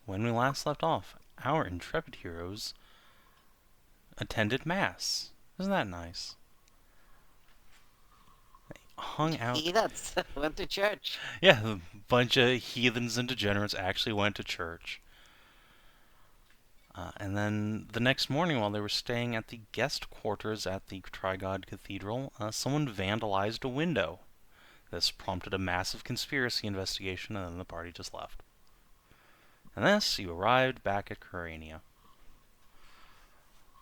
when we last left off, our intrepid heroes attended Mass. Isn't that nice? They hung out. Heathens went to church. Yeah, a bunch of heathens and degenerates actually went to church. And then the next morning, while they were staying at the guest quarters at the Trigod Cathedral, someone vandalized a window. This prompted a massive conspiracy investigation, and then the party just left. And thus, you arrived back at Curania,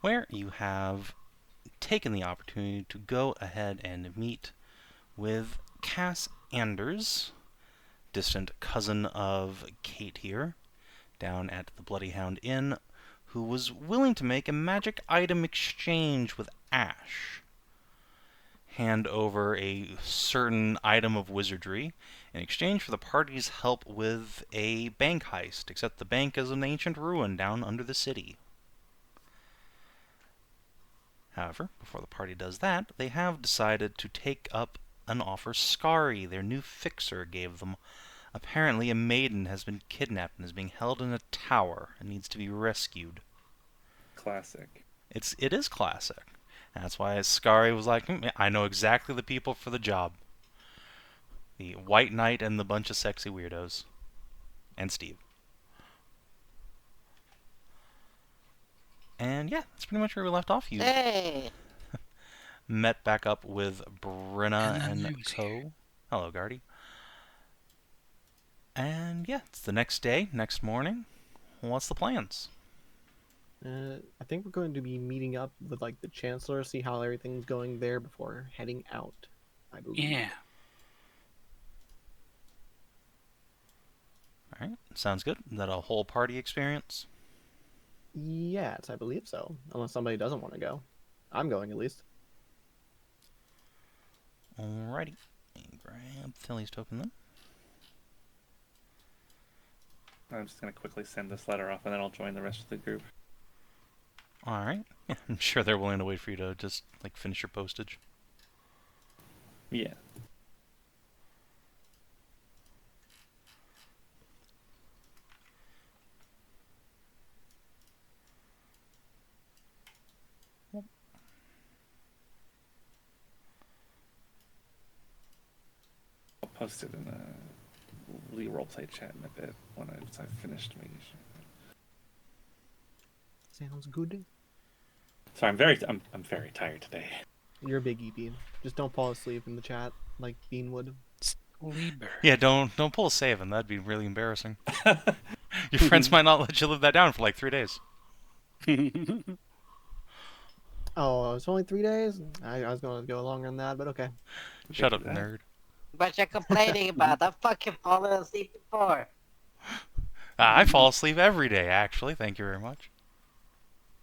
where you have taken the opportunity to go ahead and meet with Cass Anders, distant cousin of Kate here, down at the Bloody Hound Inn, who was willing to make a magic item exchange with Ashe. Hand over a certain item of wizardry in exchange for the party's help with a bank heist, except the bank is an ancient ruin down under the city. However, before the party does that, they have decided to take up an offer Skari, their new fixer, gave them. Apparently, a maiden has been kidnapped and is being held in a tower and needs to be rescued. Classic. It is classic. And that's why Skari was like, I know exactly the people for the job. The White Knight and the bunch of sexy weirdos. And Steve. And yeah, that's pretty much where we left off. You Hey! met back up with Brenna And and Lucy. Co. Hello, Guardy. And yeah, it's the next day, next morning. What's the plans? I think we're going to be meeting up with like the Chancellor, see how everything's going there before heading out, I believe. Yeah. Alright, sounds good. Is that a whole party experience? Yes, I believe so. Unless somebody doesn't want to go. I'm going at least. Alrighty. Grab Philly's token then. I'm just going to quickly send this letter off, and then I'll join the rest of the group. Alright. Yeah, I'm sure they're willing to wait for you to just, like, finish your postage. Yeah. I'll post it in the roleplay chat in a bit when I've finished my. Sounds good. So I'm very tired today. You're a big EP. Just don't fall asleep in the chat like Bean would. Lieber. Yeah, don't pull a Savin. That'd be really embarrassing. Your friends might not let you live that down for like 3 days. Oh, it's only 3 days? I was going to go longer than that, but okay. Shut up, nerd. But you're complaining about I'm fucking falling asleep before. I fall asleep every day, actually. Thank you very much.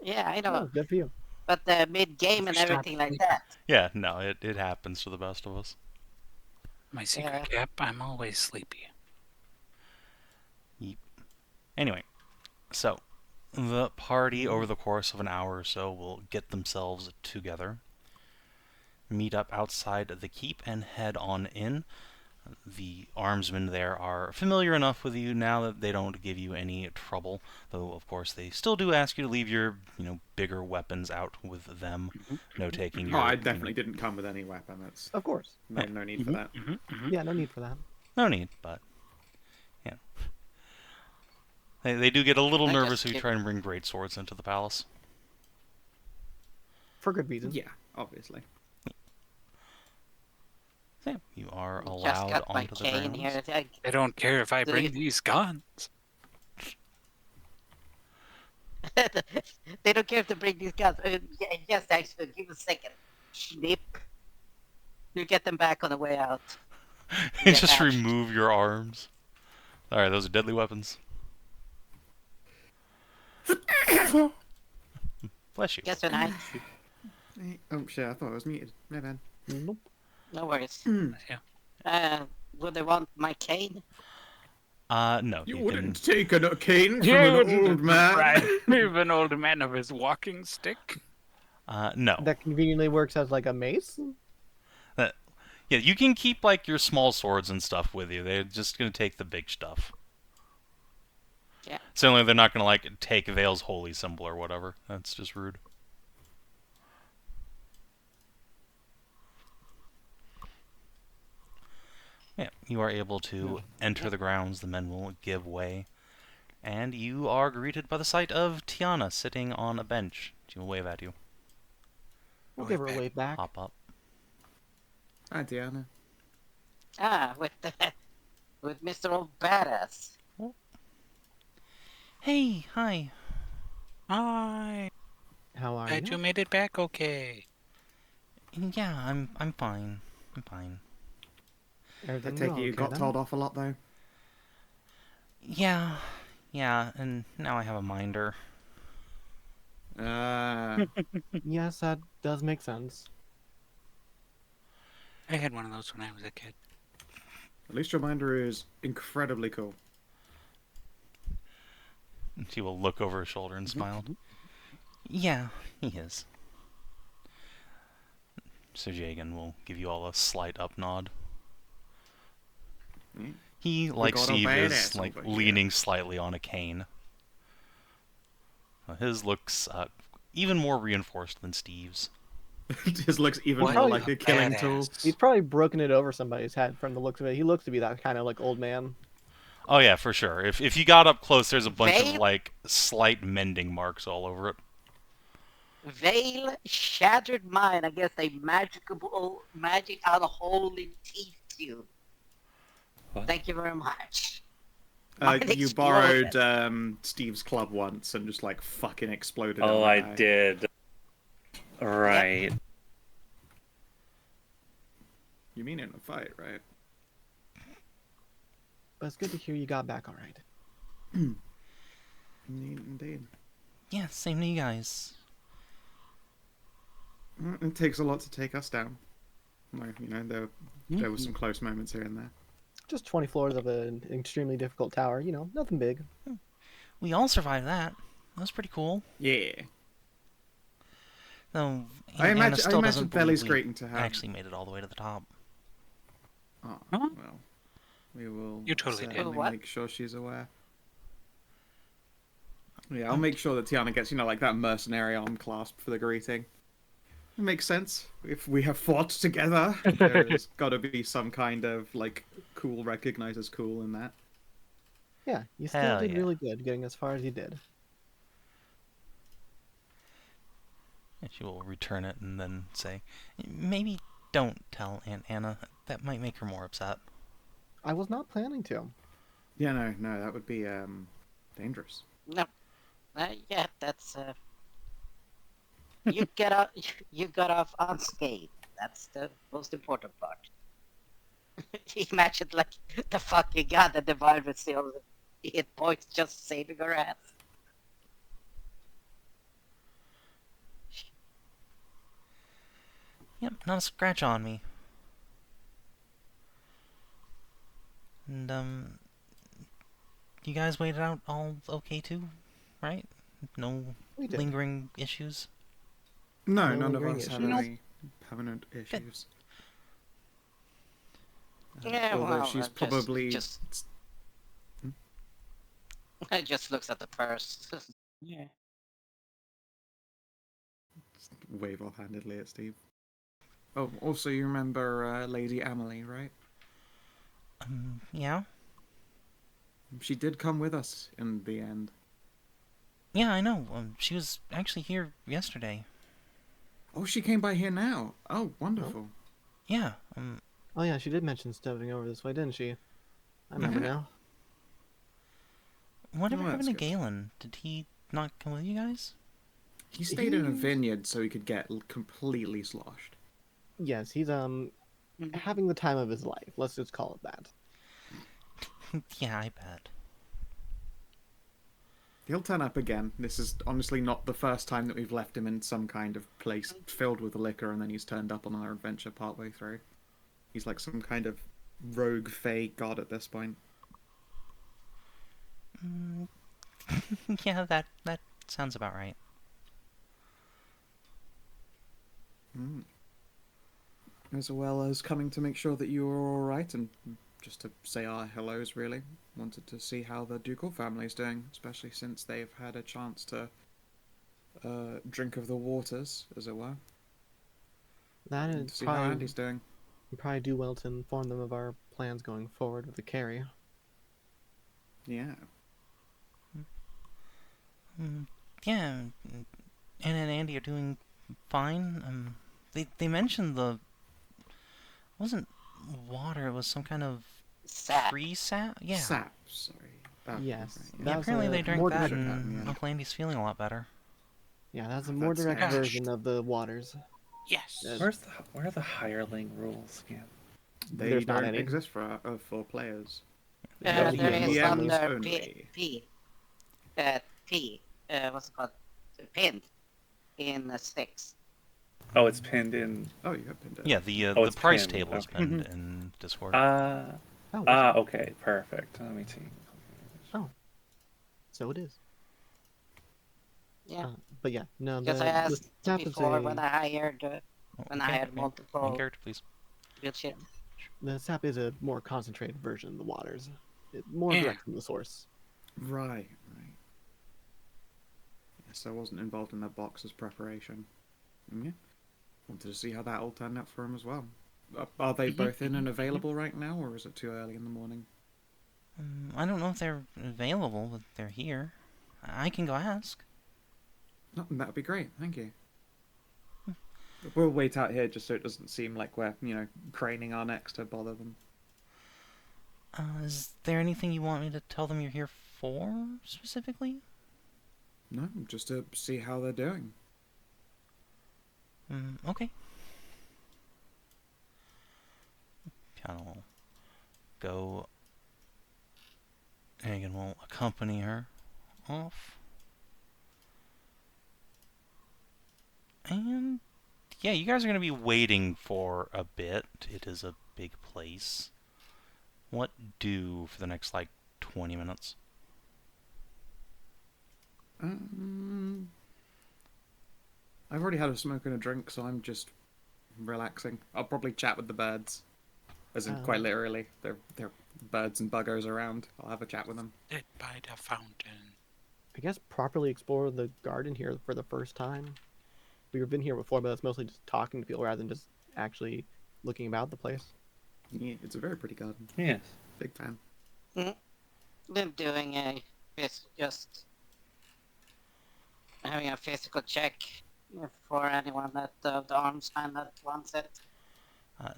Yeah, I Oh, know. good for you. But mid-game and Stop everything like sleeping. that. Yeah, no, it happens to the best of us. My secret cap, I'm always sleepy. Anyway, so the party over the course of an hour or so will get themselves together, meet up outside the keep, and head on in. The armsmen there are familiar enough with you now that they don't give you any trouble, though of course they still do ask you to leave your, bigger weapons out with them. No taking your... Oh, I definitely didn't come with any weapon. That's Of course. no need for that. Yeah, no need for that. No need, but yeah. They do get a little I nervous just if you get- try and bring great swords into the palace. For good reason. Yeah, obviously. So, yeah, you are Just allowed got my onto the cane grounds. here. They don't care if I bring these guns. They don't care if they bring these guns. Yes, actually, give a second. Snip. You get them back on the way out. You Get just hatched. remove your arms. Alright, those are deadly weapons. Bless you. Guess what, I? Oh shit, I thought I was muted. My bad. Nope. No worries. Yeah. Would they want my cane? No. You can- wouldn't take a cane from You an wouldn't old man. Remove an old man of his walking stick. No. That conveniently works as like a mace? Yeah, you can keep, like, your small swords and stuff with you. They're just gonna take the big stuff. Yeah. Certainly they're not going to, like, take Vale's holy symbol or whatever. That's just rude. Yeah, you are able to enter the grounds. The men will give way. And you are greeted by the sight of Tiana sitting on a bench. She will wave at you. We'll give her a wave back. Hop up. Hi, Diana. With Mr. Old Badass. Hey, hi. Hi. How are Glad you? you made it back okay. Yeah, I'm fine. I'm fine. I Everything take well, it you okay, got then? told off a lot, though? Yeah, and now I have a minder. At Yes, that does make sense. I had one of those when I was a kid. least your minder is incredibly cool. She will look over her shoulder and smile. Yeah, he is. Sir Jagan will give you all a slight up nod. Yeah. He, like got a Steve, is badass like over here. leaning slightly on a cane. His looks even more reinforced than Steve's. His looks even What more a like a killing badass. tool. He's probably broken it over somebody's head from the looks of it. He looks to be that kind of like old man. Oh yeah, for sure. If you got up close, there's a bunch of Vale? like slight mending marks all over it. Vale shattered mine against a magic unholy teeth tube. What? Thank you very much. Mine You exploded. borrowed Steve's club once and just like fucking exploded. Oh, on I the guy. did. Right. You mean in a fight, right? But it's good to hear you got back all right. Indeed. Yeah, same to you guys. It takes a lot to take us down. Like, you know, there were some close moments here and there. Just 20 floors of an extremely difficult tower. You know, nothing big. We all survived that. That was pretty cool. Yeah. Though I Anna imagine still doesn't Belly's believe we great to have. actually made it all the way to the top. Oh, Huh? well, we will You totally did. certainly What? make sure she's aware. Yeah, I'll make sure that Tiana gets, like that mercenary arm clasp for the greeting. It makes sense. If we have fought together, there's got to be some kind of, like, cool recognized as cool in that. Yeah, you still Hell did yeah. really good getting as far as you did. And she will return it and then say, maybe don't tell Aunt Anna. That might make her more upset. I was not planning to. Yeah, no, that would be, dangerous. No. Yeah, that's you got off unscathed. That's the most important part. Imagine like the fucking god that divided with still hit points just saving her ass. Yep, not a scratch on me. And, you guys waited out all okay too, right? No We did. lingering issues? No, No none of lingering us have issues. any permanent issues. Yeah, Although well, she's just- probably... It just looks at the purse. Yeah. wave offhandedly at Steve. Oh, also you remember Lady Amelie, right? Yeah? She did come with us in the end. Yeah, I know. She was actually here yesterday. Oh, she came by here now. Oh, wonderful. Yeah, Oh yeah, she did mention stepping over this way, didn't she? I remember now. whatever Oh, happened to that's good. Galen? Did he not come with you guys? He stayed in a He- vineyard so he could get completely sloshed. Yes, he's having the time of his life. Let's just call it that. Yeah, I bet. He'll turn up again. This is honestly not the first time that we've left him in some kind of place filled with liquor and then he's turned up on our adventure partway through. He's like some kind of rogue fey god at this point. Yeah, that sounds about right. As well as coming to make sure that you are alright and just to say our hellos, really. Wanted to see how the ducal family's doing, especially since they've had a chance to drink of the waters, as it were. That And is to see how Andy's doing. we probably do well to inform them of our plans going forward with the carry. Yeah. Yeah, Anna and Andy are doing fine. They mentioned wasn't water, it was some kind of Sap. tree sap? Yeah. Sap, sorry. Yes. Right, Yeah, That was apparently a they drank more that direct- and yeah. Uncle Andy's feeling a lot better. Yeah, that's a Oh, more that's direct nice. version of the waters. Yes. Yes. Where are the hireling rules again? They There's not don't any. exist for players. Yeah, There is DMs under only. what's it called? Pinned in 6. Oh, it's pinned in. Oh, you have pinned it. Yeah, the it's price pinned, table is okay. pinned in Discord. Oh, Okay, perfect. Let me see. so it is. Yeah. But yeah, no, Because I the asked sap is before a when I hired when I had Main multiple character, please. good shit. the sap is a more concentrated version of the waters. More Yeah. direct from the source. Right. Yes, I wasn't involved in the box's preparation. Yeah. Wanted to see how that all turned out for him as well. Are they both in and available right now, or is it too early in the morning? I don't know if they're available, but they're here. I can go ask. No, that would be great. Thank you. We'll wait out here just so it doesn't seem like we're, craning our necks to bother them. Is there anything you want me to tell them you're here for, specifically? No, just to see how they're doing. Okay. Piano will go. Hagen will accompany her off. And yeah, you guys are going to be waiting for a bit. It is a big place. What do for the next, 20 minutes? I've already had a smoke and a drink, so I'm just relaxing. I'll probably chat with the birds. As in, quite literally. They're birds and buggers around. I'll have a chat with them. Sit by the fountain. I guess properly explore the garden here for the first time. We've been here before, but it's mostly just talking to people rather than just actually looking about the place. Yeah, it's a very pretty garden. Yes. Big fan. Been doing just having a physical check for anyone at the arms man that wants it.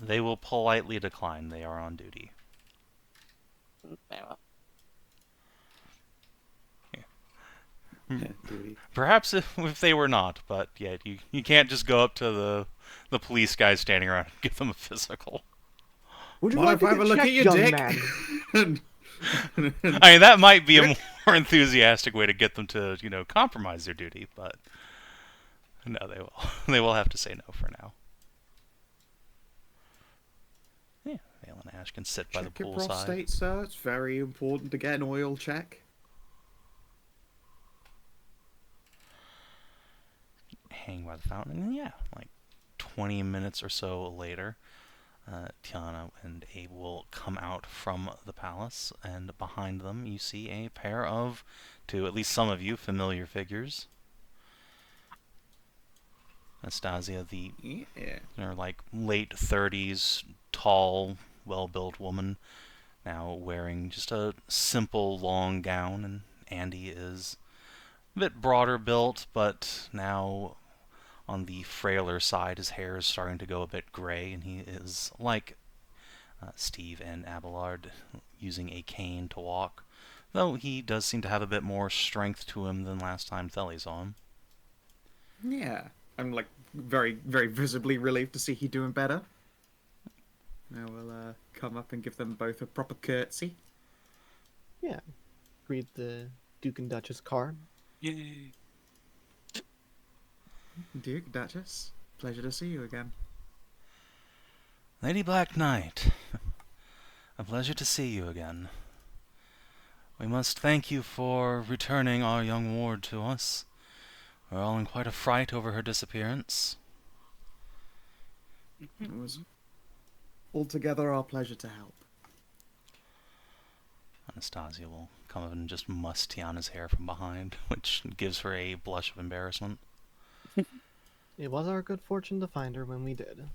They will politely decline. They are on duty. Very well. Yeah, duty. Perhaps if they were not, but yeah, you can't just go up to the police guys standing around and give them a physical. Would you Mind like if to I have a get look at checked, your young dick? man? I mean, that might be a more enthusiastic way to get them to, compromise their duty, but no, they will. They will have to say no for now. Yeah, Vale and Ashe can sit by the Check your poolside. prostate, sir. It's very important to get an oil check. Hang by the fountain, and yeah, 20 minutes or so later, Tiana and Abe will come out from the palace, and behind them you see a pair of, to at least some of you, familiar figures. Anastasia, the Yeah. late 30s, tall, well-built woman, now wearing just a simple long gown, and Andy is a bit broader built, but now on the frailer side. His hair is starting to go a bit gray, and he is like Steve and Abelard, using a cane to walk, though he does seem to have a bit more strength to him than last time Theli saw him. Yeah. I'm very, very visibly relieved to see he doing better. Now we'll come up and give them both a proper curtsy. Yeah. Greet the Duke and Duchess car. Yay. Duke, Duchess, pleasure to see you again. Lady Black Knight, a pleasure to see you again. We must thank you for returning our young ward to us. We're all in quite a fright over her disappearance. It was altogether our pleasure to help. Anastasia will come up and just muss Tiana's hair from behind, which gives her a blush of embarrassment. It was our good fortune to find her when we did.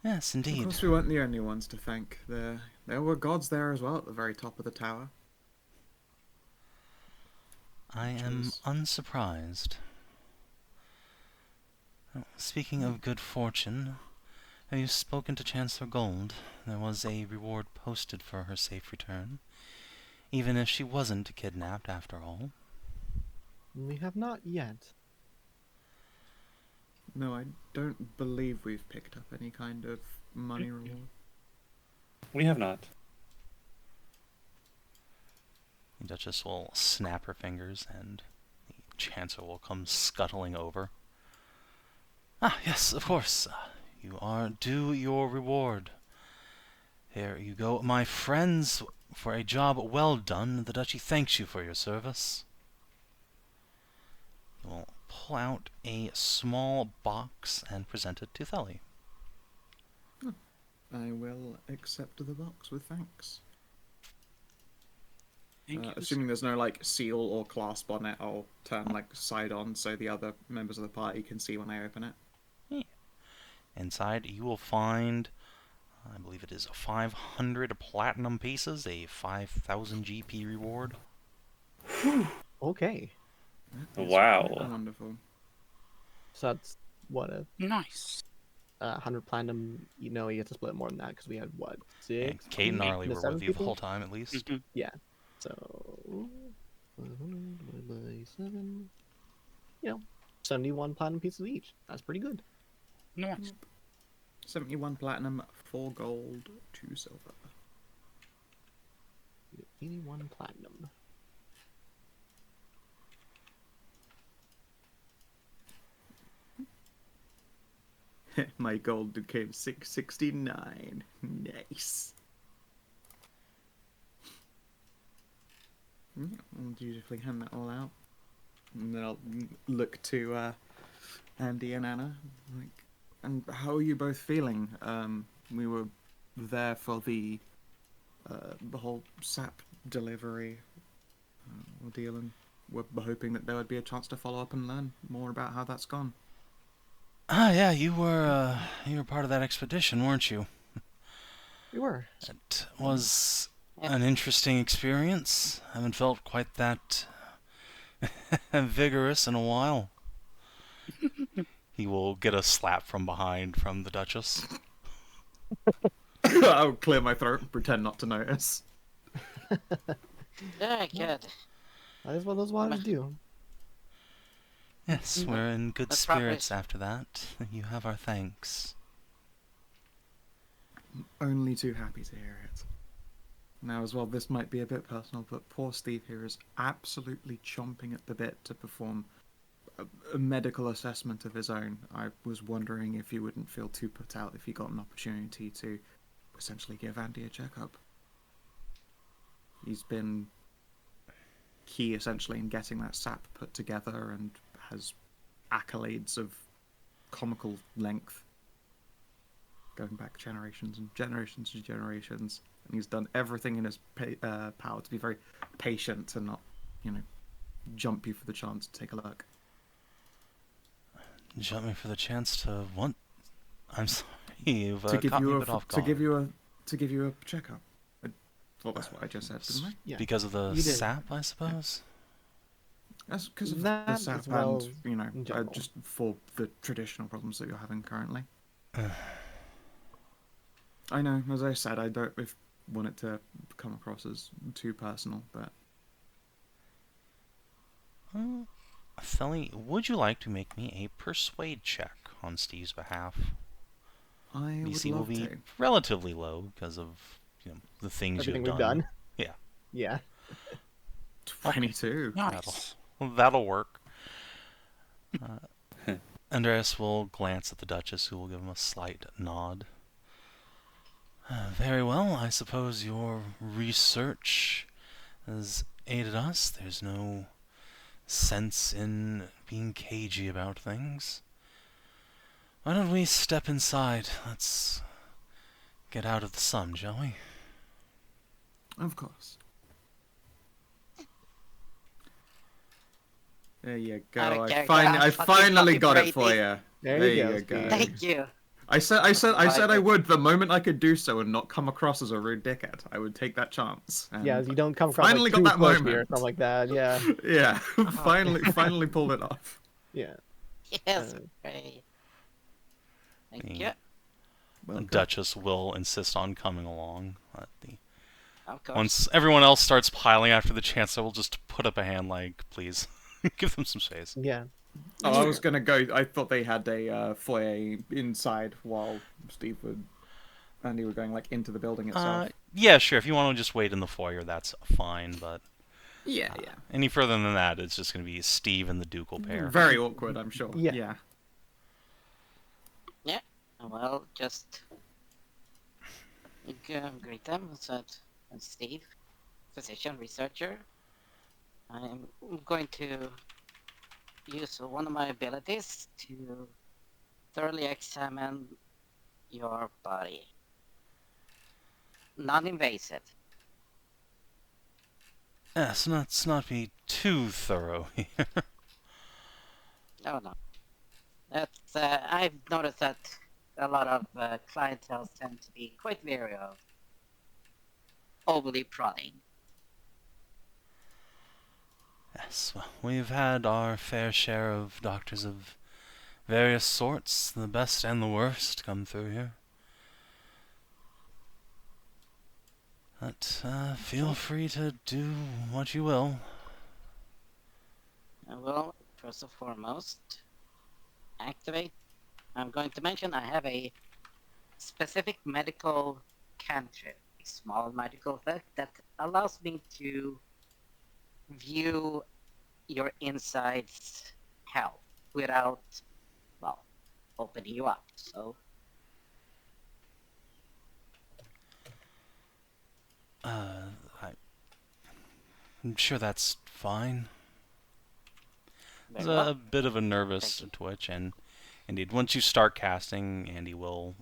Yes, Of indeed. course, we weren't the only ones to thank. There were gods there as well at the very top of the tower. I am unsurprised. Speaking of good fortune, have you spoken to Chancellor Gold? There was a reward posted for her safe return, even if she wasn't kidnapped after all. We have not yet. No, I don't believe we've picked up any kind of money reward. We have not. The Duchess will snap her fingers, and the Chancellor will come scuttling over. Ah, yes, of course. You are due your reward. Here you go, my friends. For a job well done, the Duchy thanks you for your service. We'll pull out a small box and present it to Theli. I will accept the box with thanks. Thank you. Assuming there's no like seal or clasp on it, I'll turn like side on so the other members of the party can see when I open it. Inside, you will find, I believe it is 500 platinum pieces, a 5,000 GP reward. Okay. That is Wow. quite wonderful. So that's what, Nice. 100 platinum. You know, you have to split more than that because we had what, And 6? Kate and Arlie The were 7 with you the people? whole time, at least. Mhm. Yeah. So 100 divided by 7. You know, 71 platinum pieces each. That's pretty good. Nice. 71 platinum, 4 gold, 2 silver. 81 platinum. My gold became 669. Nice. Yeah, I'll dutifully hand that all out. And then I'll look to Andy and Anna. Like, and how are you both feeling? We were there for the whole sap delivery ordeal, and we're hoping that there would be a chance to follow up and learn more about how that's gone. Ah, yeah, you were part of that expedition, weren't you? We were. It was Yeah. an interesting experience. Haven't felt quite that vigorous in a while. He will get a slap from behind from the Duchess. I'll clear my throat and pretend not to notice. Very good. That is what those waters do. Yes, we're in good That's spirits progress. after that. You have our thanks. Only too happy to hear it. Now, as well, this might be a bit personal, but poor Steve here is absolutely chomping at the bit to perform a medical assessment of his own. I was wondering if you wouldn't feel too put out if you got an opportunity to essentially give Andy a checkup. He's been key, essentially, in getting that sap put together and has accolades of comical length going back generations and generations and generations. And he's done everything in his power to be very patient and not, jump you for the chance to take a look. Jump me for the chance to what? I'm sorry, you've to give caught me you a bit off to give guard. you a checkup. Well, that's what I just said, didn't I? Yeah. Because of the You did. sap, I suppose? That's because of That the as sap well and, in general. just for the traditional problems that you're having currently. I know, as I said, I don't want it to come across as too personal, but Theli, would you like to make me a persuade check on Steve's behalf? I would DC will love be to. relatively low because of the things Everything you've we've done. Yeah, Yeah. 22. Nice. that'll work. Andreas will glance at the Duchess, who will give him a slight nod. Very well, I suppose your research has aided us. There's no sense in being cagey about things. Why don't we step inside? Let's get out of the sun, shall we? Of course. There you go. Okay, I fucking finally got it for ready. you. There you go, go. Steve. Thank you. I said I Right. would the moment I could do so and not come across as a rude dickhead. I would take that chance. And Yeah, you don't come across finally like got too that pushy or moment. something like that. Yeah, Yeah, finally pulled it off. yeah. Yes, Uh, great. Thank Me. you. The Duchess will insist on coming along. Of course. Once everyone else starts piling after the Chancellor, we'll just put up a hand like, please, give them some space. Yeah. Oh, I was gonna go. I thought they had a foyer inside while Steve and he were going like into the building itself. Yeah, sure. If you want to just wait in the foyer, that's fine. But Yeah. any further than that, it's just going to be Steve and the ducal pair. Very awkward, I'm sure. Yeah. Yeah. Yeah. Well, just greet them. Said Steve, physician, researcher. I'm going to use one of my abilities to thoroughly examine your body. Non-invasive. Yes, let's not be too thorough here. Oh no. That's I've noticed that a lot of clientele tend to be quite wary of overly prodding. Yes, well, we've had our fair share of doctors of various sorts, the best and the worst, come through here. But feel free to do what you will. Well, first and foremost, activate. I'm going to mention I have a specific medical cantrip, a small magical effect that allows me to view your insides health without, well, opening you up. So, I'm sure that's fine. very There's well. a bit of a nervous Thank twitch, and indeed, once you start casting, Andy will.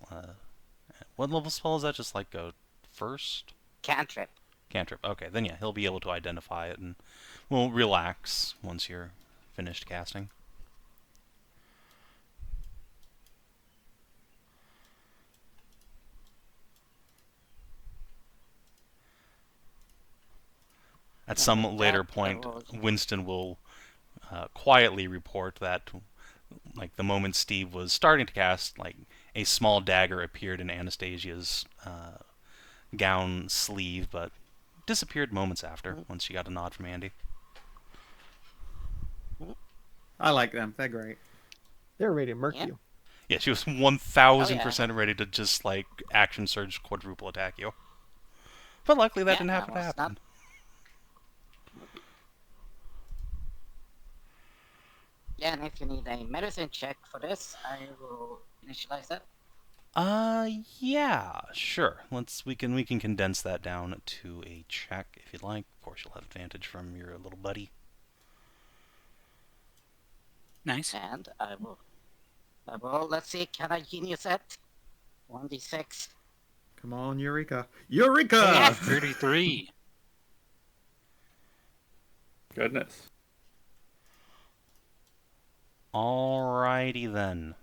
What level spell is that? Just like go first? Cantrip. Cantrip. Okay, then yeah, he'll be able to identify it, and will relax once you're finished casting. At some with later that, I point, will- Winston will quietly report that, like the moment Steve was starting to cast, like a small dagger appeared in Anastasia's gown sleeve, but disappeared moments after, once she got a nod from Andy. I like them. They're great. They're ready to murk Yeah. you. Yeah, she was 1,000% ready to just, like, action surge quadruple attack you. But luckily that Yeah, didn't happen to almost happen. Yeah, and if you need a medicine check for this, I will initialize that. Yeah, sure. We can condense that down to a check if you'd like. Of course, you'll have advantage from your little buddy. Nice. And I will, let's see, can I genius it? 1d6. Come on, Eureka! Eureka! Yes! 33. Goodness. Alrighty then.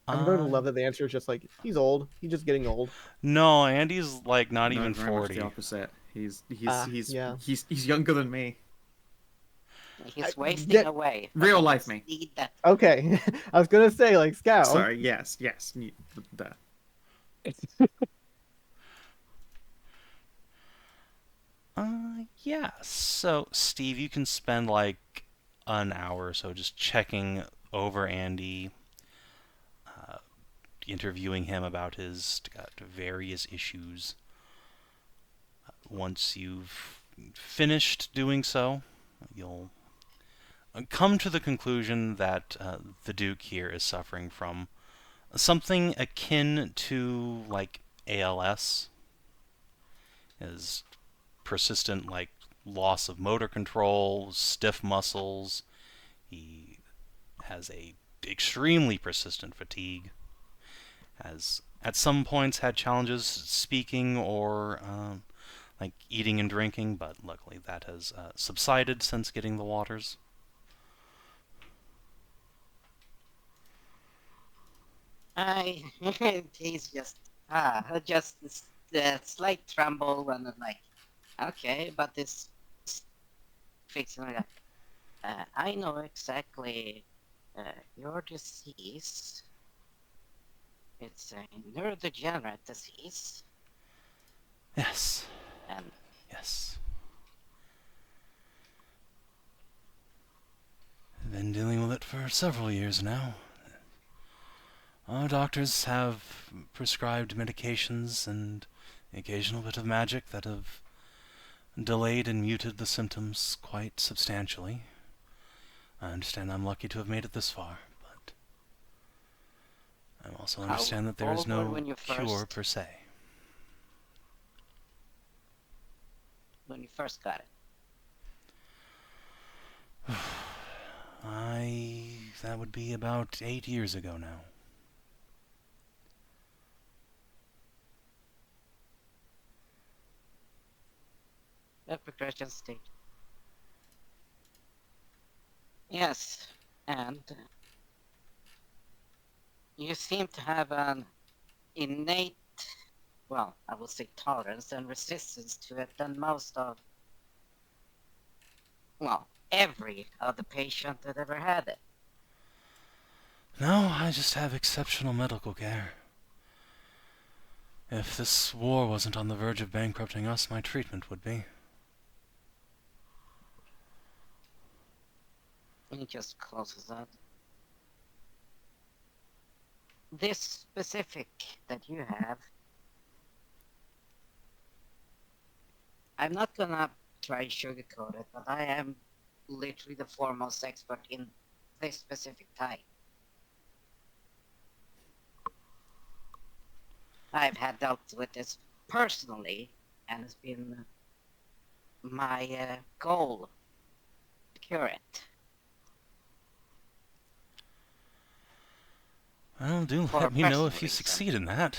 I'm going to love that the answer is just like, he's old. He's just getting old. No, Andy's like not No, even very much 40. the opposite. He's yeah. he's younger than me. He's wasting get- away. Real life me. Need that. Okay. I was going to say, like, Skow. Sorry. Yes. There. Yeah. So, Steve, you can spend like an hour or so just checking over Andy, interviewing him about his various issues. Once you've finished doing so, you'll come to the conclusion that the Duke here is suffering from something akin to like ALS. Is persistent like loss of motor control, stiff muscles. He has a extremely persistent fatigue. has at some points had challenges speaking or like eating and drinking, but luckily that has subsided since getting the waters. He's just the slight tremble and like, okay, but this fixing like, I know exactly your disease. It's a neurodegenerate disease, Yes, and yes. I've been dealing with it for several years now. Our doctors have prescribed medications and the occasional bit of magic that have delayed and muted the symptoms quite substantially. I understand I'm lucky to have made it this far, but I also how understand that there is old were you no when you cure first per se. got it? That would be about 8 years ago now. A progression stage. Yes, and you seem to have an innate, well, I will say tolerance and resistance to it than most of, well, every other patient that ever had it. No, I just have exceptional medical care. If this war wasn't on the verge of bankrupting us, my treatment would be. And he just closes that. This specific that you have, I'm not gonna try and sugarcoat it, but I am literally the foremost expert in this specific type. I've had dealt with this personally, and it's been my goal to cure it. Well, do For let me know personal if you reason. succeed in that.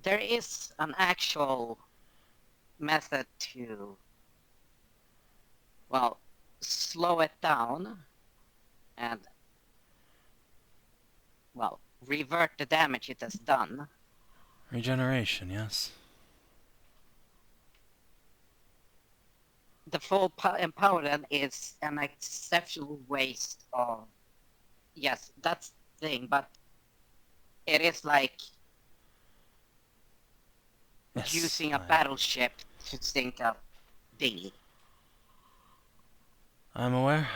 There is an actual method to, well, slow it down and, well, revert the damage it has done. Regeneration, yes. The full empowerment is an exceptional waste of, yes, that's the thing, but it is like Yes, using a I- battleship to sink a dinghy. I'm aware.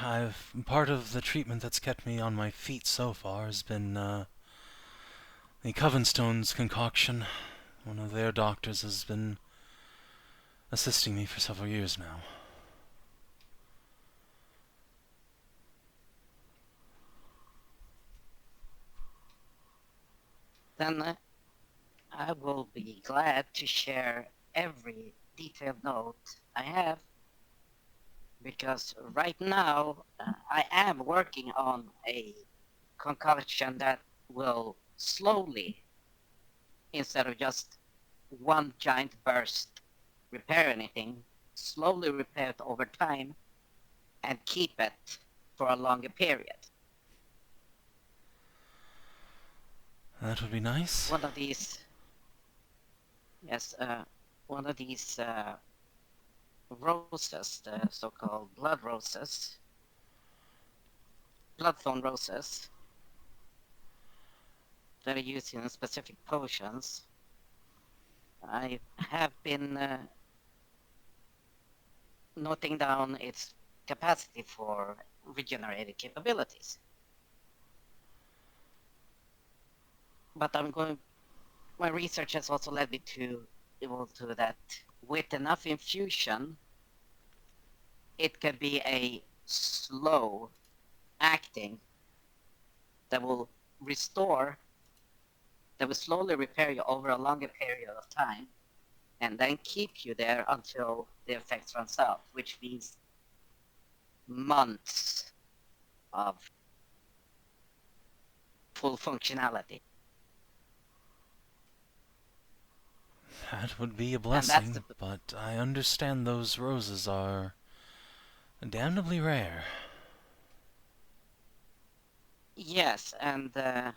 Part of the treatment that's kept me on my feet so far has been the Covenstone's concoction. One of their doctors has been assisting me for several years now. Then I will be glad to share every detailed note I have, because right now I am working on a concoction that will slowly, instead of just one giant burst, repair anything, slowly repair it over time and keep it for a longer period. That would be nice. One of these, yes, one of these roses, the so-called blood roses, bloodstone roses, that are used in specific potions. I have been noting down its capacity for regenerative capabilities. But my research has also led me to that with enough infusion, it can be a slow acting that will slowly repair you over a longer period of time, and then keep you there until the effects runs out, which means months of full functionality. That would be a And that's blessing, but I understand those roses are damnably rare. Yes, and I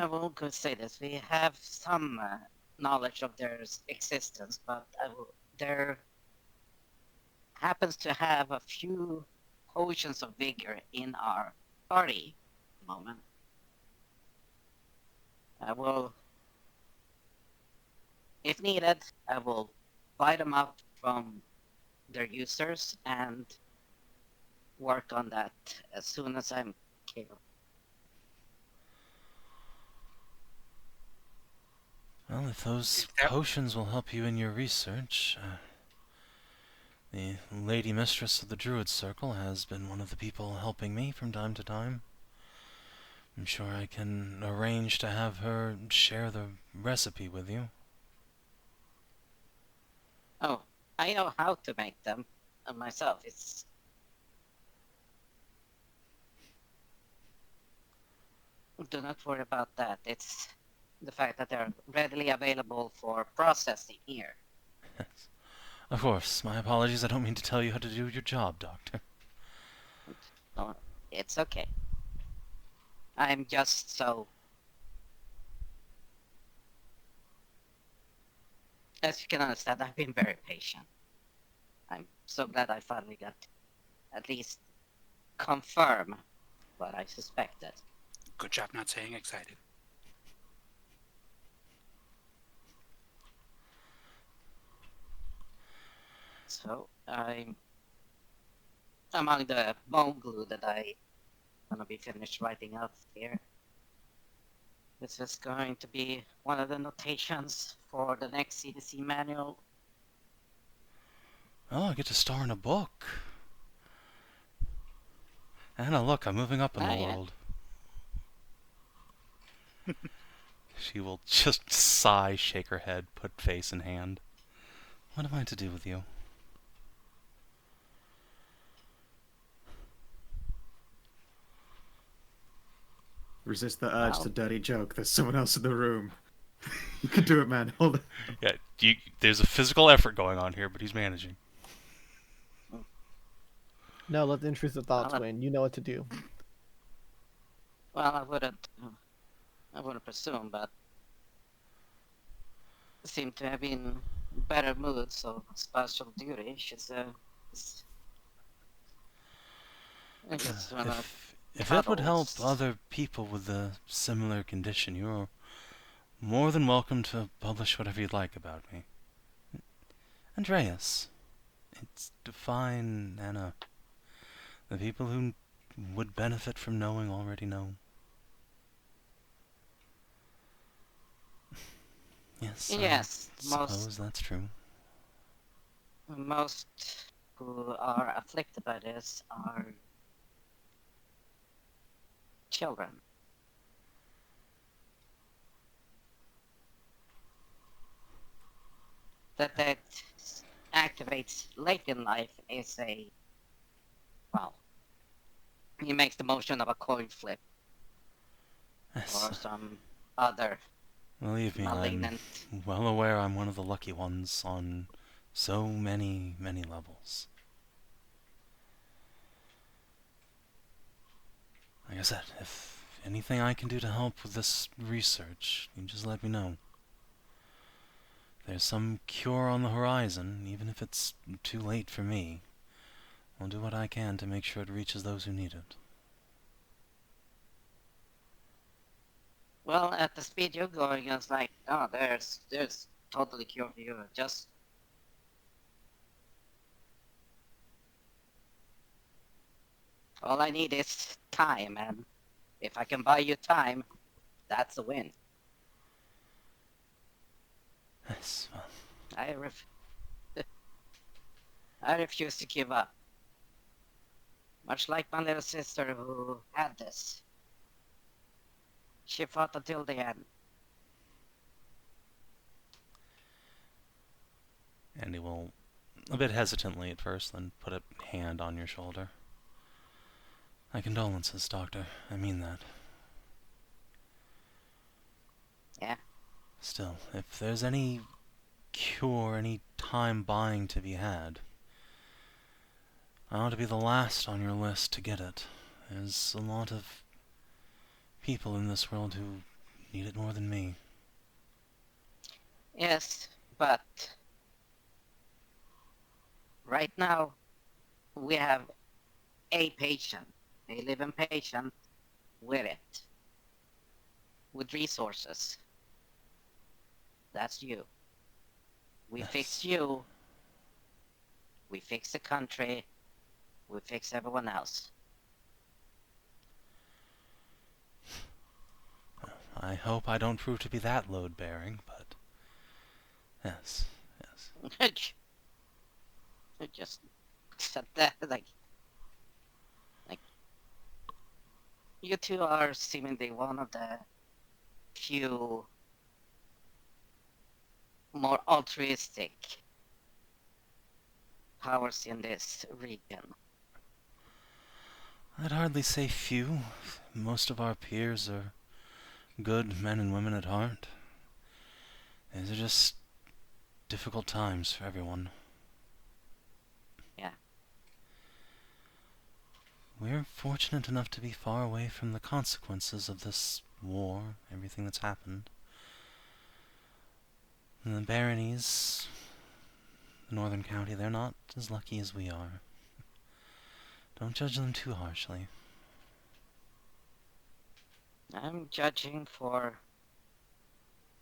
won't go say this. We have some knowledge of their existence, but there happens to have a few potions of vigor in our party at the moment. I will, if needed, I will buy them up from their users and work on that as soon as I'm capable. Well, if those If that- potions will help you in your research, the Lady Mistress of the Druid Circle has been one of the people helping me from time to time. I'm sure I can arrange to have her share the recipe with you. Oh, I know how to make them myself. Do not worry about that. It's the fact that they're readily available for processing here. Of course, my apologies, I don't mean to tell you how to do your job, Doctor. No, it's okay. I'm just so... As you can understand, I've been very patient. I'm so glad I finally got at least confirm what I suspected. Good job not saying excited. So I'm among the bone glue that I gonna be finished writing out here. This is going to be one of the notations for the next CDC manual. Oh, I get to star in a book. Anna, look, I'm moving up in the Yeah. world. She will just sigh, shake her head, put face in hand. What am I to do with you? Resist the urge Wow. to dirty joke. There's someone else in the room. You can do it, man. Hold on. Yeah, there's a physical effort going on here, but he's managing. No, let the intrusive thoughts Well, win. You know what to do. Well, I wouldn't presume, but seem to have been in better mood, so special duty. I just wanna If it would help cuddles. other people with a similar condition, you're more than welcome to publish whatever you'd like about me. Andreas, it's fine, Anna. The people who would benefit from knowing already know. Yes, Yes, I suppose that's true. most who are afflicted by this are children. That activates late in life is well, he makes the motion of a coin flip Yes, or some other believe me, malignant. I'm well aware I'm one of the lucky ones on so many, many levels. Like I said, if anything I can do to help with this research, you just let me know. If there's some cure on the horizon, even if it's too late for me, I'll do what I can to make sure it reaches those who need it. Well, at the speed you're going, it's like, oh, there's totally cure for you. Just all I need is time, and if I can buy you time, that's a win. Yes, well, I refuse to give up. Much like my little sister who had this. She fought until the end. and he will, a bit hesitantly at first, then put a hand on your shoulder. My condolences, Doctor. I mean that. Yeah. Still, if there's any cure, any time buying to be had, I ought to be the last on your list to get it. There's a lot of people in this world who need it more than me. Yes, but right now we have a patient, a living patient with it, with resources. That's you. We Yes. fix you, we fix the country, we fix everyone else. I hope I don't prove to be that load-bearing, but... Yes, yes. You just said that, like, you two are seemingly one of the few more altruistic powers in this region. I'd hardly say few. Most of our peers are good men and women at heart. These are just difficult times for everyone. Yeah. We're fortunate enough to be far away from the consequences of this war, everything that's happened. And the baronies, the northern county, they're not as lucky as we are. Don't judge them too harshly. I'm judging for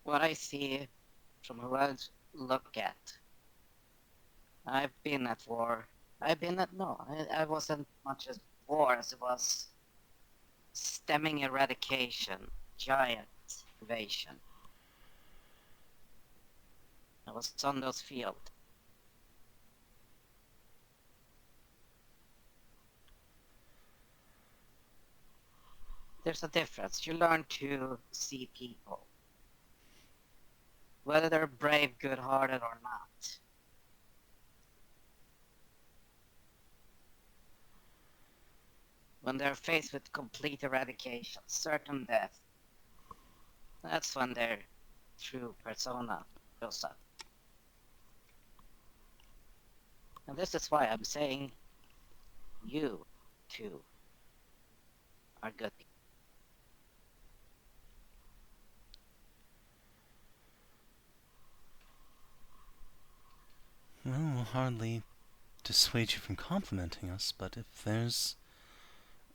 what I see from who I look at. I've been at war. I wasn't much as war as it was stemming eradication, giant invasion. I was on those fields. There's a difference. You learn to see people, whether they're brave, good-hearted or not. When they're faced with complete eradication, certain death, that's when their true persona shows up. And this is why I'm saying you two are good. Well, we'll hardly dissuade you from complimenting us, but if there's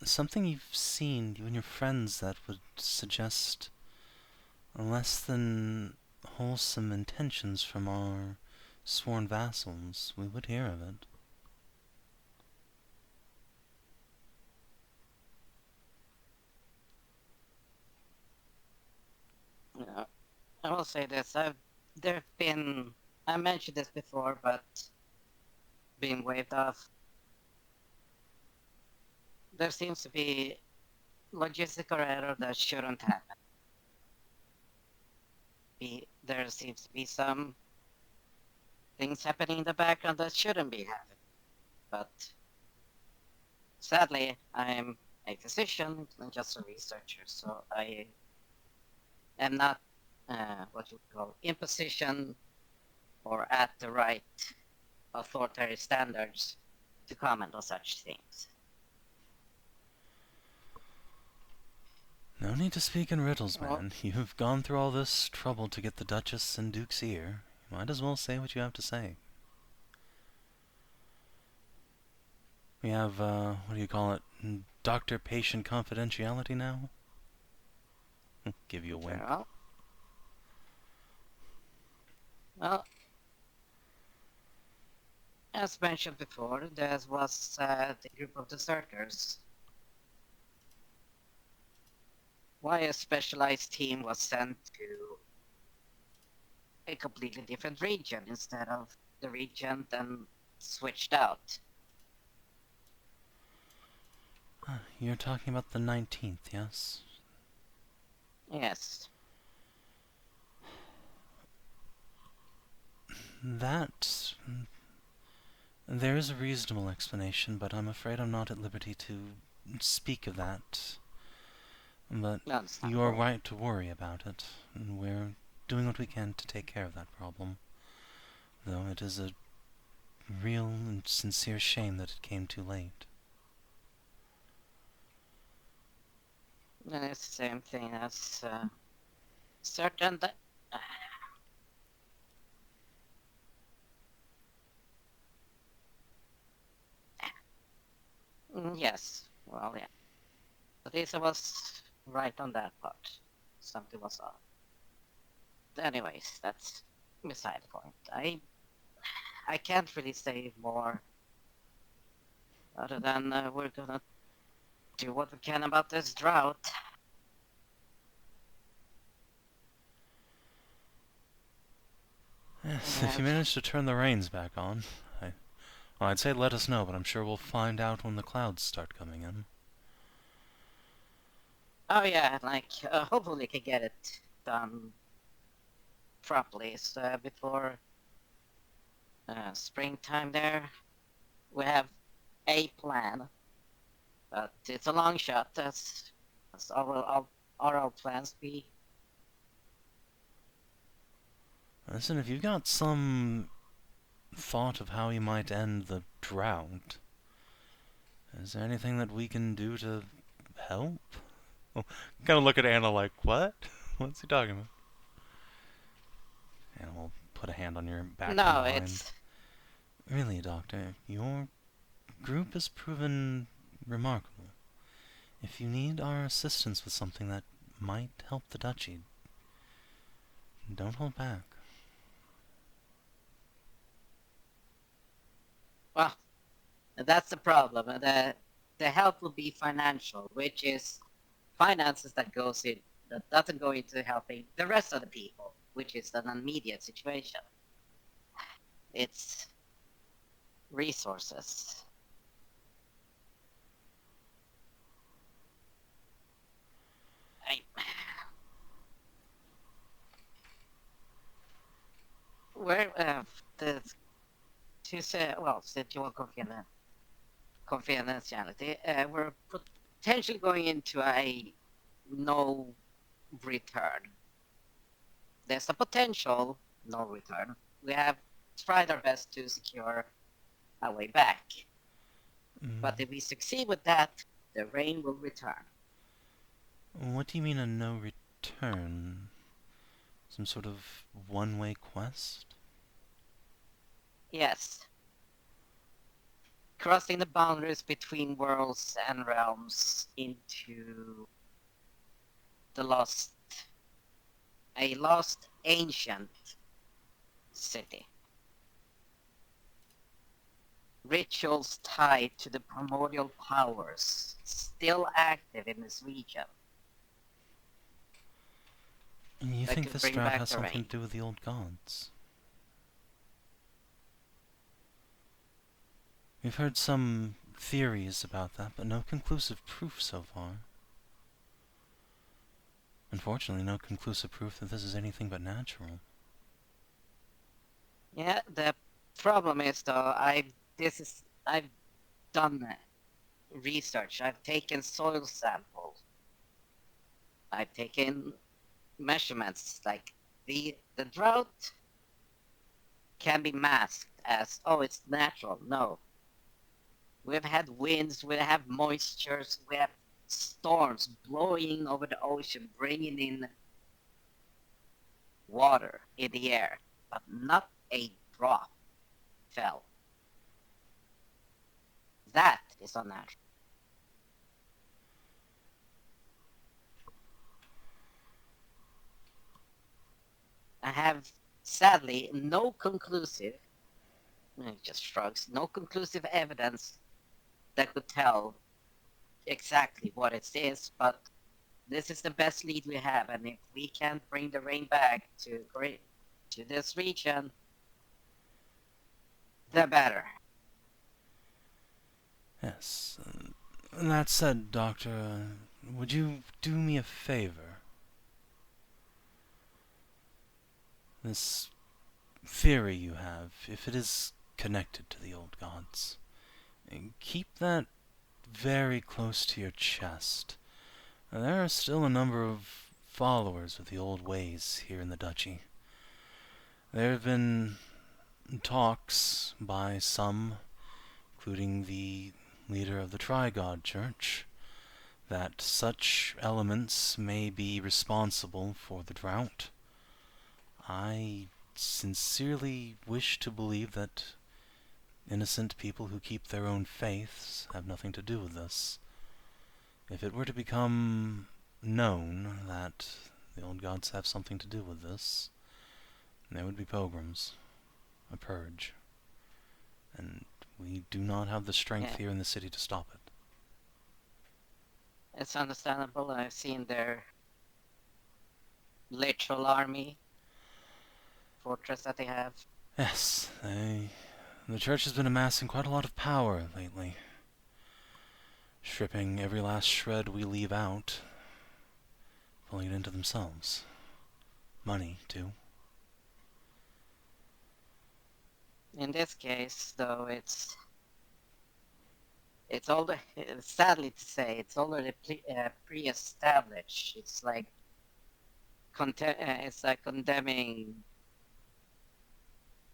something you've seen, you and your friends, that would suggest less than wholesome intentions from our sworn vassals, we would hear of it. I will say this, I mentioned this before, but being waved off. There seems to be logistical error that shouldn't happen. There seems to be some things happening in the background that shouldn't be happening. But sadly, I'm a physician and just a researcher, so I am not what you call in position or at the right authoritarian standards to comment on such things. No need to speak in riddles, Well- man. You've gone through all this trouble to get the Duchess and Duke's ear. You might as well say what you have to say. We have, what do you call it? Doctor-patient confidentiality now? Give you a wink. Well, as mentioned before, there was the group of deserters. Why a specialized team was sent to a completely different region instead of the region then switched out. You're talking about the 19th, yes? Yes. That... There is a reasonable explanation, but I'm afraid I'm not at liberty to speak of that, but you are Understandable. right to worry about it, and we're doing what we can to take care of that problem. Though it is a real and sincere shame that it came too late. And it's the same thing as certain that. Yes, well, yeah. At least I was right on that part. Something was off. Anyways, that's beside the point. I can't really say more other than we're gonna do what we can about this drought. Yes, We if you have... manage to turn the rains back on, well, I'd say let us know, but I'm sure we'll find out when the clouds start coming in. Oh yeah, like hopefully we can get it done properly so before springtime. There, we have a plan, but it's a long shot. That's all plans be. Listen, if you've got some thought of how you might end the drought, is there anything that we can do to help? Oh, kind of look at Anna like, what? What's he talking about? Anna will put a hand on your back from No, behind. it's Really, Doctor, your group has proven remarkable. If you need our assistance with something that might help the duchy, don't hold back. well, that's the problem. The help will be financial, which is finances that doesn't go into helping the rest of the people, which is an immediate situation. It's resources. I, where the to say well, since you want confidentiality, we're potentially going into a no return. There's a potential no return. We have tried our best to secure a way back, but if we succeed with that, the rain will return. What do you mean a no return? Some sort of one-way quest? Yes, crossing the boundaries between worlds and realms into the a lost ancient city. Rituals tied to the primordial powers still active in this region And you that think could this bring drought back has the something rain. to do with the old gods? We've heard some theories about that, but no conclusive proof so far. Unfortunately, no conclusive proof that this is anything but natural. Yeah, the problem is though, I've done research. I've taken soil samples. I've taken measurements. Like the drought can be masked as, oh, it's natural. No, we've had winds, we have moistures, we have storms blowing over the ocean, bringing in water in the air, but not a drop fell. That is unnatural. I have sadly no conclusive, just shrugs, no conclusive evidence that could tell exactly what it is, but this is the best lead we have, and if we can bring the rain back to this region, the better. Yes. That said, Doctor, would you do me a favor? This theory you have, if it is connected to the old gods, keep that very close to your chest. There are still a number of followers of the old ways here in the duchy. There have been talks by some, including the leader of the Tri-God Church, that such elements may be responsible for the drought. I sincerely wish to believe that innocent people who keep their own faiths have nothing to do with this. If it were to become known that the old gods have something to do with this, there would be pogroms, a purge, and we do not have the strength here in the city to stop it. It's understandable. I've seen their literal army fortress that they have. Yes, the church has been amassing quite a lot of power lately, stripping every last shred we leave out, pulling it into themselves. Money, too. In this case, though, it's sadly to say, it's already pre-established. It's like condemning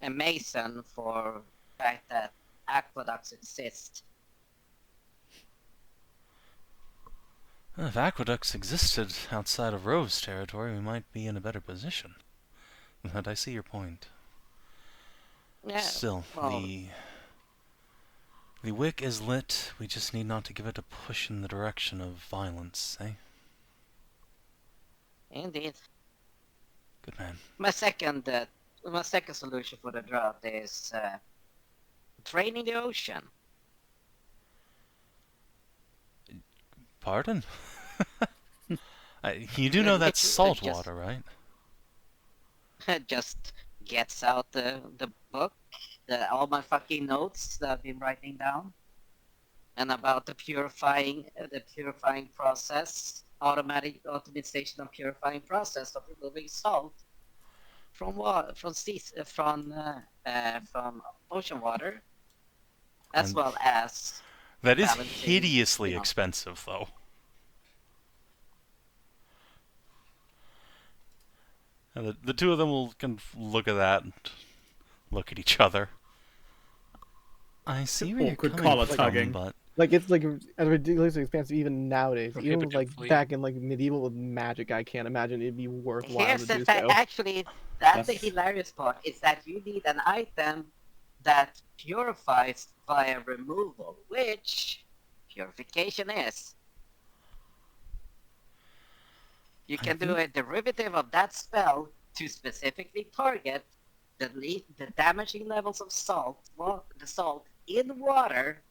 a mason for the fact that aqueducts exist. If aqueducts existed outside of Rose territory, we might be in a better position. But I see your point. Yeah, Still, well, the wick is lit. We just need not to give it a push in the direction of violence, eh? indeed. Good man. My second solution for the drought is draining the ocean. Pardon? You do know that's salt Just- water, right? Just gets out the book, all my fucking notes that I've been writing down, and about the purifying process, automatic optimization of purifying process of removing salt from ocean water, as And well as that is balancing, hideously expensive, though. And the two of them will kind of look at that and look at each other. I see where you're Awkward coming collar from, tugging. but Like it's like ridiculously expensive even nowadays. Even like Prohibitively. back in like medieval with magic, I can't imagine it'd be worthwhile Here's to the do fact, so. actually, that's the That's- hilarious part, is that you need an item that purifies via removal, which purification is. You I can do a derivative of that spell to specifically target the damaging levels of salt, the salt in water,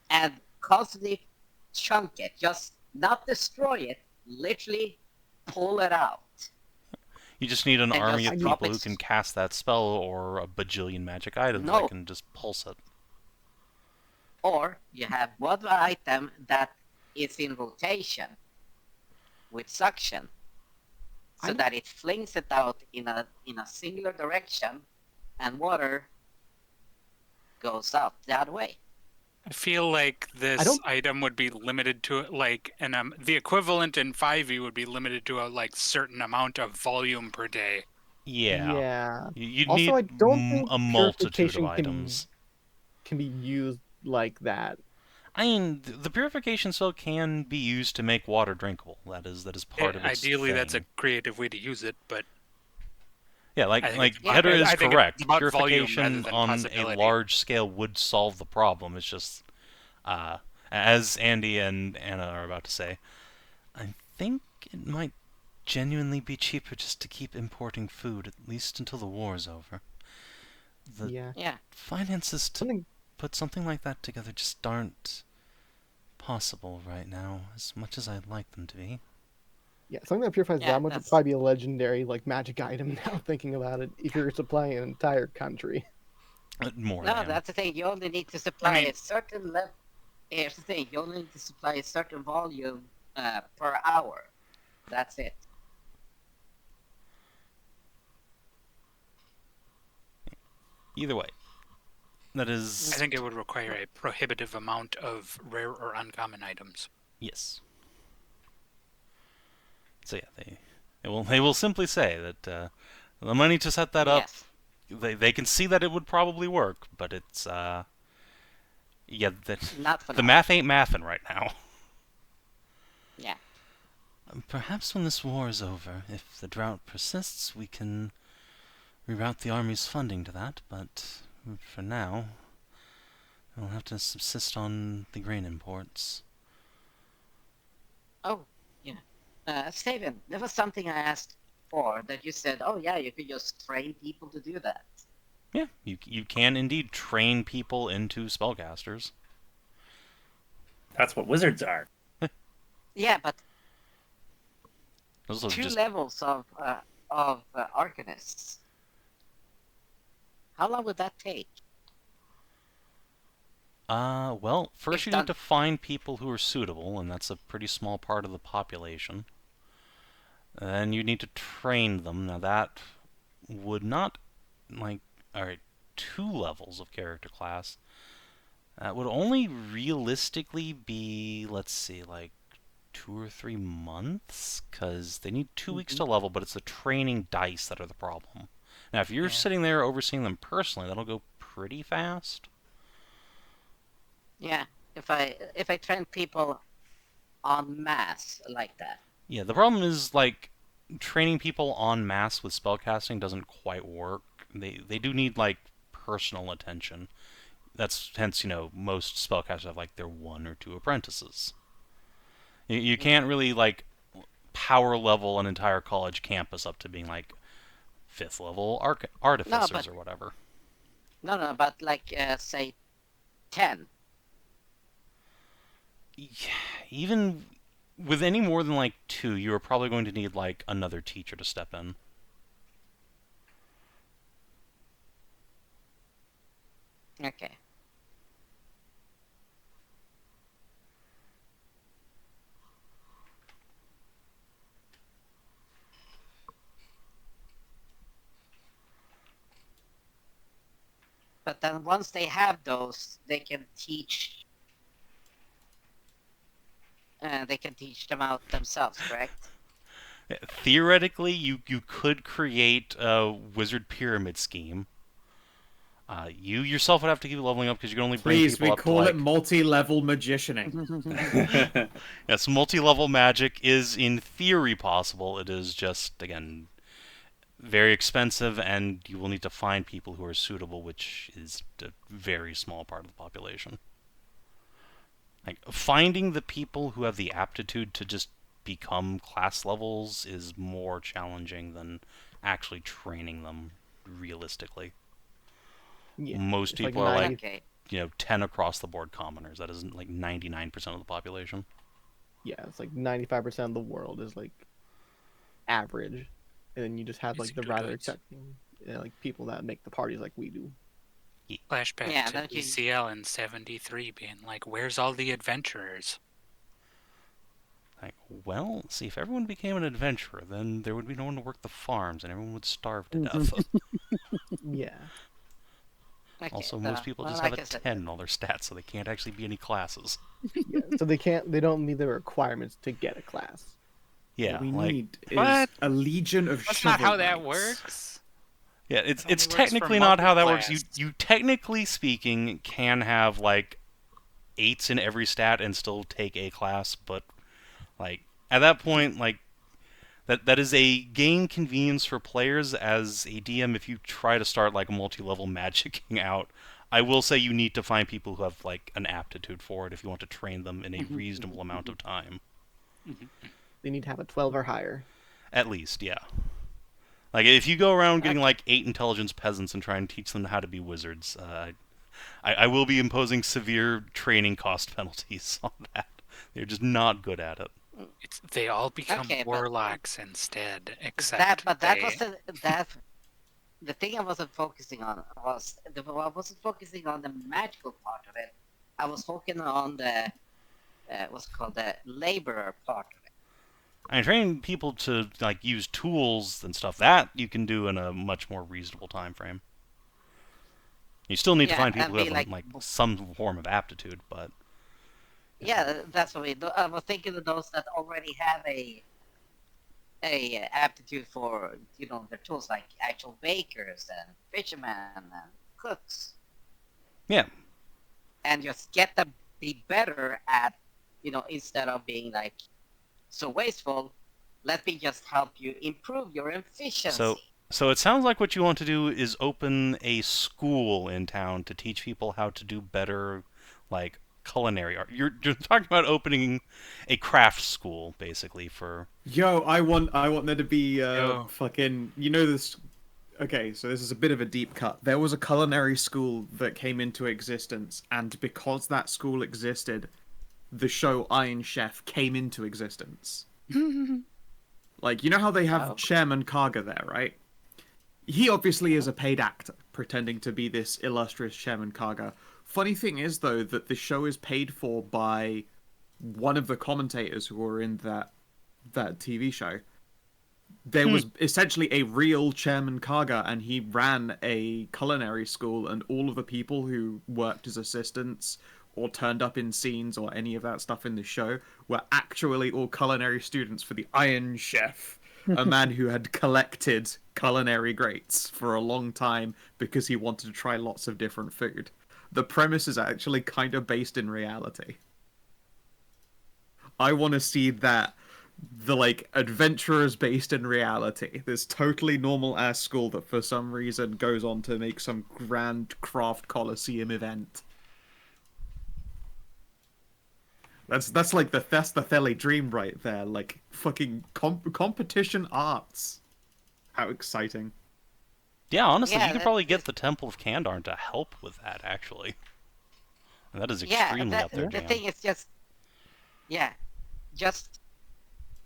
and constantly chunk it. Just not destroy it, literally pull it out. you just need an And army just of drop people it. who can cast that spell, or a bajillion magic items No. that can just pulse it. Or you have one item that is in rotation with suction, so that it flings it out in a singular direction, and water goes out that way. I feel like this don't- item would be limited to like the equivalent in 5e would be limited to a like certain amount of volume per day. Yeah. Yeah. You'd Also, need I don't think a multitude of purification items. can be used like that. I mean, the purification spell can be used to make water drinkable. That is part of its Ideally, that's a thing. creative way to use it, but Yeah, I think it's about- Hedrah is I think correct. it's about volume rather Purification than on a possibility. large scale would solve the problem. It's just, as Andy and Anna are about to say, I think it might genuinely be cheaper just to keep importing food, at least until the war's over. The Yeah. Yeah, finances to Something put something like that together just aren't possible right now, as much as I'd like them to be. Yeah, something that purifies Yeah, that much would that's- probably be a legendary like magic item now thinking about it, if you're supplying an entire country. More no, than that's the thing. You only need to supply mean- a certain level. Here's the thing: you only need to supply a certain volume per hour. That's it. Either way. That is... I think it would require a prohibitive amount of rare or uncommon items. Yes. So yeah, they will simply say that the money to set that up, Yes. they can see that it would probably work, but it's yeah, Not for the now. math ain't mathin' right now. Yeah. Perhaps when this war is over, if the drought persists, we can reroute the army's funding to that, but for now, we'll have to subsist on the grain imports. Oh, yeah. Savin, there was something I asked for that you said, oh yeah, you could just train people to do that. Yeah, you can indeed train people into spellcasters. That's what wizards are. Yeah, but Those are 2 just levels of arcanists. How long would that take? well, first It's you done. need to find people who are suitable, and that's a pretty small part of the population. Then you need to train them. Now that would not, like, alright, 2 levels of character class. That would only realistically be, let's see, like 2 or 3 months, because they need 2 weeks to level, but it's the training dice that are the problem. Now, if you're Yeah. sitting there overseeing them personally, that'll go pretty fast. Yeah, if I train people en masse like that. Yeah, the problem is, like, training people en masse with spellcasting doesn't quite work. They do need, like, personal attention. That's hence, most spellcasters have, like, their 1 or 2 apprentices. You can't really, like, power level an entire college campus up to being, like, 5th level artificers but- or whatever. No, but like say 10. Even with any more than, like, 2, you're probably going to need, like, another teacher to step in. Okay. But then once they have those, they can teach. They can teach them out themselves, correct? Theoretically, you could create a wizard pyramid scheme. You yourself would have to keep leveling up because you can only bring Please, people we up to, call like... it multi-level magicianing. Yes, multi-level magic is in theory possible. It is just, again, very expensive, and you will need to find people who are suitable, which is a very small part of the population. Like, finding the people who have the aptitude to just become class levels is more challenging than actually training them realistically. Yeah. Most it's like people are like, 90 Okay. 10 across the board commoners. That isn't like 99% of the population. Yeah, it's like 95% of the world is like average, and then you just have like Basic the two rather dudes. accepting, like people that make the parties like we do. Flashback Yeah, to don't you- ECL in 73 being like, where's all the adventurers? Like, well, see, if everyone became an adventurer, then there would be no one to work the farms, and everyone would starve to death. Yeah. Okay, Also, most people just like have I a said, 10 in all their stats, so they can't actually be any classes. Yeah. So they don't meet the requirements to get a class. Yeah, What we like, need is What? a legion of That's shovel not how that knights. works. yeah, it's It only works for technically not how that works. multi-class. You technically speaking can have like 8s in every stat and still take a class, but like at that point, like that is a gain convenience for players. As a DM, if you try to start like multi-level magicking out, I will say you need to find people who have like an aptitude for it if you want to train them in a reasonable amount of time. They need to have a 12 or higher. At least, yeah. Like, if you go around getting, like, 8 intelligence peasants and try and teach them how to be wizards, I will be imposing severe training cost penalties on that. They're just not good at it. They all become Okay, but- warlocks instead, except that they... was the thing I wasn't focusing on was I wasn't focusing on the magical part of it. I was focusing on the what's called the laborer part of it. And training people to, like, use tools and stuff, that you can do in a much more reasonable time frame. You still need to Yeah, find and people who be have like, some form of aptitude, but yeah, that's what we do. I was thinking of those that already have a aptitude for their tools, like actual bakers and fishermen and cooks, yeah. and just get them be better at instead of being like so wasteful. Let me just help you improve your So efficiency. so it sounds like what you want to do is open a school in town to teach people how to do better, like culinary art. You're talking about opening a craft school, basically for. Yo, I want there to be Yo. fucking this. Okay, so this is a bit of a deep cut. There was a culinary school that came into existence, and because that school existed, the show Iron Chef came into existence. Like, you know how they have Oh. Chairman Karga there, right? He obviously is a paid actor, pretending to be this illustrious Chairman Karga. Funny thing is, though, that the show is paid for by one of the commentators who were in that TV show. There was essentially a real Chairman Karga, and he ran a culinary school, and all of the people who worked as assistants or turned up in scenes or any of that stuff in the show were actually all culinary students for the Iron Chef, a man who had collected culinary greats for a long time because he wanted to try lots of different food. The premise is actually kind of based in reality. I want to see that the adventurers based in reality. This totally normal ass school that for some reason goes on to make some grand craft coliseum event. That's the Theli dream right there. Like fucking competition arts. How exciting. Yeah, honestly, Yeah, you could probably get the Temple of Kandarn to help with that, actually. And that is yeah. extremely up their The jam. thing is just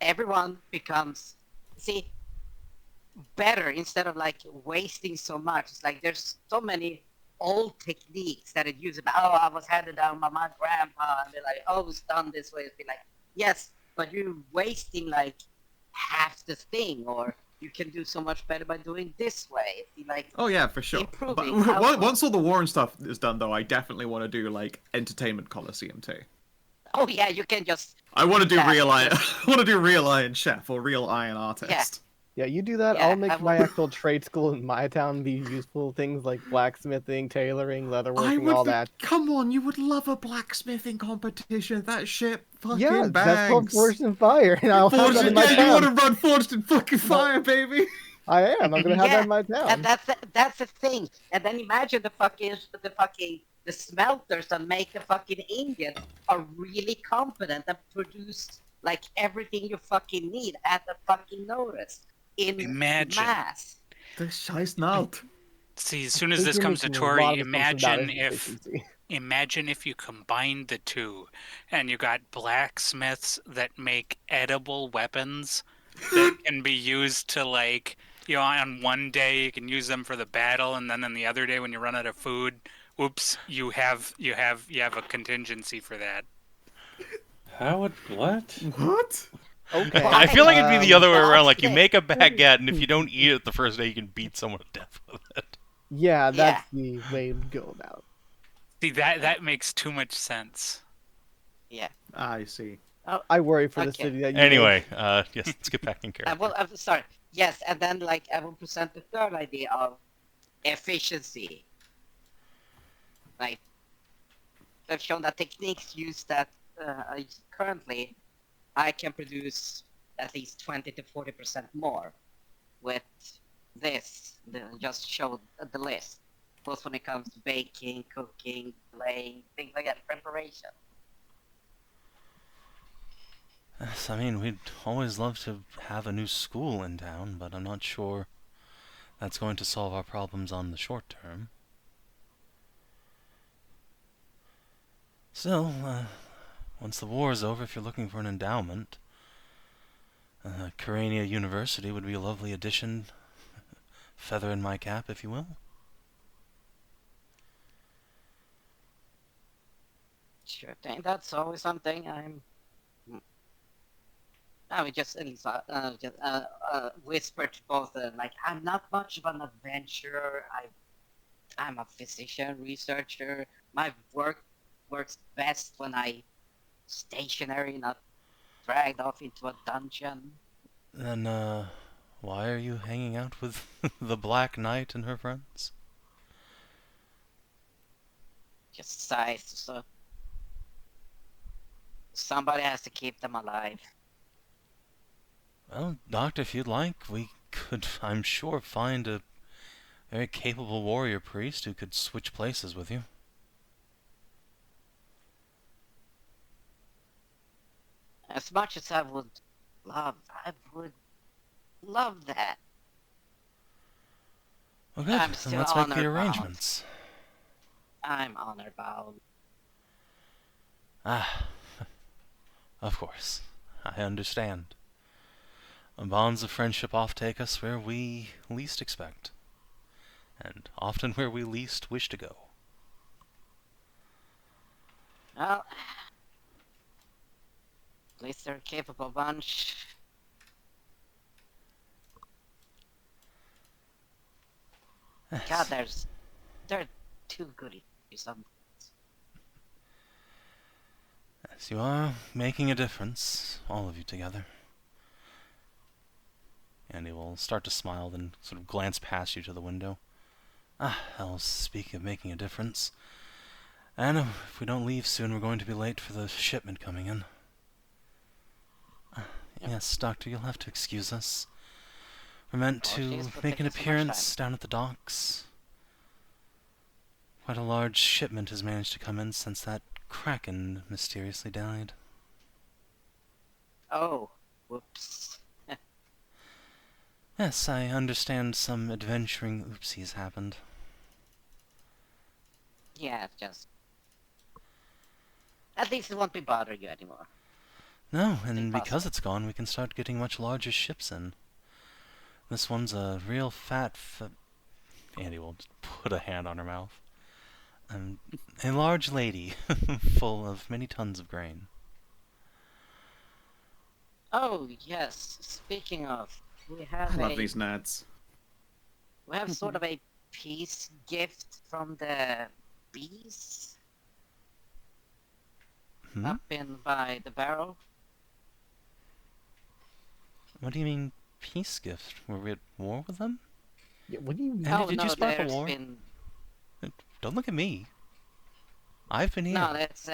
everyone becomes better instead of like wasting so much. It's like there's so many old techniques that it uses. Oh, I was handed down by my grandpa, and they're like, oh, it's done this way. It's be like, yes, but you're wasting like half the thing, or you can do so much better by doing this way. It'd be like, Oh yeah, for sure. improving But output. once all the war and stuff is done, though, I definitely want to do like entertainment coliseum too. oh yeah, you can just. I want to do that. real iron. I want to do real Iron Chef or real Iron Artist. Yeah, you do that. Yeah, I'll I make will- my actual trade school in my town be useful things like blacksmithing, tailoring, leatherworking, all that. Come on, you would love a blacksmithing competition. That shit fucking Yeah, bangs. that's called Forged in Fire, and I'll have Forged that in, in my yeah, you want town. to run Forged in fucking Fire, baby. I am. I'm gonna have that in my And town. that's the thing. And then imagine the smelters that make the fucking ingot are really competent and produce like everything you fucking need at the fucking notice in Imagine. mass. The scheiß not. See, as soon as think this you're comes to making a lot Tori, of assumptions about imagine if you combine the two, and you got blacksmiths that make edible weapons that can be used to on one day you can use them for the battle, and then on the other day when you run out of food, oops, you have a contingency for that. How would what? What? Okay. I feel like it'd be the other way around. Like, you okay. make a baguette, and if you don't eat it the first day, you can beat someone to death with it. Yeah, that's the way to go about. See, that makes too much sense. Yeah. I see. I worry for the Okay. city that you Anyway, yes, let's get back in character. I'm sorry. Yes, and then I will present the third idea of efficiency. Like I've shown that techniques used that currently I can produce at least 20 to 40% more with this. Just show the list, both when it comes to baking, cooking, laying, things like that, preparation. Yes, I mean, we'd always love to have a new school in town, but I'm not sure that's going to solve our problems on the short term. Still, once the war is over, if you're looking for an endowment, Kyrania University would be a lovely addition. Feather in my cap, if you will. Sure thing. That's always something I would just at least whisper to both like I'm not much of an adventurer. I'm a physician, researcher. My work works best when I stationary, not dragged off into a dungeon. Then, why are you hanging out with the Black Knight and her friends? Just size, so somebody has to keep them alive. Well, Doctor, if you'd like, we could, I'm sure, find a very capable warrior priest who could switch places with you. As much as I would love that. Well, good. I'm Then still let's make the honor bound. arrangements. I'm honor bound. Ah, of course. I understand. Bonds of friendship oft take us where we least expect, and often where we least wish to go. Well, at least they're a capable bunch. Yes. God, they're too good at something. Yes, you are making a difference, all of you together. And he will start to smile, then sort of glance past you to the window. Ah, I'll speak of making a difference. And if we don't leave soon, we're going to be late for the shipment coming in. Yep. Yes, Doctor, you'll have to excuse us. We're meant to Apologies for make an taking so much appearance down at the docks. Quite a large shipment has managed to come in since that Kraken mysteriously died. Oh, whoops. Yes, I understand some adventuring oopsies happened. Yeah, just. At least it won't be bothering you anymore. No, and because Impossible. it's gone, we can start getting much larger ships in. This one's a real Andy will just put a hand on her mouth. A large lady, full of many tons of grain. Oh yes. Speaking of, we I have love these nerds. we have sort of a peace gift from the bees Hmm? up in by the barrel. What do you mean, peace gift? Were we at war with them? Yeah, what do you mean? Andy, Oh did no, you spark a there's war? been Don't look at me. I've been here. no. That's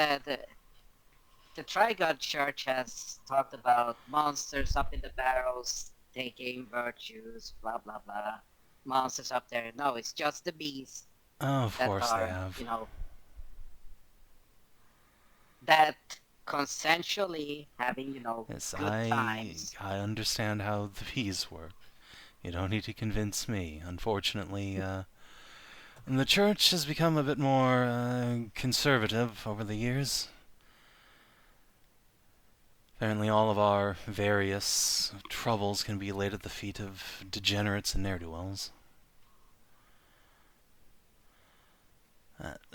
the Trigod Church has talked about monsters up in the barrels taking virtues, blah blah blah. Monsters up there. No, it's just the bees Oh, of that course they are, have. that consensually having, Yes, good times. I understand how the bees work. You don't need to convince me. Unfortunately, the church has become a bit more conservative over the years. Apparently all of our various troubles can be laid at the feet of degenerates and ne'er-do-wells.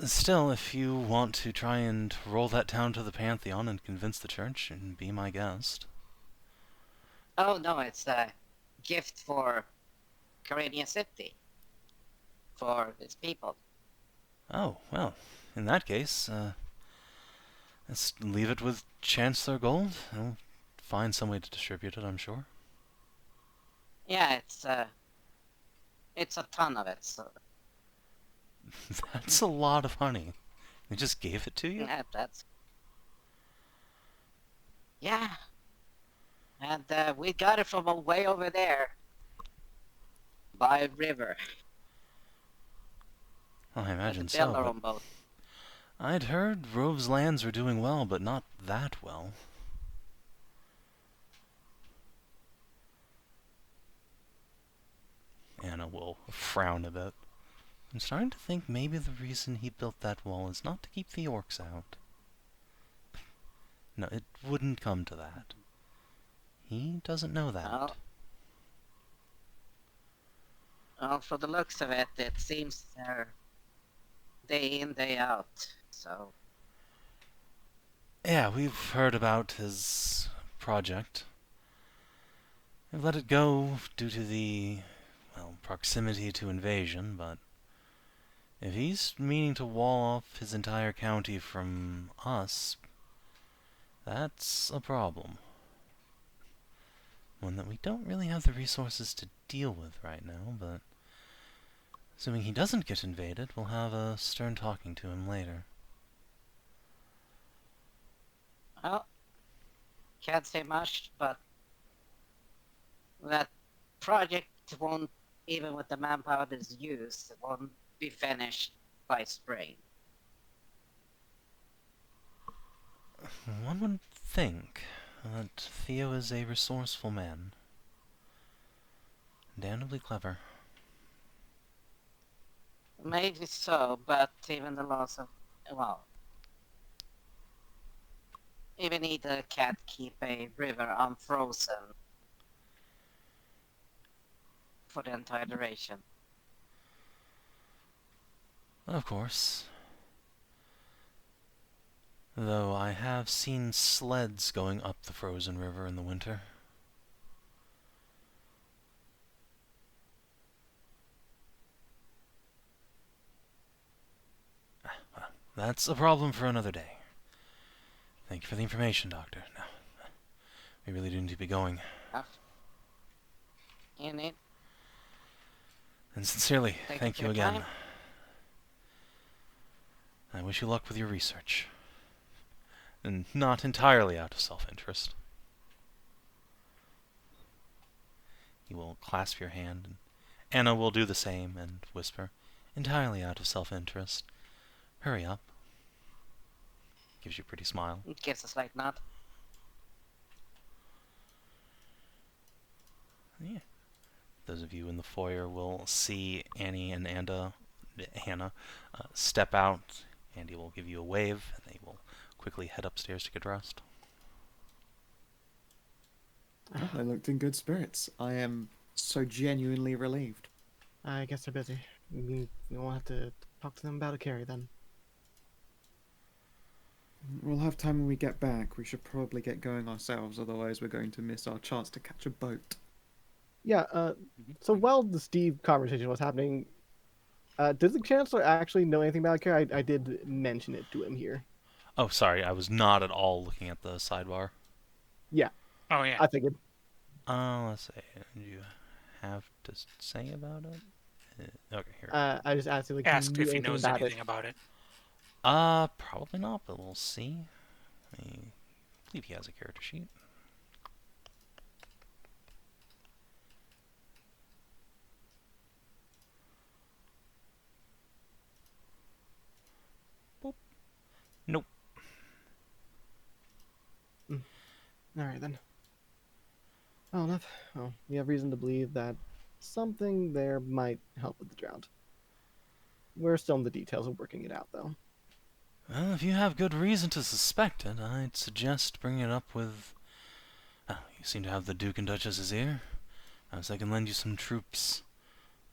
Still, if you want to try and roll that down to the Pantheon and convince the church, and be my guest. Oh no, it's a gift for Caribbean City, for its people. Oh, well, in that case, let's leave it with Chancellor Gold. He'll find some way to distribute it, I'm sure. Yeah, it's a ton of it. So That's a lot of honey. They just gave it to you? yeah, yeah, and we got it from way over there by a river. Well, I At the imagine so, but Thelerien boat. I'd heard Rove's lands were doing well, but not that well. Anna will frown a bit. I'm starting to think maybe the reason he built that wall is not to keep the orcs out. No, it wouldn't come to that. He doesn't know that. Well, for the looks of it, it seems they're day in, day out. So Yeah, we've heard about his project. We've let it go due to the, well, proximity to invasion, but If he's meaning to wall off his entire county from us, that's a problem. One that we don't really have the resources to deal with right now, but assuming he doesn't get invaded, we'll have a stern talking to him later. Well, can't say much, but that project won't, even with the manpower that's used, won't be finished by spring. One would think that Theo is a resourceful man. Damnably clever. Maybe so, but even the loss of, well, even either can't keep a river unfrozen for the entire duration. Of course. Though I have seen sleds going up the frozen river in the winter. Well, that's a problem for another day. Thank you for the information, Doctor. Now, we really do need to be going. You need. And sincerely, thank For you your again. time. I wish you luck with your research. And not entirely out of self-interest. He will clasp your hand, and Anna will do the same and whisper, entirely out of self-interest. Hurry up. Gives you a pretty smile. Gives a slight nod. Yeah. Those of you in the foyer will see Annie and Hannah step out. Andy will give you a wave, and they will quickly head upstairs to get dressed. Oh, they looked in good spirits. I am so genuinely relieved. I guess they're busy. We'll have to talk to them about a carry then. We'll have time when we get back. We should probably get going ourselves, otherwise we're going to miss our chance to catch a boat. Yeah, so while the Steve conversation was happening, does the Chancellor actually know anything about a carry? I did mention it to him here. Oh, sorry, I was not at all looking at the sidebar. Yeah. Oh yeah. I figured. Let's see. Do you have to say about it? Okay, here. I just asked him, like, Asked knew if he anything knows about anything it. about it. Probably not, but we'll see. I believe he has a character sheet. Boop. Nope. Alright then. Well enough. Well, we have reason to believe that something there might help with the drought. We're still in the details of working it out, though. Well, if you have good reason to suspect it, I'd suggest bringing it up with... Oh, you seem to have the Duke and Duchess's ear. Perhaps I can lend you some troops.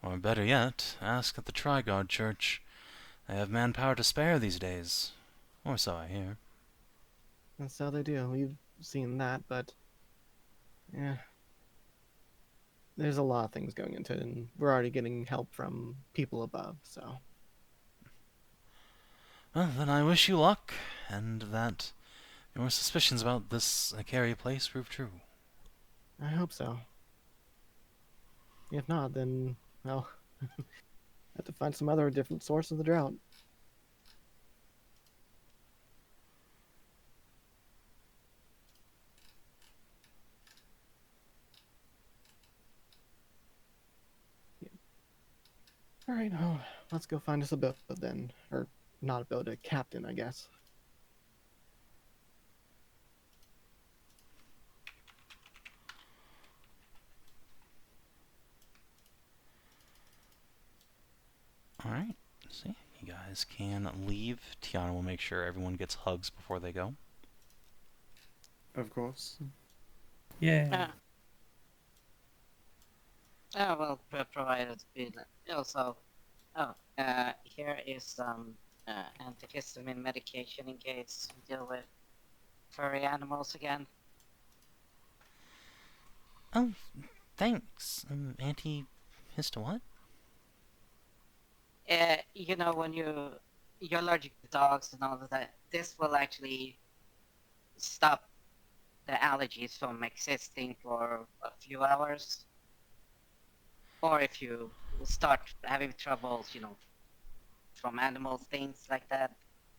Or better yet, ask at the Trigard Church. They have manpower to spare these days. Or so I hear. That's how they do. We've seen that, but... yeah. There's a lot of things going into it, and we're already getting help from people above, so... Well, then I wish you luck, and that your suspicions about this Akari place prove true. I hope so. If not, then, well, have to find some other different source of the drought. Yeah. Alright, well, let's go find us a boat then. Or, not a boat, a captain, I guess. Alright, see, you guys can leave. Tiana will make sure everyone gets hugs before they go. Of course. Yeah. Oh, well, provided also. Here is some antihistamine medication in case you deal with furry animals again. Oh, thanks. Anti-histo what? you know, when you're allergic to dogs and all of that, this will actually stop the allergies from existing for a few hours. Or if you start having troubles, you know, from animals, things like that.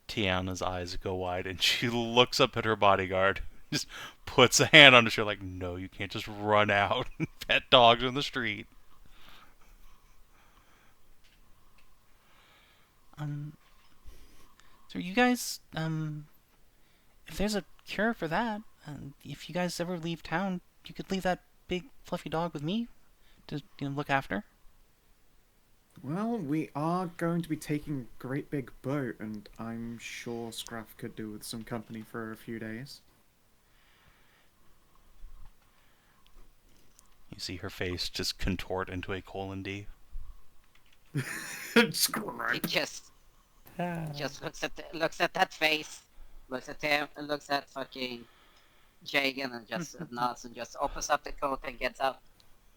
Tiana's eyes go wide and she looks up at her bodyguard. Just puts a hand on her shoulder like, no, you can't just run out and pet dogs on the street. So you guys, if there's a cure for that, if you guys ever leave town, you could leave that big fluffy dog with me to look after. Well, we are going to be taking a great big boat, and I'm sure Scruff could do with some company for a few days. You see her face just contort into a colon D. He Scruff. just looks at that face, looks at him, and looks at fucking Jagan, and just nods and just opens up the coat and gets out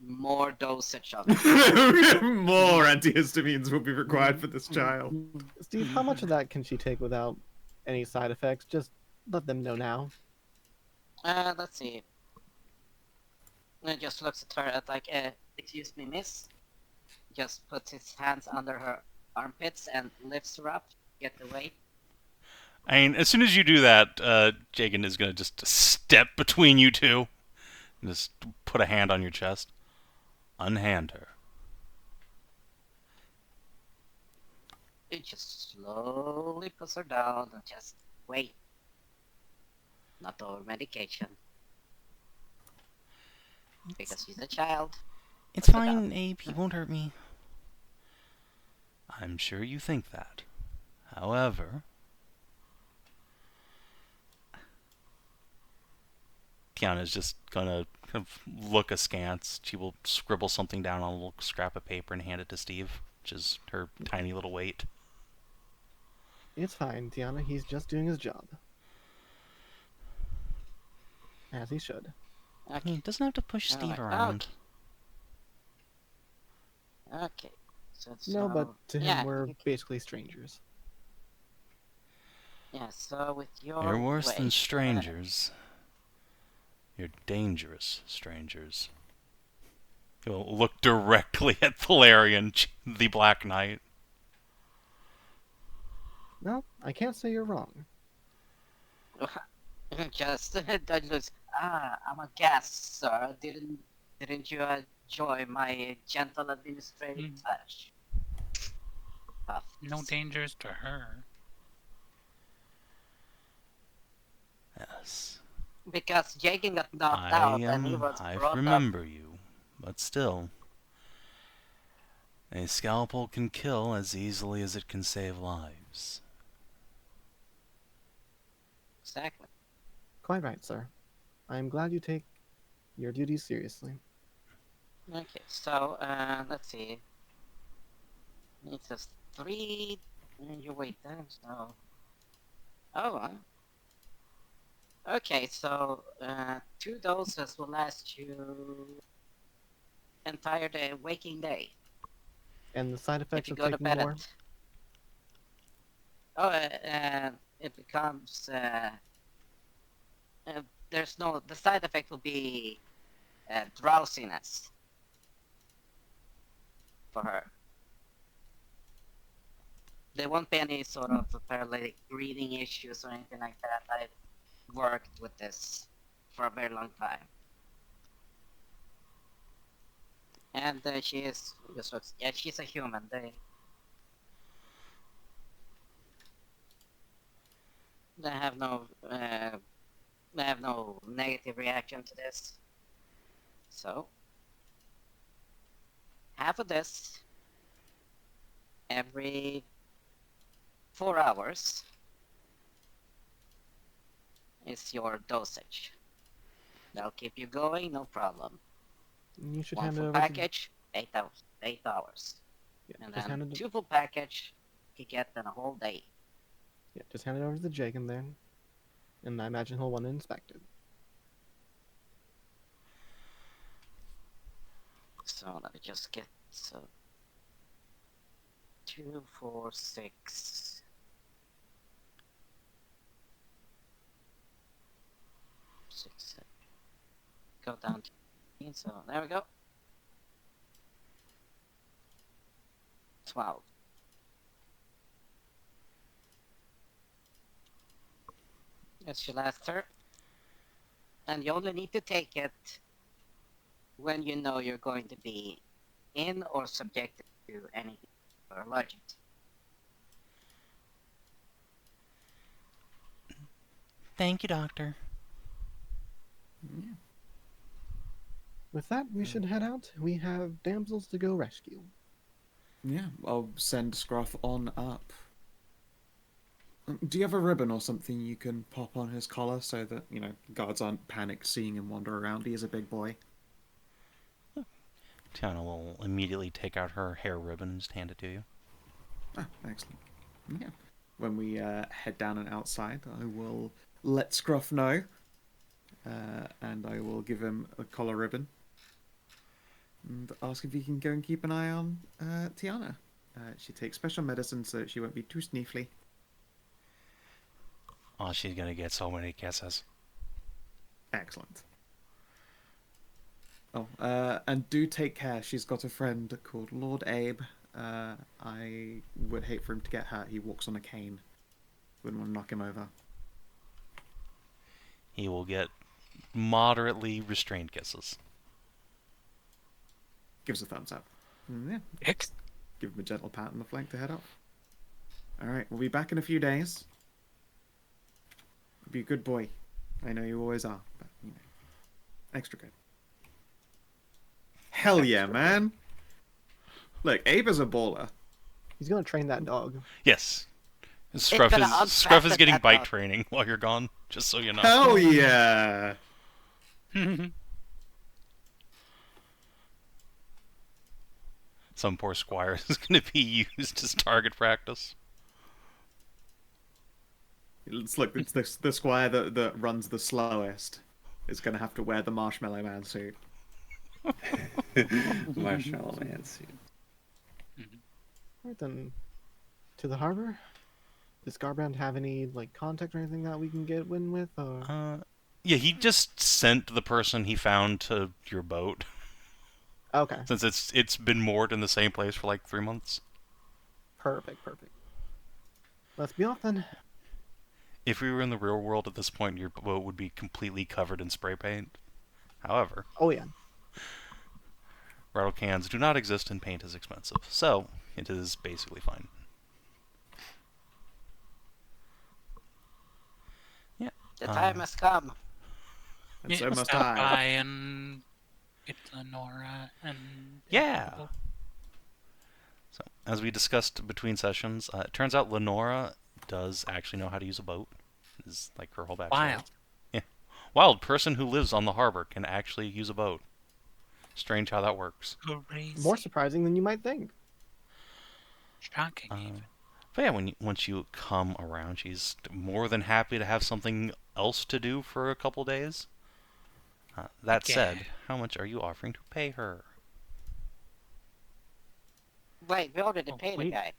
more dosage of it. More antihistamines will be required for this child. Steve, how much of that can she take without any side effects? Just let them know now. Let's see. And just looks at her like, excuse me, miss. Just puts his hands under her armpits and lifts her up, get the weight. I mean, as soon as you do that, Jagan is going to just step between you two and just put a hand on your chest. Unhand her. He just slowly puts her down and just wait. Not over medication. Because she's a child. It's Puts her fine, down. Abe. He won't hurt me. I'm sure you think that. However, Tiana's just gonna kind of look askance. She will scribble something down on a little scrap of paper and hand it to Steve, which is her tiny little weight. It's fine, Tiana. He's just doing his job. As he should. He Okay. doesn't have to push Steve Alright, around. Okay. So, No, but to him, yeah, we're basically strangers. Yeah, so with your You're worse than weight, strangers. You're dangerous strangers. He'll look directly at Thelerien, the Black Knight. Well, I can't say you're wrong. just that looks. I'm a guest, sir. Didn't you enjoy my gentle administrative touch? Puff. No dangers to her. Yes. Because Jagan got knocked out and he was I brought up. remember you, but still. A scalpel can kill as easily as it can save lives. Exactly. Quite right, sir. I am glad you take your duties seriously. Okay, so let's see. It says 3. Your weight times no. Oh. Okay, so 2 doses will last you entire day, waking day. And the side If effects you of go to taking bed more? at. Oh, it becomes. There's no. The side effect will be drowsiness for her. There won't be any sort of paralytic breathing issues or anything like that. I've worked with this for a very long time. And she is. Yeah, she's a human. They have no. They have no negative reaction to this. So, half of this every 4 hours is your dosage. That'll keep you going, no problem. You should One hand it full over package, 8 hours. 8 hours. Yeah, And just then hand it. 2 full package, you get in a whole day. Yeah, just hand it over to the Jagan there, and I imagine he'll want to inspect it. So let me just get 2 2, 4, 6. Go down to 15, so there we go. 12. That's your last turn. And you only need to take it when you know you're going to be in or subjected to anything or allergic to. Thank you, Doctor. Yeah. With that, we should head out. We have damsels to go rescue. Yeah, I'll send Scruff on up. Do you have a ribbon or something you can pop on his collar so that, guards aren't panicked seeing him wander around? He is a big boy. Tiana will immediately take out her hair ribbon and just hand it to you. Ah, excellent. Yeah. When we head down and outside, I will let Scruff know. And I will give him a collar ribbon. And ask if he can go and keep an eye on Tiana. She takes special medicine so that she won't be too sniffly. Oh, she's gonna get so many kisses. Excellent. Oh, and do take care. She's got a friend called Lord Abe. I would hate for him to get hurt. He walks on a cane. Wouldn't want to knock him over. He will get moderately restrained kisses. Gives a thumbs up. Yeah. X. Give him a gentle pat on the flank to head off. Alright, we'll be back in a few days. Be a good boy. I know you always are, but, extra good. Hell yeah, man! Look, Abe is a baller. He's gonna train that dog. Yes. Scruff gonna is getting that bite dog. training while you're gone, just so you know. Hell yeah! Some poor squire is going to be used as target practice. It's like the squire that runs the slowest is going to have to wear the Marshmallow Man suit. Marshmallow Man suit. Alright then, to the harbor. Does Garbrandt have any contact or anything that we can get in with? Or... Yeah, he just sent the person he found to your boat. Okay. Since it's been moored in the same place for 3 months. Perfect. Let's be off then. If we were in the real world at this point, your boat would be completely covered in spray paint. However, Oh yeah. rattle cans do not exist and paint is expensive, so it is basically fine. Yeah. The time has come. And so Yeah, must stop I. by and get Lenora and... Yeah. So, as we discussed between sessions, it turns out Lenora does actually know how to use a boat. Is her whole backstory. Wild. Yeah. Wild person who lives on the harbor can actually use a boat. Strange how that works. Crazy. More surprising than you might think. Shocking, even. But yeah, once you come around, she's more than happy to have something else to do for a couple days. That said, how much are you offering to pay her? Wait, we already paid the wait. guy.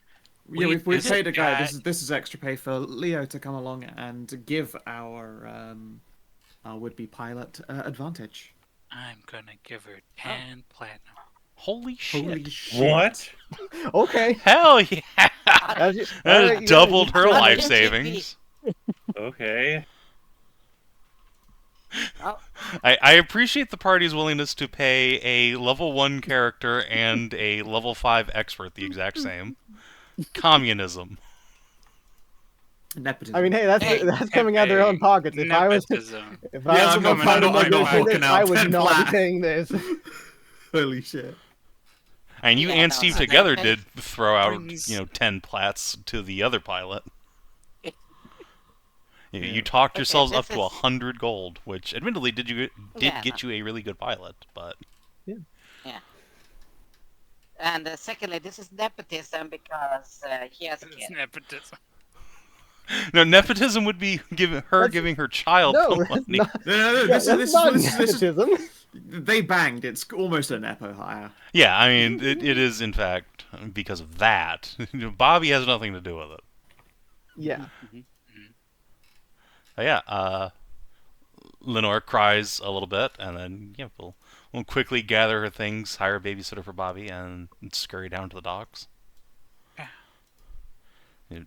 Yeah, we've This paid a guy. guy- This is extra pay for Leo to come along and give our would-be pilot advantage. I'm gonna give her 10 platinum. Holy shit! Holy shit! What? Okay. Hell yeah! As you- That alright, has you doubled gotta- her gotta life use savings. Okay. Oh, I appreciate the party's willingness to pay a level 1 character and a level 5 expert the exact same. Communism. Nepotism. I mean, hey, that's coming out of their own pockets. If I was Nepotism. if Yeah, I was I'm a not- part of I'm not negotiating walking this, out I would 10 not flat. be paying this. Holy shit! And you Yeah, and no, Steve so together that- did throw out, brings- 10 plats to the other pilot. You Yeah. talked Okay, yourselves up this to is- 100 gold, which admittedly did Yeah, get you a really good pilot, but and secondly, this is nepotism because he has a It's kid. nepotism. no, nepotism would be giving her child No, the that's money. not. No, That's not nepotism. they banged. It's almost a nepo hire. Yeah, I mean, it is in fact because of that. Bobby has nothing to do with it. Yeah. But yeah, Lenore cries a little bit, and then we'll quickly gather her things, hire a babysitter for Bobby, and scurry down to the docks. Yeah.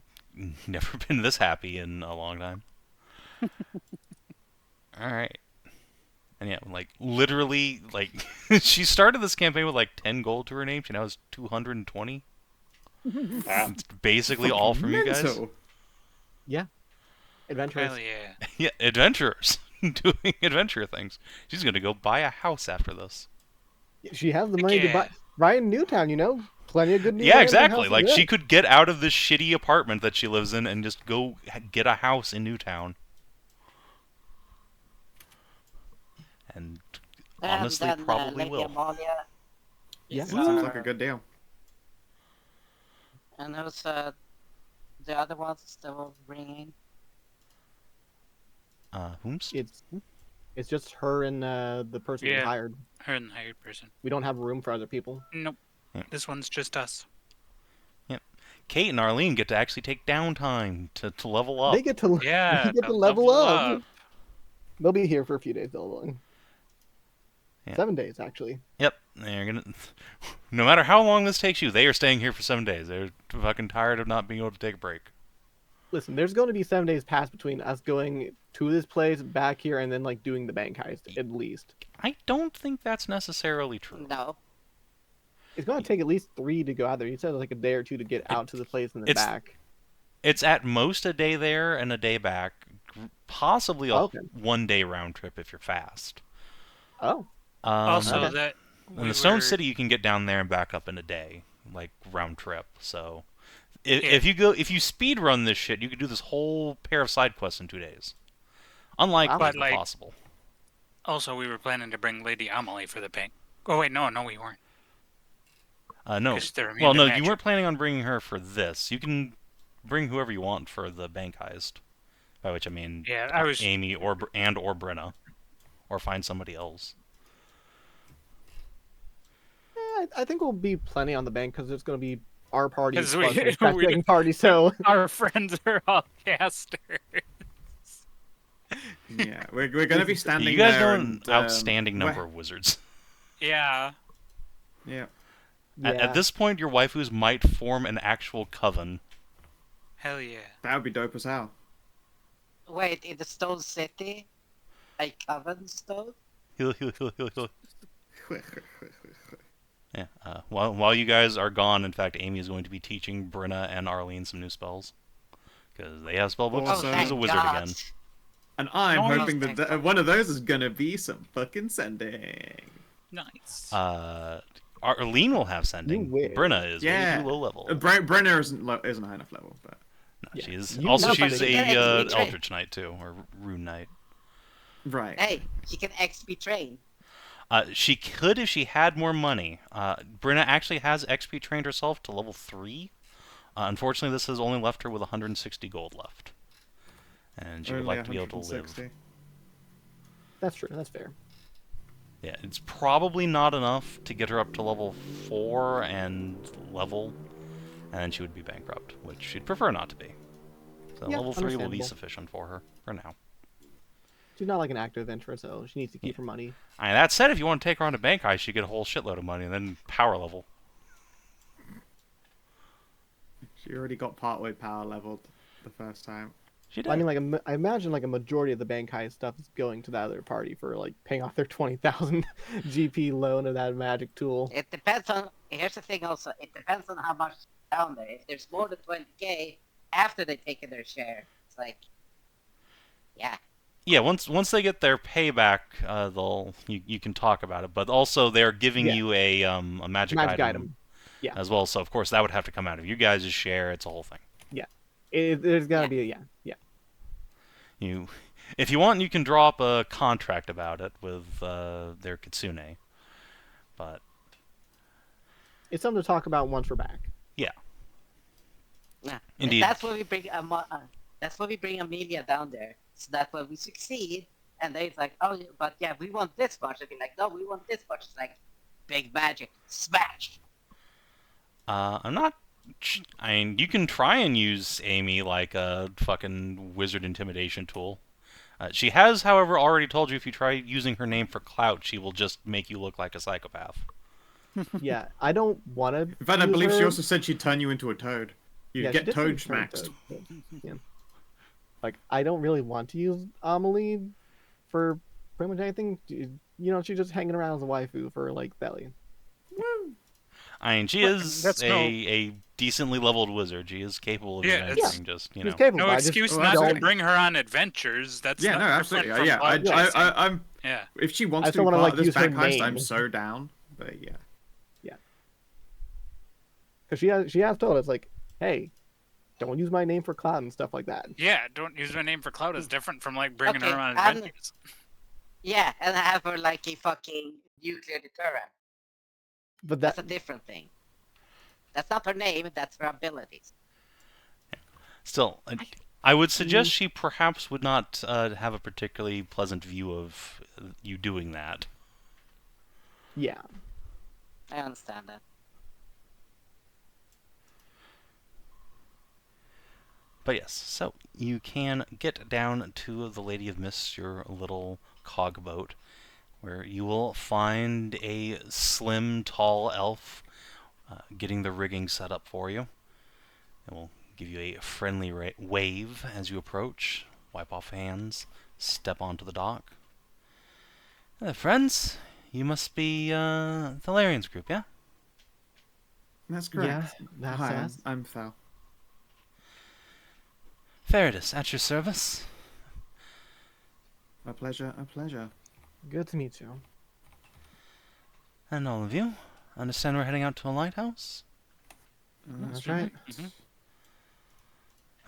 Never been this happy in a long time. All right. And yeah, like literally, like she started this campaign with like 10 gold to her name. She now has 220. It's basically all from you guys. Mental. Yeah. Adventurous. Hell yeah. Yeah, adventurers doing adventure things. She's gonna go buy a house after this. She has the Heck money to yeah. buy. Right in Newtown, you know, plenty of good new Yeah, land and exactly. houses Like there. she could get out of this shitty apartment that she lives in and just go get a house in Newtown. And honestly, And then probably Lady will. Amalia Yeah. is, Seems like a good deal. And who's the other ones that we're bringing? Whomst? It's just her and the person we Yeah. hired. Her and the hired person. We don't have room for other people. Nope. Yeah. This one's just us. Kate and Arlene get to actually take downtime to level up. They get to Yeah. they get to level up. They'll be here for a few days. They'll learn. Yeah. 7 days actually. Yep, they're gonna. No matter how long this takes you, they are staying here for 7 days. They're fucking tired of not being able to take a break. Listen, there's going to be 7 days passed between us going to this place, back here, and then like doing the bank heist at least. I don't think that's necessarily true. No. It's going to take at least 3 to go out there. You said like a day or 2 to get out to the place and then it's- back. It's at most a day there and a day back, possibly a Okay. 1 day round trip if you're fast. Oh, Also, Okay. that in the Stone City, you can get down there and back up in a day, like round trip. So, if you speed run this shit, you could do this whole pair of side quests in 2 days. Unlikely, Wow. but Like- possible. Also, we were planning to bring Lady Amelie for the bank. Oh wait, no, we weren't. No. 'Cause they're immune Well, to no, you magic. weren't planning on bringing her for this. You can bring whoever you want for the bank heist. By which I mean Yeah, I was. Amy or Brenna, or find somebody else. I think we'll be plenty on the bank because there's going to be our party 'Cause plus we- an expecting party. So Our friends are all casters. Yeah, we're going to be standing You guys there know an and, outstanding we're- number of wizards. Yeah. Yeah. At this point, your waifus might form an actual coven. Hell yeah. That would be dope as hell. Wait, in the Stone City? A coven stone? Yeah. While you guys are gone, in fact, Amy is going to be teaching Brenna and Arlene some new spells. Because they have spell books, Awesome. so she's a thank wizard God. again. And I'm No, hoping no, that one of those is going to be some fucking sending. Nice. Arlene will have sending. You wish. Brenna is way Yeah. too low level. Brenner isn't high enough level, but No, Yeah. she's You also know she's something. a Yeah, it's Eldritch Knight too, or Rune Knight. right. Hey, she can XP train. She could if she had more money. Brenna actually has XP trained herself to level 3. Unfortunately, this has only left her with 160 gold left. And she would Only like to be able to live. 160. that's true. That's fair. Yeah, it's probably not enough to get her up to level 4 and level, and then she would be bankrupt, which she'd prefer not to be. So Yeah, level 3 will be understandable. sufficient for her, for now. She's not like an active adventurer, so she needs to keep her money. That said, if you want to take her on a bank heist, you get a whole shitload of money, and then power level. She already got partway power leveled the first time. She did. I mean, like I imagine like a majority of the bank heist stuff is going to that other party for like paying off their 20,000 GP loan of that magic tool. It depends on. Here's the thing also. It depends on how much is down there. If there's more than 20k after they've taken their share, it's like. Yeah. Yeah, once they get their payback, you can talk about it. But also, they're giving Yeah. you a magic item Yeah. as well. So of course, that would have to come out of you guys' share. It's a whole thing. There's gotta Yeah. be a yeah. If you want, you can draw up a contract about it with their kitsune. But It's something to talk about once we're back. Yeah. Indeed. That's why we bring that's why we bring Amelia down there. So that's why we succeed. And they're like, oh, but yeah, we want this much. I'd be like, no, we want this much. It's like, big magic, smash. I'm not. I mean, you can try and use Amy like a fucking wizard intimidation tool. She has, however, already told you if you try using her name for clout, she will just make you look like a psychopath. Yeah, I don't want to. In fact, I believe her. she also said she'd turn you into a toad. You'd Yeah, she get did say toad turn schmacked. toad. Yeah. Like, I don't really want to use Amelie for pretty much anything. She's just hanging around as a waifu for, like, Thelerien. I mean, she Well, is that's a decently leveled wizard. She is capable of Yeah, adventuring, just, She's capable. no I just excuse Oh, not to absolutely. bring her on adventures. That's Yeah, not no, different absolutely. from Yeah, cloud chasing. I'm. Yeah. If she I wants just to be don't wanna, part like, of this use her bag heist, I'm name. so down. But yeah. Because she has told us, like, hey, don't use my name for clout and stuff like that. Yeah, don't use my name for cloud is different from like bringing her Okay, on and- adventures. Yeah, and have her like a fucking nuclear deterrent. But That's a different thing. That's not her name, that's her abilities. Still, I would suggest she perhaps would not have a particularly pleasant view of you doing that. yeah. I understand that. But yes, so you can get down to the Lady of Mist, your little cog boat, where you will find a slim, tall elf getting the rigging set up for you. It will give you a friendly wave as you approach, wipe off hands, step onto the dock. Friends, you must be Thelerien's group, yeah? That's correct. Yeah, that's Hi, us. I'm Thal. Feridus, at your service. A pleasure, a pleasure. Good to meet you. And all of you, understand we're heading out to a lighthouse? That's right.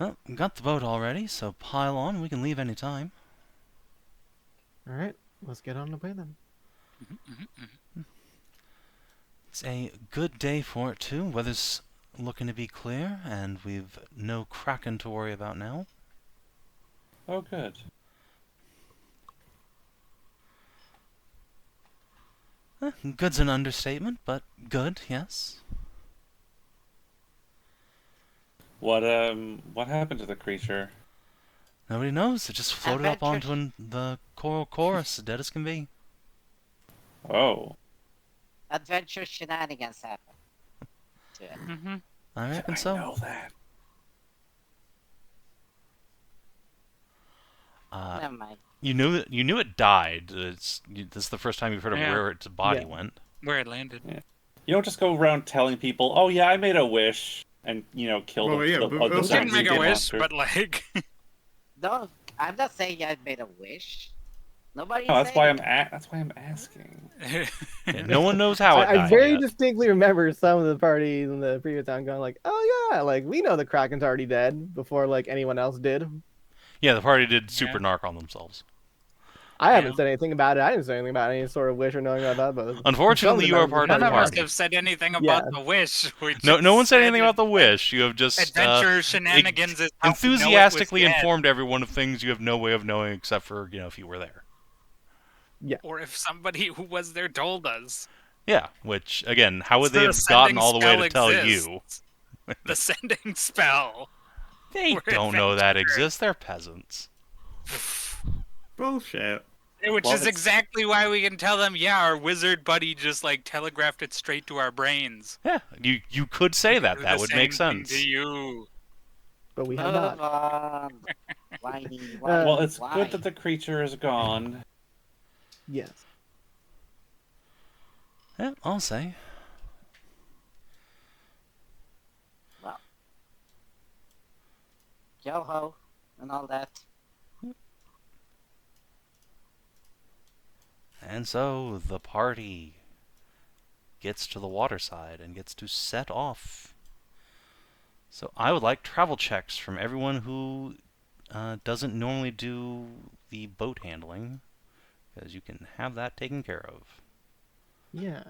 Well, we got the boat already, so pile on. We can leave any time. All right, let's get on the way then. It's a good day for it, too. Weather's looking to be clear, and we've no kraken to worry about now. Oh, good. Good's an understatement, but good, yes. What happened to the creature? Nobody knows. It just floated up Adventure. onto the coral chorus, dead as can be. Oh. Adventure shenanigans happen to it. Mm-hmm. I reckon I so. know that. Never mind. You knew it died. This is the first time you've heard of Yeah. where its body Yeah. went. Where it landed. You don't just go around telling people, "Oh yeah, I made a wish," and kill Well, the yeah, the, but the also- Didn't make a Sableye wish, monster. but like, No, I'm not saying I made a wish. Nobody. No, that's why I'm asking. Yeah, no one knows how it I died very yet. distinctly remember some of the parties in the previous town going like, "Oh yeah, like we know the Kraken's already dead before like anyone else did." Yeah, the party did super Yeah. narc on themselves. I haven't Yeah. said anything about it. I didn't say anything about any sort of wish or knowing about that. But Unfortunately, some you are members part the of none the of us party. have said anything Yeah. about the wish. We No just one said anything it- about the wish. You have just Adventure shenanigans is how we know it was enthusiastically dead. informed everyone of things you have no way of knowing except for, if you were there. Or if somebody who was there told us. Yeah, which, again, how would So they the have gotten sending all the way to spell tell you? exists. The sending spell. They We're don't know that adventurers. exists. They're peasants. Bullshit. Which Well, is it's- exactly why we can tell them, yeah, our wizard buddy just like telegraphed it straight to our brains. Yeah, you could say that. Do That the would make same thing sense. to you. but we have Move not. on. Whiny, whiny, Well, it's whiny. good that the creature is gone. Yes. Yeah, I'll say. Well, yo ho, and all that. And so the party gets to the waterside and gets to set off. So I would like travel checks from everyone who doesn't normally do the boat handling, because you can have that taken care of. Yeah.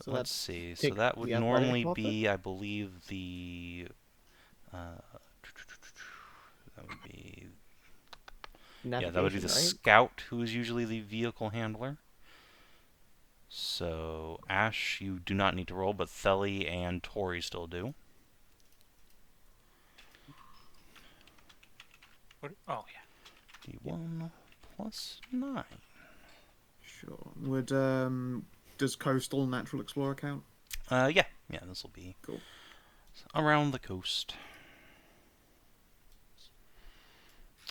So let's see. So take that would the athletic normally roll then? be, I believe, the that would be yeah, that would be the Navigation, right? scout, who is usually the vehicle handler. So, Ashe, you do not need to roll, but Theli and Tori still do. What? Oh, yeah. D1 plus 9. Sure. Would does coastal natural explorer count? Yeah, this will be Cool. around the coast.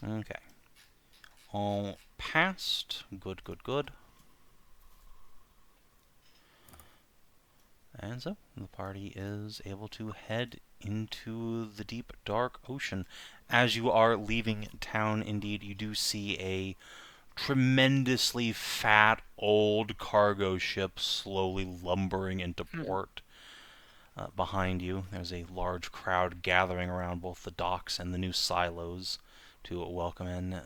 Okay. All passed. Good, good, good. And so, the party is able to head into the deep, dark ocean. As you are leaving town, indeed, you do see a tremendously fat, old cargo ship slowly lumbering into port. Behind you, there's a large crowd gathering around both the docks and the new silos to welcome in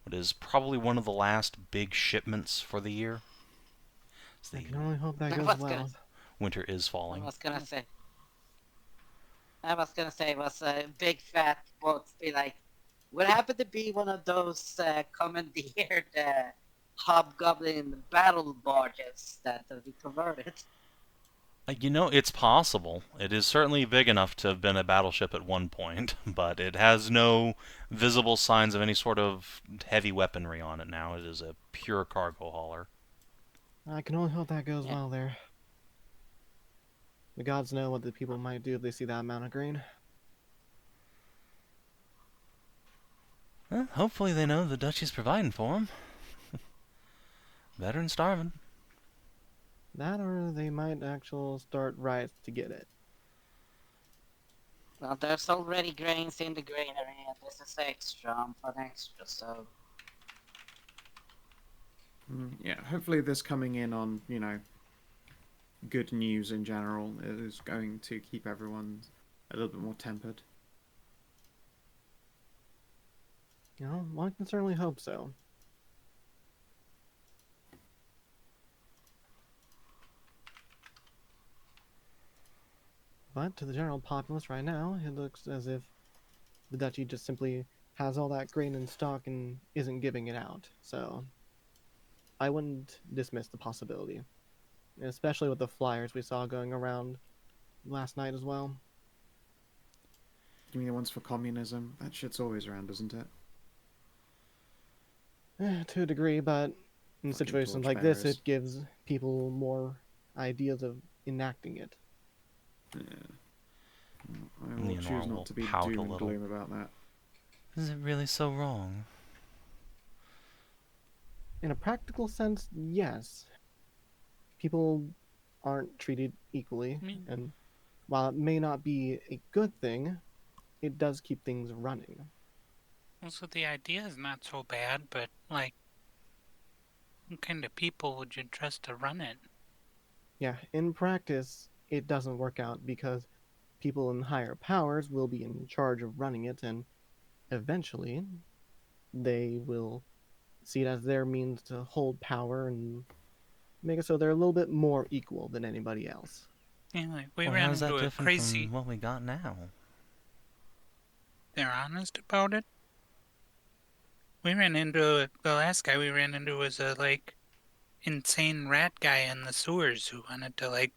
what is probably one of the last big shipments for the year. I can only hope that I goes was well. gonna, Winter is I falling. was gonna say, it was a big fat boat. Be like, what happened to be one of those commandeered hobgoblin battle barges that we converted? It's possible. It is certainly big enough to have been a battleship at one point, but it has no visible signs of any sort of heavy weaponry on it now. It is a pure cargo hauler. I can only hope that goes Yeah. well there. The gods know what the people might do if they see that amount of grain. Well, hopefully they know the duchy's providing for them. Better than starving. That or they might actually start riots to get it. Well, there's already grains in the granary, and this is extra for an extra, so... Yeah, hopefully this coming in on, good news in general is going to keep everyone a little bit more tempered. One can certainly hope so. But to the general populace right now, it looks as if the duchy just simply has all that grain in stock and isn't giving it out. So I wouldn't dismiss the possibility, especially with the flyers we saw going around last night as well. You mean the ones for communism? That shit's always around, isn't it? To a degree, but in Fucking situations like this, torchbearers. it gives people more ideas of enacting it. Yeah. I will Leonora choose will not to be pout a doom and little. gloom about that. Is it really so wrong? In a practical sense, yes. People aren't treated equally, and while it may not be a good thing, it does keep things running. Also, the idea is not so bad, but, like, what kind of people would you trust to run it? Yeah, in practice, it doesn't work out because people in higher powers will be in charge of running it, and eventually they will see it as their means to hold power and make it so they're a little bit more equal than anybody else. Yeah, like, we Well, ran how's that into a different crazy... from what we got now? They're honest about it? We ran into... The last guy we ran into was a, like, insane rat guy in the sewers who wanted to, like,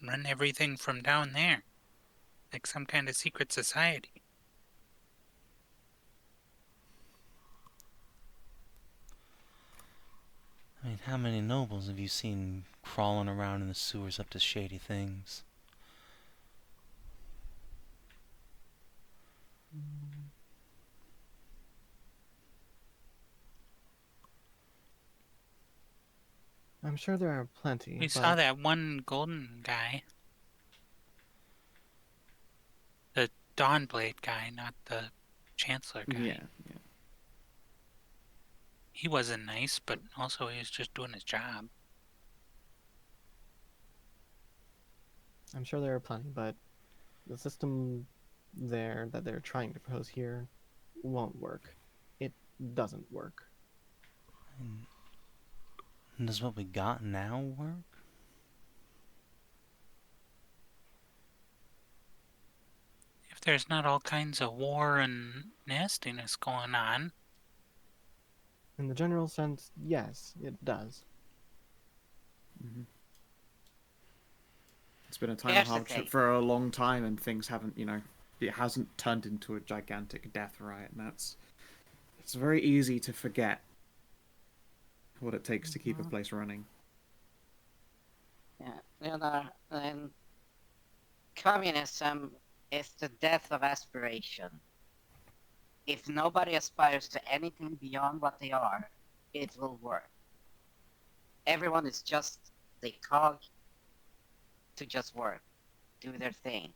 run everything from down there. Like some kind of secret society. I mean, how many nobles have you seen crawling around in the sewers up to shady things? I'm sure there are plenty, We but saw that one golden guy. The Dawnblade guy, not the Chancellor guy. Yeah. He wasn't nice, but also he was just doing his job. I'm sure there are plenty, but the system there that they're trying to propose here won't work. It doesn't work. And does what we got now work? If there's not all kinds of war and nastiness going on, In the general sense, yes, it does. It's been a time of Here's the hardship thing. for a long time, and things haven't, it hasn't turned into a gigantic death riot, and it's very easy to forget what it takes to keep a place running. Yeah, and communism is the death of aspiration. If nobody aspires to anything beyond what they are, it will work. Everyone is just the cog to just work, do their thing.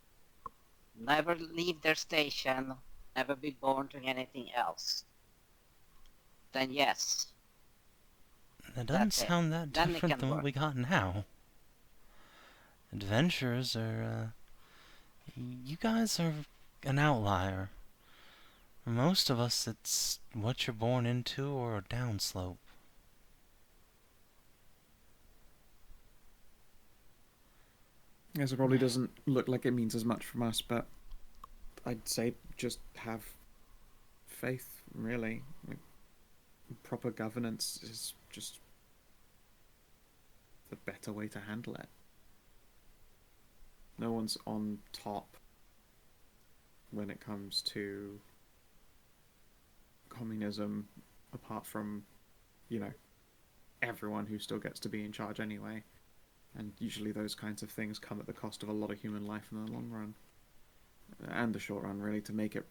Never leave their station, never be born to anything else. Then yes, That doesn't that's it. sound that Then it different can than what work. we got now. Adventurers are, you guys are an outlier. For most of us, it's what you're born into or a downslope. I guess it probably doesn't look like it means as much from us, but I'd say just have faith, really. Like, proper governance is just the better way to handle it. No one's on top when it comes to communism, apart from, everyone who still gets to be in charge anyway. And usually those kinds of things come at the cost of a lot of human life in the long run. And the short run, really, to make it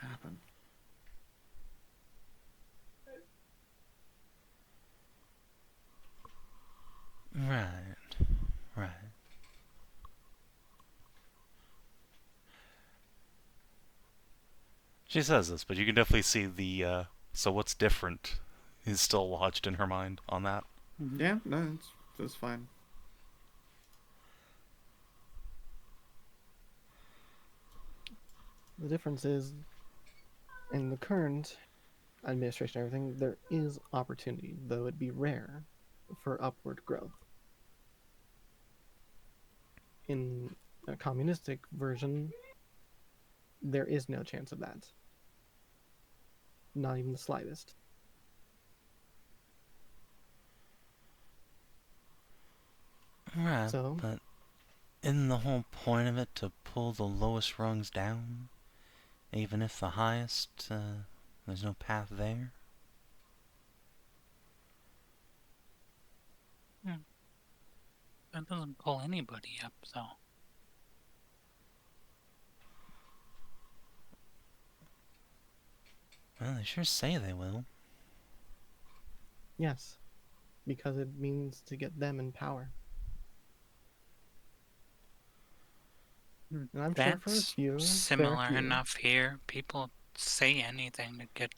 happen. Right. She says this, but you can definitely see the, so what's different is still lodged in her mind on that. Yeah, no, that's fine. The difference is, in the current administration and everything, there is opportunity, though it be rare, for upward growth. In a communistic version, there is no chance of that. Not even the slightest. Right, So, but isn't the whole point of it to pull the lowest rungs down? Even if the highest, there's no path there? That doesn't pull anybody up, though. Well, they sure say they will. yes, because it means to get them in power. And I'm sure for a That's few, similar few, enough here. People say anything to get,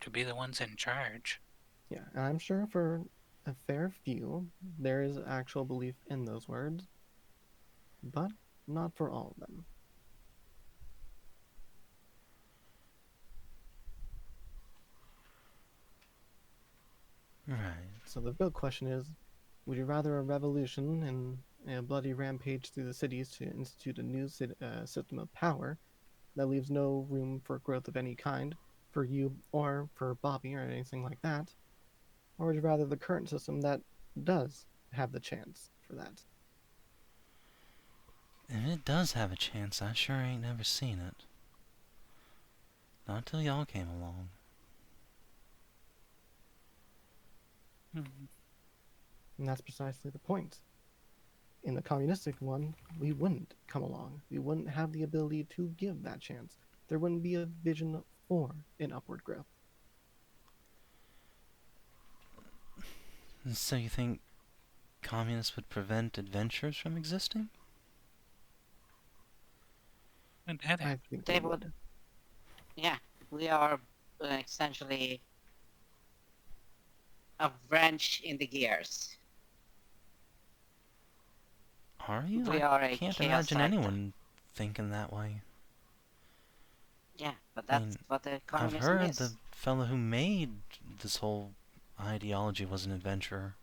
to be the ones in charge. yeah, and I'm sure for a fair few, there is actual belief in those words, but not for all of them. Right. So the real question is, would you rather a revolution and a bloody rampage through the cities to institute a new system of power that leaves no room for growth of any kind for you or for Bobby or anything like that? Or would you rather the current system that does have the chance for that? If it does have a chance, I sure ain't never seen it. Not till y'all came along. And that's precisely the point. In the communistic one, we wouldn't come along. We wouldn't have the ability to give that chance. There wouldn't be a vision for an upward growth. So you think communists would prevent adventurers from existing? I think They would. Yeah, we are essentially a wrench in the gears. Are you? We I are a can't chaos imagine factor. anyone thinking that way. Yeah, but I that's mean, what the I've communism heard is. the fellow who made this whole ideology was an adventurer.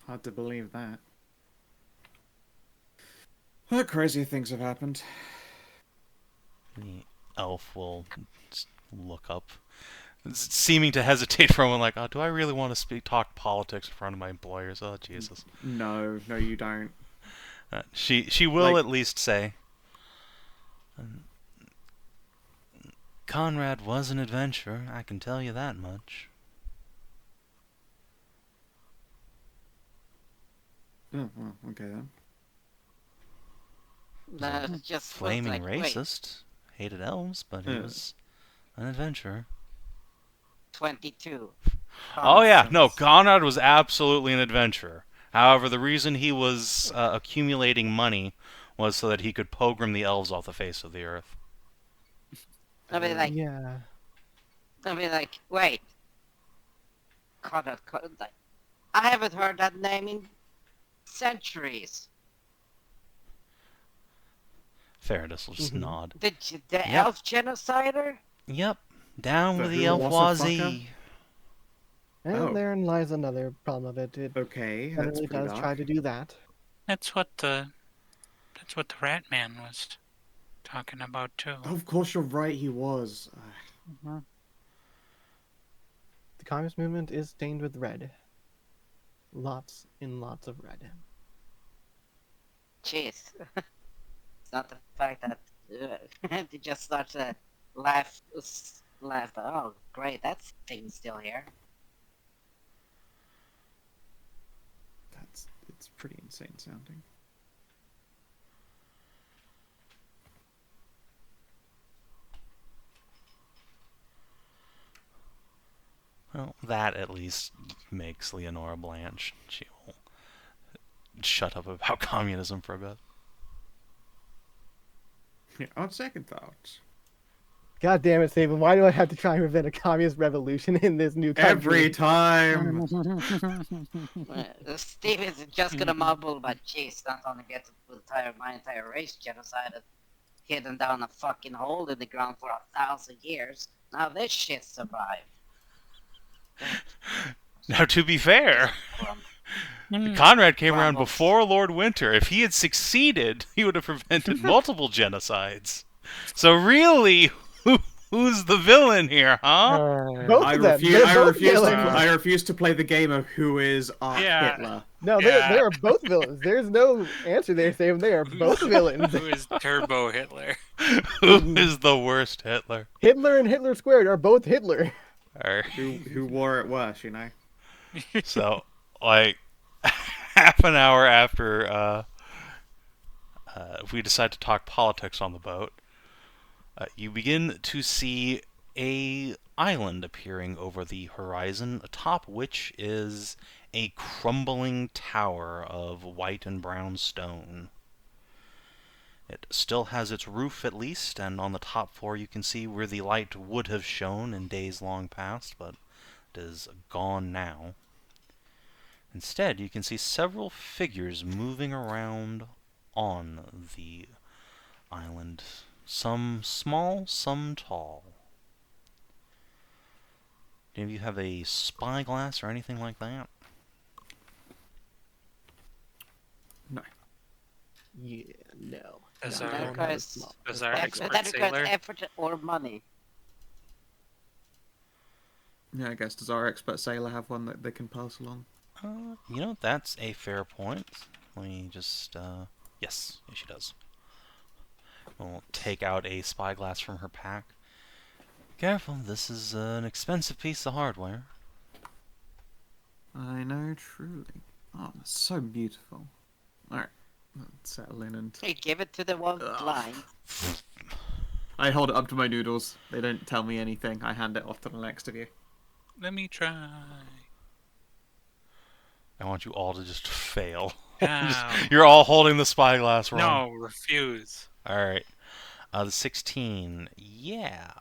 Hard to believe that. What crazy things have happened? The elf will look up. seeming to hesitate for a moment, like, oh, do I really want to talk politics in front of my employers? Oh, Jesus. No, you don't. She will Like- at least say, Conrad was an adventurer, I can tell you that much. Oh, well, okay then. No, it just was Flaming like, wait, racist, hated elves, but he was an adventurer. 22. Oh yeah, no, Constance. Conrad was absolutely an adventurer. However, the reason he was accumulating money was so that he could pogrom the elves off the face of the earth. I mean, like, Yeah. wait. Conrad, like, I haven't heard that name in centuries. Faradis will just Mhm. nod. The elf genocider? Yep, down The with the who was a Elfwazi. And Oh. therein lies another problem of it. It Okay, that's generally pretty does dark. try to do that. That's what the Rat Man was talking about too. Oh, of course, you're right. He was. The communist movement is stained with red. Lots and lots of red. Jeez. It's not the fact that they just start to laugh. Oh, great, that thing's still here. It's pretty insane sounding. Well, that at least makes Leonora blanch. She will shut up about communism for a bit. Yeah, on second thoughts. God damn it, Savin, why do I have to try and prevent a communist revolution in this new country? Every time. Steve is just gonna mumble, but jeez, not only get my entire race genocided, hidden down a fucking hole in the ground for 1,000 years. Now this shit survived. Now, to be fair, Grump. Conrad came around Grumbles. before Lord Winter. If he had succeeded, he would have prevented multiple genocides. So really, who's the villain here, huh? Both I of them. refuse. They're I both refuse. villains. I refuse to play the game of who is Yeah. Hitler. No, Yeah. they are both villains. There's no answer there, Savin. They are both villains. Who is Turbo Hitler? Who is the worst Hitler? Hitler and Hitler squared are both Hitler. Who wore it worse, you know? So, like, half an hour after we decide to talk politics on the boat, you begin to see a island appearing over the horizon, atop which is a crumbling tower of white and brown stone. It still has its roof at least, and on the top floor you can see where the light would have shone in days long past, but it is gone now. Instead, you can see several figures moving around on the island. Some small, some tall. Do any of you have a spyglass or anything like that? No. Yeah, no. Does No, our- I don't have a small- Does our That expert requires sailor? effort or money. Yeah, I guess. Does our expert sailor have one that they can pass along? You know, that's a fair point. Let me just, yes, she does. We'll take out a spyglass from her pack. Careful, this is an expensive piece of hardware. I know, truly. Oh, that's so beautiful. Alright, let's settle in and... Hey, give it to the one Ugh. blind. I hold it up to my noodles. They don't tell me anything. I hand it off to the next of you. Let me try. I want you all to just fail. No. You're all holding the spyglass wrong. No, refuse. Alright. The 16. Yeah.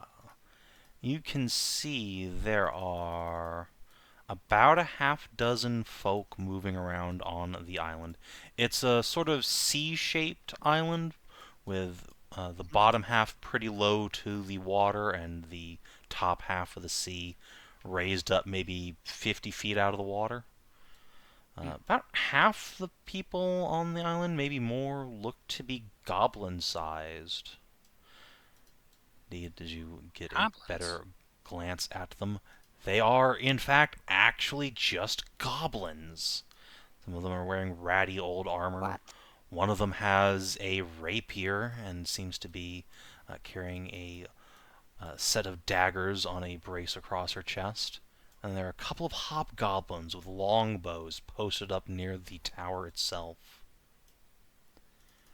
You can see there are about a half dozen folk moving around on the island. It's a sort of C-shaped island with the bottom half pretty low to the water and the top half of the sea raised up maybe 50 feet out of the water. About half the people on the island, maybe more, look to be goblin-sized. Did you get a Goblins? better glance at them. They are, in fact, actually just goblins. Some of them are wearing ratty old armor. What? One of them has a rapier and seems to be carrying a set of daggers on a brace across her chest. And there are a couple of hobgoblins with longbows posted up near the tower itself.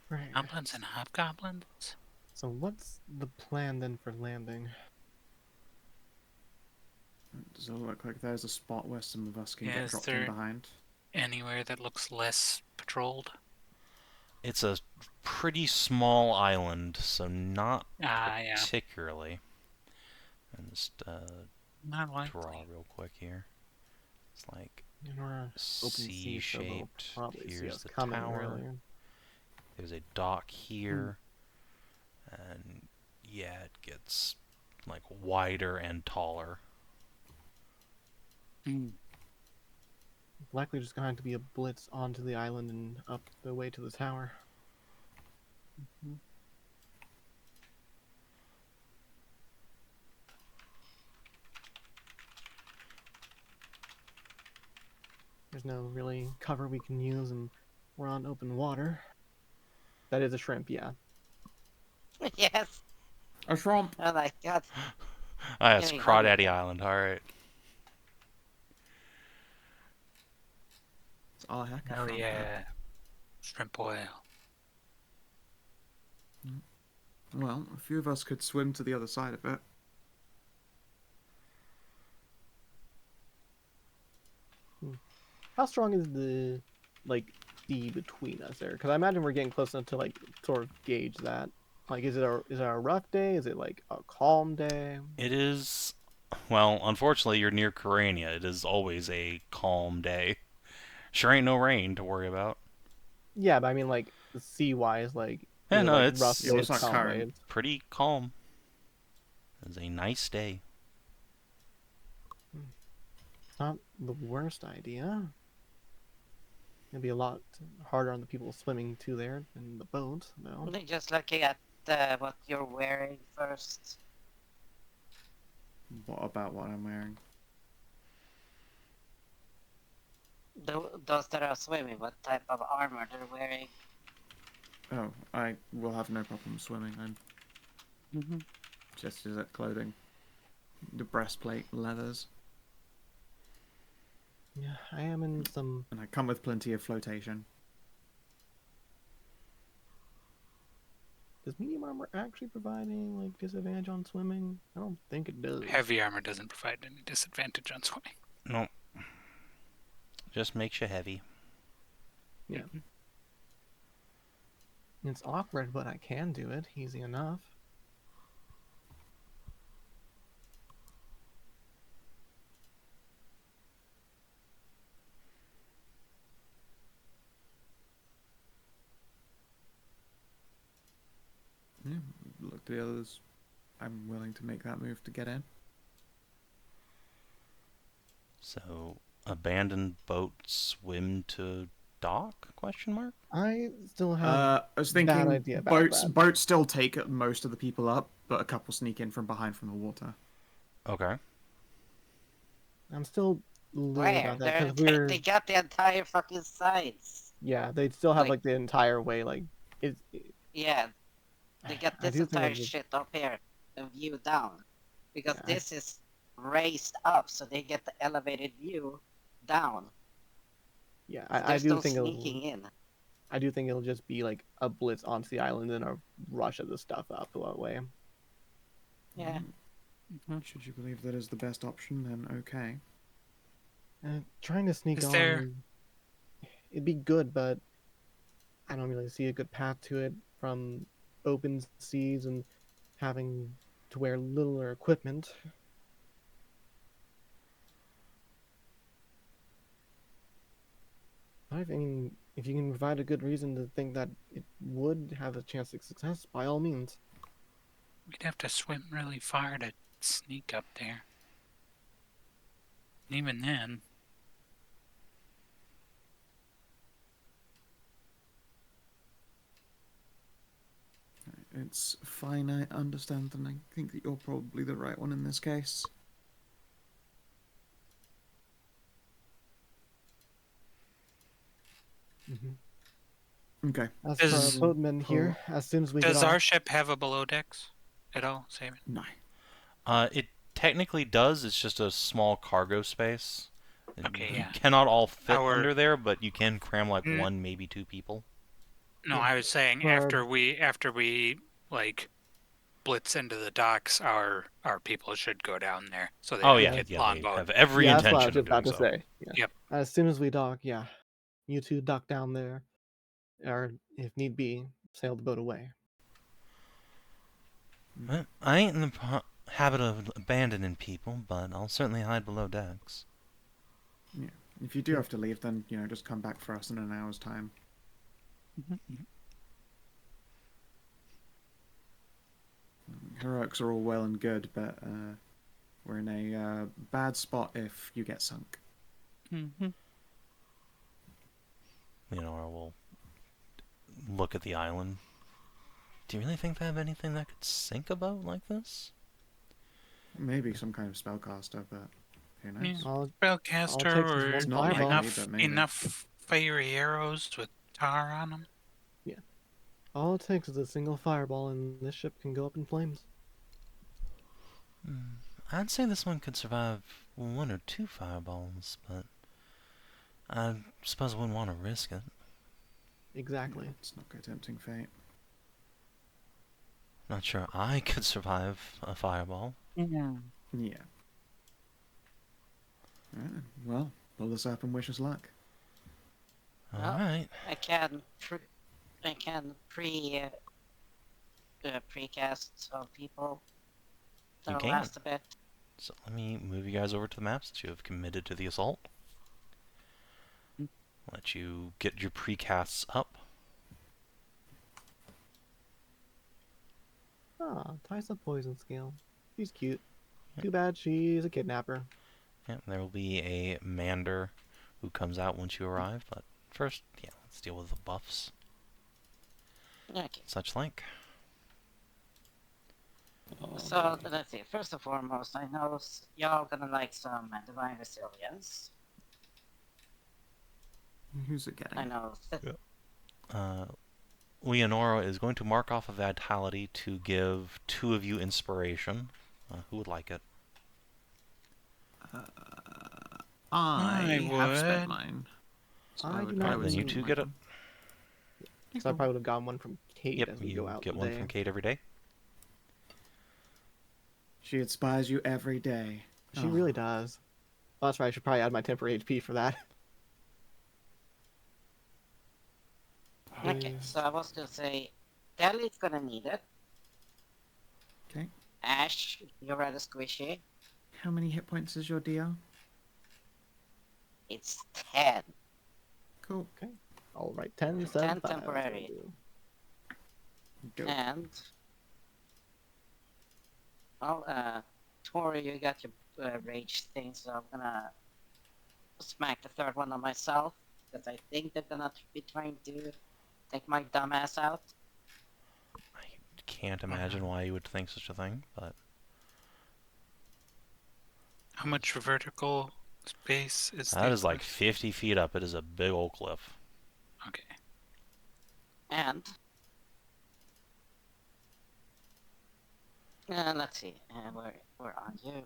Right. Goblins and hobgoblins? So what's the plan then for landing? Does it look like there's a spot where some of us can Yeah, get is dropped in there- behind? Anywhere that looks less patrolled? It's a pretty small island, so not Ah, yeah. particularly. And just Not draw likely. real quick here. It's like In our open sea, so they'll C-shaped. probably see Here's us the coming tower. earlier. There's a dock here. And yeah, it gets like wider and taller. Hmm. Likely just going to be a blitz onto the island and up the way to the tower. There's no really cover we can use, and we're on open water. That is a shrimp, yeah. Yes. A shrimp! Oh my god. Ah, it's Getting Crawdaddy hungry. Island, alright. It's all heck of Oh, shrimp. yeah. Shrimp oil. Well, a few of us could swim to the other side of it. How strong is the sea between us there? Because I imagine we're getting close enough to sort of gauge that. Like, is it a rough day? Is it like a calm day? It is, well, unfortunately, you're near Karania. It is always a calm day. Sure ain't no rain to worry about. Yeah, but I mean like sea wise, like Yeah, is it no, like it's- rough Yeah, waves, it's not calm current. waves? Pretty calm. It's a nice day. Not the worst idea. It'd be a lot harder on the people swimming to there than the boat, though. I'm just looking at what you're wearing first. What about what I'm wearing? Those that are swimming, what type of armor they're wearing. Oh, I will have no problem swimming. I'm Mm-hmm. just as at clothing. The breastplate, leathers, Yeah, I am in some. and I come with plenty of flotation. Does medium armor actually provide any like disadvantage on swimming? I don't think it does. Heavy armor doesn't provide any disadvantage on swimming. Nope. Just makes you heavy. Yeah. It's awkward, but I can do it easy enough. Yeah, look at the others. I'm willing to make that move to get in. So, abandoned boat swim to dock? Question mark. I still have I was bad thinking idea about boats. that. Boats still take most of the people up, but a couple sneak in from behind from the water. Okay. I'm still leery Where? about that because They got the entire fucking sides. yeah, they still have like- like the entire way like Yeah, they got I this do think entire it's just- shit up here and view down. Because Yeah, this is raised up, so they get the elevated view down. yeah, So I there's do no think sneaking in. I do think it'll just be like a blitz onto the island and a rush of the stuff up that way. Yeah. Should you believe that is the best option, then okay. Trying to sneak Is on, there- it'd be good, but I don't really see a good path to it from open seas and having to wear littler equipment. I mean, if you can provide a good reason to think that it would have a chance of success, by all means. We'd have to swim really far to sneak up there. And even then, It's fine, I understand, and I think that you're probably the right one in this case. Okay. As for our Does- boatmen here, as soon as we Does get our off, ship have a below decks at all, Savin? No. It technically does. It's just a small cargo space. Okay, You yeah. cannot all fit Our- under there, but you can cram like Mm. one, maybe two people. No, Yeah. I was saying For our- after we like blitz into the docks, our people should go down there so they Oh don't yeah, get yeah, they longbowed. have every yeah, that's what I was intention just of about doing to so. say. Yeah. Yep. As soon as we dock, yeah, you two dock down there, or if need be, sail the boat away. Well, I ain't in the habit of abandoning people, but I'll certainly hide below decks. Yeah. If you do have to leave, then just come back for us in an hour's time. Heroics are all well and good, but we're in a bad spot if you get sunk. Mm-hmm. Or we'll look at the island. Do you really think they have anything that could sink a boat like this? Maybe some kind of spellcaster, but who knows? Yeah. All, Spellcaster takes is or one It's not likely, enough but maybe. enough fiery arrows with tar on them. all it takes is a single fireball, and this ship can go up in flames. I'd say this one could survive one or two fireballs, but I suppose I wouldn't want to risk it. Exactly. It's not good tempting fate. Not sure I could survive a fireball. Yeah. Yeah. Alright, well, pull this up and wish us luck. Well, Alright. I can precast some people. You That'll can. last a bit. So let me move you guys over to the map since you have committed to the assault. Let you get your precasts up. Ah, Tysa Poison Scale. She's cute. Too bad she's a kidnapper. Yeah, there will be a Mander who comes out once you arrive, but first, yeah, let's deal with the buffs. Okay. Such like. So let's see. First and foremost, I know y'all gonna like some divine resilience. Who's it getting? I know. Leonora is going to mark off a vitality to give two of you inspiration. Who would like it? I have spent would. mine. So I do would- not Alright, then you would two spend get it. mine. So I probably would have gotten one from Kate Yep, as we you go out get the one day. from Kate every day. She inspires you every day. She Oh. really does. Well, that's right. I should probably add my temporary HP for that. Okay, so I was gonna say, Delly's gonna need it. Okay. Ashe, you're rather squishy. How many hit points is your DR? It's 10. Cool. All right, 10, 10 7, 5. temporary. Go. And well, Tori, you got your rage thing, so I'm gonna smack the third one on myself because I think they're gonna be trying to take my dumbass out. I can't imagine why you would think such a thing, but How much vertical space is that the is like cliff? 50 feet up. It is a big old cliff. Okay. And let's see, where are you?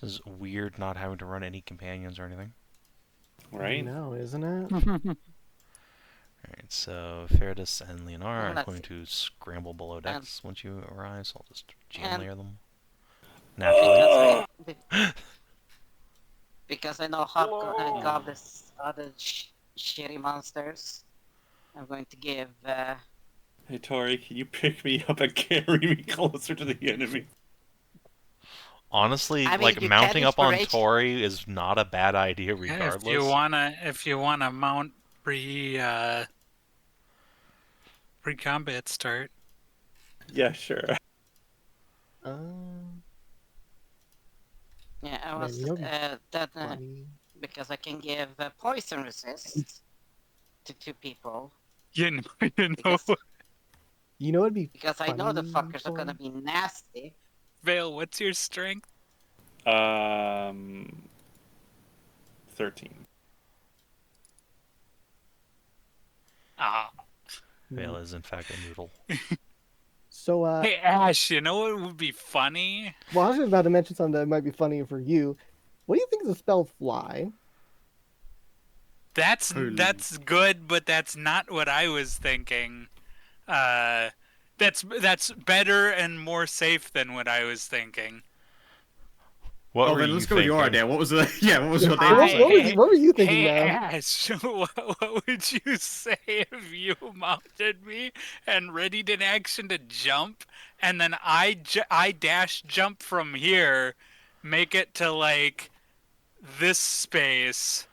This is weird not having to run any companions or anything. Right? No, isn't it? Alright, so Feridus and Leonora are Let's going see. to scramble below decks once you arrive, so I'll just jam And- layer them. Naturally. Because I know Hop got this other shitty monsters. I'm going to give Hey Tori, can you pick me up and carry me closer to the enemy? Honestly, I mean, like you mounting can up on inspiration- Tori is not a bad idea regardless. If you wanna mount pre combat start. Yeah, sure. Uh, Yeah, I Man, was you know what'd be that funny? because I can give poison resist to 2 people You know, you know, because You know what'd be I know the funny fuckers are for? gonna be nasty. Vale, what's your strength? 13. Ah, Vale is in fact a noodle. So, hey Ash, you know what would be funny? well, I was just about to mention something that might be funny for you. What do you think of the spell fly? Holy. That's good, but that's not what I was thinking. Uh, that's better and more safe than what I was thinking. What Oh, were then you let's go with thinking? your idea. What was the? Yeah, what was your What, David what, say? was, what were you thinking, Hey man? Ash, what would you say if you mounted me and readied an action to jump, and then I dash jump from here, make it to like this space,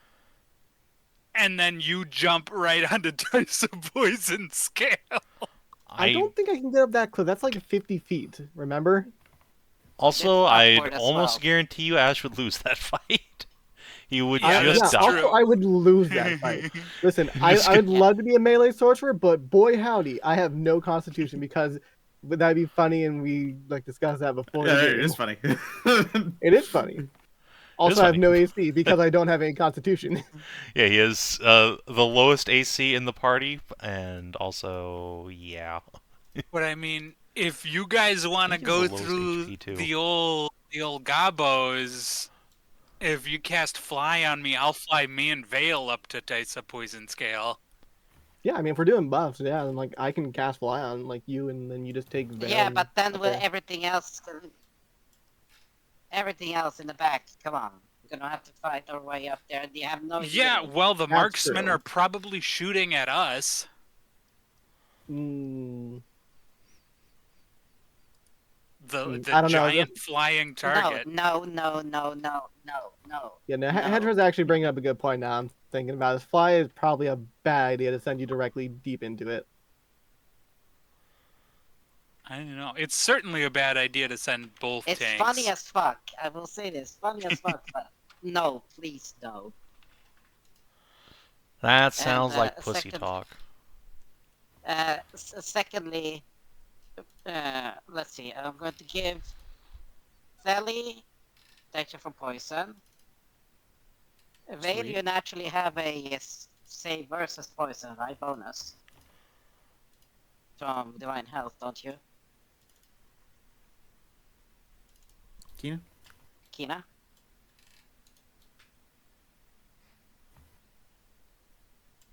and then you jump right onto Dice of Poison Scale? I don't think I can get up that close. That's like 50 feet, remember? Also, It's I'd upward as almost well. guarantee you Ash would lose that fight. He would Yeah, just that's die. Also, true. I would lose that fight. Listen, I'm I, just I would kidding. love to be a melee sorcerer, but boy howdy, I have no constitution because would that be funny and we like discussed that before Yeah, the it game. is funny. It is funny. Also, I have funny. no AC because I don't have any constitution. Yeah, he is the lowest AC in the party, and also, yeah. But I mean, if you guys want to think he has the go lowest through HP too. the old gobos, if you cast fly on me, I'll fly me and Vale up to Dice of Poison Scale. Yeah, I mean, if we're doing buffs, yeah, then like I can cast fly on like you, and then you just take Veil. Yeah, and but then up with there. everything else in the back, come on, we're gonna have to fight our way up there. And you have no Yeah, healing. well, the That's marksmen true. are probably shooting at us. Mm, The I don't know. giant flying target. No. Yeah, no, No. Hedra's actually bringing up a good point now. I'm thinking about it. Fly is probably a bad idea to send you directly deep into it. I don't know. It's certainly a bad idea to send both It's tanks. funny as fuck. I will say this, funny as fuck. But no, please no. That sounds like pussy second- talk. Secondly, let's see. I'm going to give Sally protection from poison. Vale, Sweet. you naturally have a save versus poison, right? Bonus from Divine Health, don't you, Kina? Kina?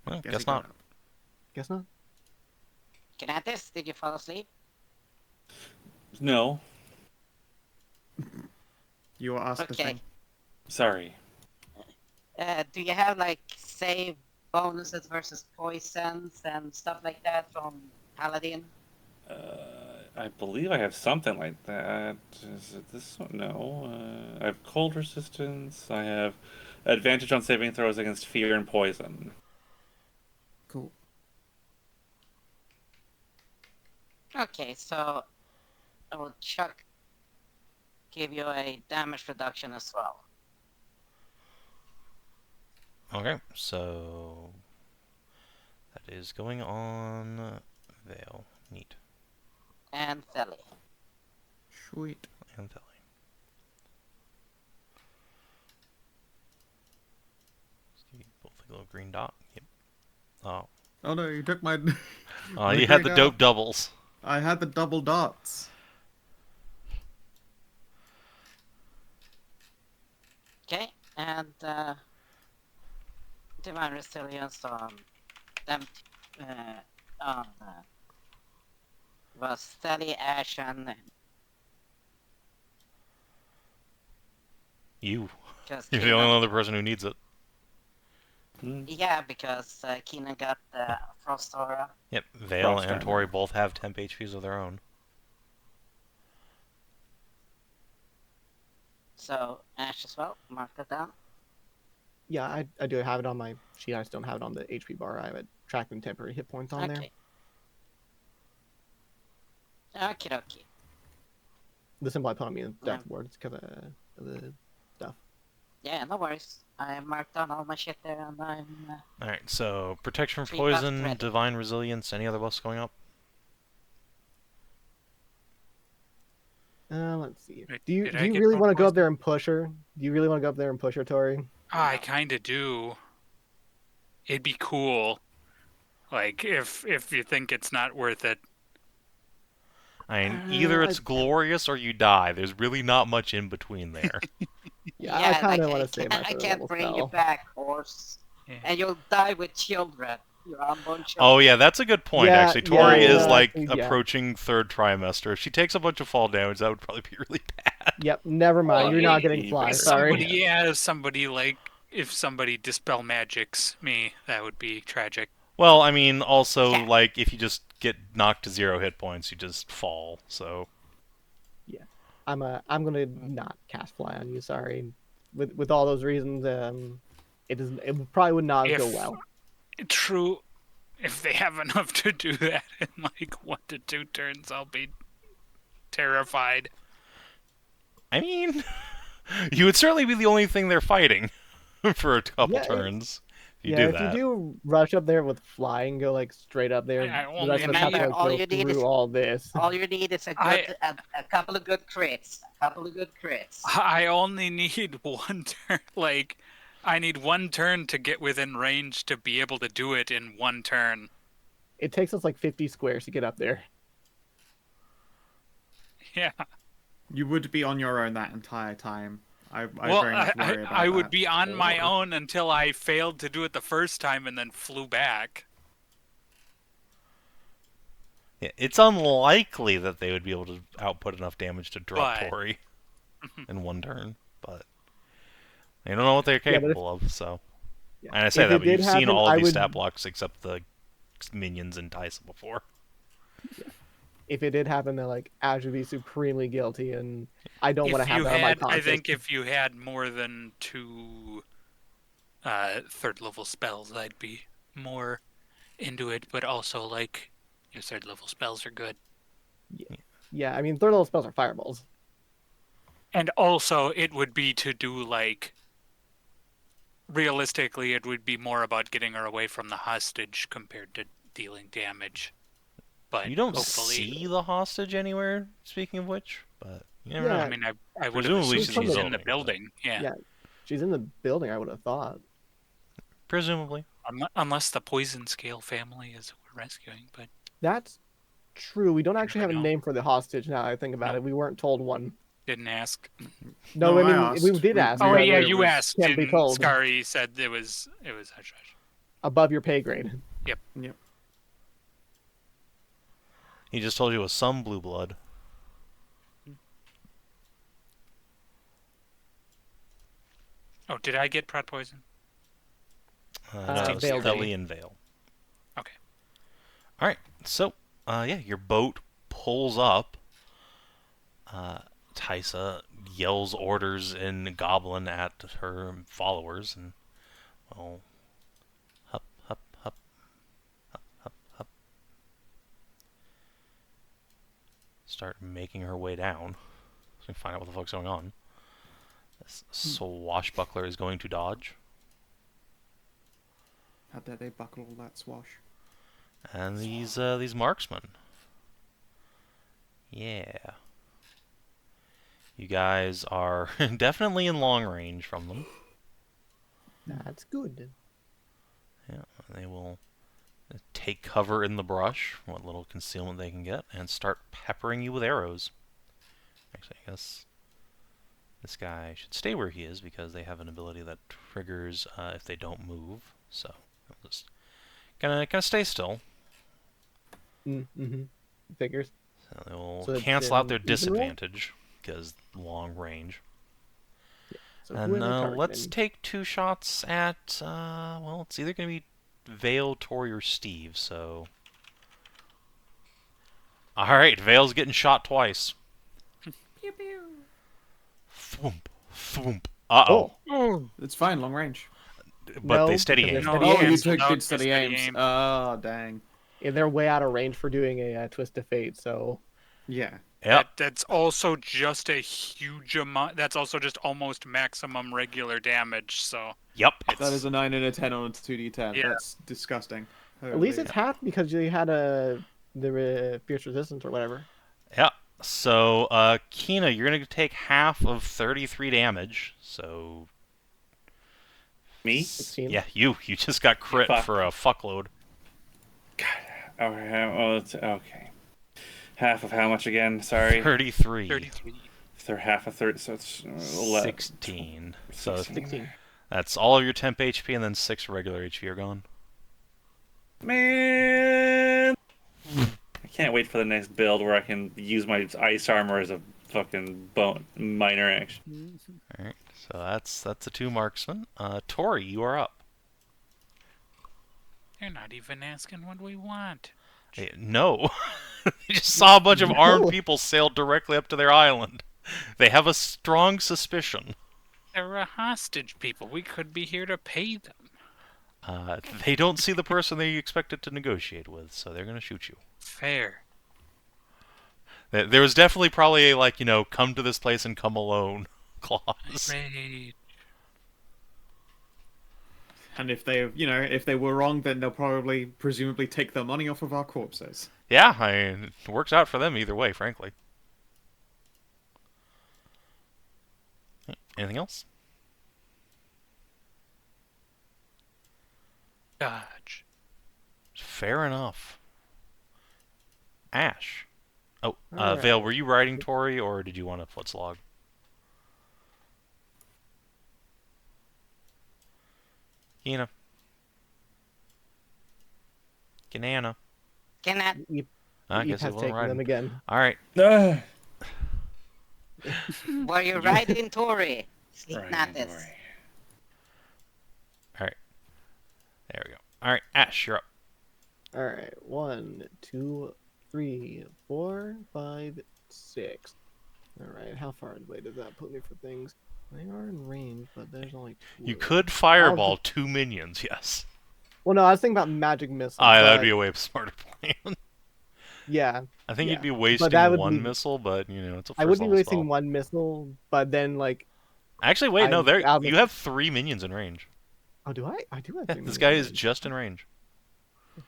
Well, Guess guess he got not. out. Guess not. Kinathis, did you fall asleep? No, You were asked the Okay. thing. sorry. Do you have like save bonuses versus poisons and stuff like that from Paladin? I believe I have something like that. Is it this one? No. I have cold resistance. I have advantage on saving throws against fear and poison. Cool. Okay, so I will give you a damage reduction as well. Okay, so that is going on Veil. Neat. And Theli. Sweet. And Theli. Let's give you both a little green dot. Yep. Oh. Oh no, you took my. Oh, you had the dope doubles. I had the double dots. Okay, and Divine Resilience on them was Theli, Ashe, and You. just You're the only other person who needs it. Yeah, because Keenan got the Frost Aura. Yep, Veil Frost and Armor. Tori both have temp HPs of their own. So Ashe as well, mark that down. Yeah, I do have it on my sheet. I just don't have it on the HP bar. I have it tracking temporary hit points on there. Okay. Okie dokie. The symbol I put on me in death ward is because of the stuff. Yeah, no worries. I marked down all my shit there, and I'm. Alright, so protection from 3 buffs poison, ready. divine resilience, any other buffs going up? Let's see. Wait, Do you did do I you get really more want to go up poison? there and push her? Do you really want to go up there and push her, Tori? I kind of do. It'd be cool. Like, if you think it's not worth it. I mean, either it's glorious or you die. There's really not much in between there. Yeah, I kind like, of want to save my I third can't level bring you spell. back, horse. Yeah. And you'll die with children. Your unborn children. Oh yeah, that's a good point, Yeah, actually. yeah, Tori is, no, like, actually, yeah. approaching third trimester. If she takes a bunch of fall damage, that would probably be really bad. Yep, never mind. Well, You're not getting If fly. If Sorry. somebody like, if somebody dispel magics me, that would be tragic. Well, I mean, also, Yeah. like, if you just get knocked to 0 hit points, you just fall, so... I'm gonna not cast fly on you. Sorry. With all those reasons, it probably would not go If- well. True. If they have enough to do that in like 1 to 2 turns, I'll be terrified. I mean, you would certainly be the only thing they're fighting for a couple Yeah, turns if you Yeah, do if that. you do rush up there with fly and go like straight up there, I the only rest of us have to remember, like, all go you need through is- all this. All you need is a couple of good crits. A couple of good crits. I only need 1 turn. Like, I need 1 turn to get within range to be able to do it in 1 turn. It takes us like 50 squares to get up there. Yeah. You would be on your own that entire time. I Well, very much worry about I would that. be on my Or- own until I failed to do it the first time and then flew back. Yeah, it's unlikely that they would be able to output enough damage to drop But- Tori in 1 turn, but they don't know what they're Yeah, but if- capable of, so... Yeah. And I say If that, it but you've did seen happen, all of I these would- stat blocks except the minions in Tysa before. If it did happen, then like Ashe would be supremely guilty, and I don't want to If have you that on my had, I conscience. think if you had more than 2 third level spells, I'd be more into it. But also, like, your 3rd level spells are good. Yeah, I mean third level spells are fireballs. And also, it would be to do, like, realistically, it would be more about getting her away from the hostage compared to dealing damage. But You don't hopefully, see the hostage anywhere, speaking of which, but you never Yeah. know. I mean, I would have Presumably assumed she's she's in in the the building. Yeah. Yeah. She's in the building, I would have thought. Presumably. Unless the poison scale family is who we're rescuing, but That's true. We don't actually have never a know. name for the hostage now that I think about it. We weren't told one. didn't ask. No, No, I mean I we asked. did ask. Oh but yeah, it you was- asked. can't be And told. Scary said it was hush hush. Above your pay grade. Yep. He just told you it was some blue blood. Oh, did I get prot poison? No, it was Veil. Thelerien Veil. Okay. Alright, so, yeah, your boat pulls up. Tysa yells orders in Goblin at her followers, and, well, hup, hup, hup, hup, hup, hup. Start making her way down. So we can find out what the fuck's going on. This swashbuckler is going to dodge. How dare they buckle all that swash? And these marksmen. Yeah. You guys are definitely in long range from them. That's good. Yeah, they will take cover in the brush, what little concealment they can get, and start peppering you with arrows. Actually, I guess this guy should stay where he is because they have an ability that triggers if they don't move. So I'll just gonna stay still. Mm-hmm. Figures. So they will So it's cancel out their an even roll? disadvantage because long range. So who And are they let's targeting? take 2 shots at, well, it's either going to be Vale, Tori, or Steve, so... Alright, Vale's getting shot twice. Pew pew. Thwomp, thwomp. Uh-oh. Oh. It's fine, long range. But No, they steady because aim. they're No, Oh, you aims. took No, did it's steady steady aims. aim. Oh, dang. Yeah, they're way out of range for doing a twist of fate. So Yeah. Yep. That's also just a huge amount. That's also just almost maximum regular damage. So Yep. That is a 9 and a 10 on a 2d10. Yeah. That's disgusting. At least Holy- it's half because you had the fierce resistance or whatever. Yep. So, Kina, you're going to take half of 33 damage. So, Me? 16. yeah, you just got crit Fuck. for a fuckload. Okay. Half of how much again? Sorry. 33. 33. They're half a third, so it's 11. 16. So 16. that's all of your temp HP, and then 6 regular HP are gone. Man, I can't wait for the next build where I can use my ice armor as a fucking minor action. Alright, so that's the 2 marksmen. Tori, you are up. They're not even asking what we want. No. You just saw a bunch of armed No. people sail directly up to their island. They have a strong suspicion. They're a hostage people. We could be here to pay them. They don't see the person they expected to negotiate with, so they're going to shoot you. Fair. There was definitely probably a, like, come to this place and come alone clause. Great. And if they were wrong, then they'll probably, presumably, take the money off of our corpses. Yeah, I mean, it works out for them either way, frankly. Anything else? Dodge. Fair enough. Ashe. Oh, Alright. Vale, were you riding Tori, or did you want to foot slog? Kina. Kinana. Cannot. I Eve guess has it won't taken ride. them again. Alright. Ah. Were you riding Tori? Right, Kinathis. right. Alright. There we go. Alright, Ashe, you're up. Alright, 1, 2, 3, 4, 5, 6. Alright, how far away does that put me for things? They are in range, but there's only 2. You could fireball 2 minions, yes. Well, no, I was thinking about magic missile. That'd but- be a way smarter plan. Yeah. I think Yeah. you'd be But wasting that would one be- missile, but, it's a first I would be level wasting spell. one missile, but then, Actually, wait, no, I'm- you have 3 minions in range. oh, do I? I do have Yeah, 3 this minions guy in is range. just in range.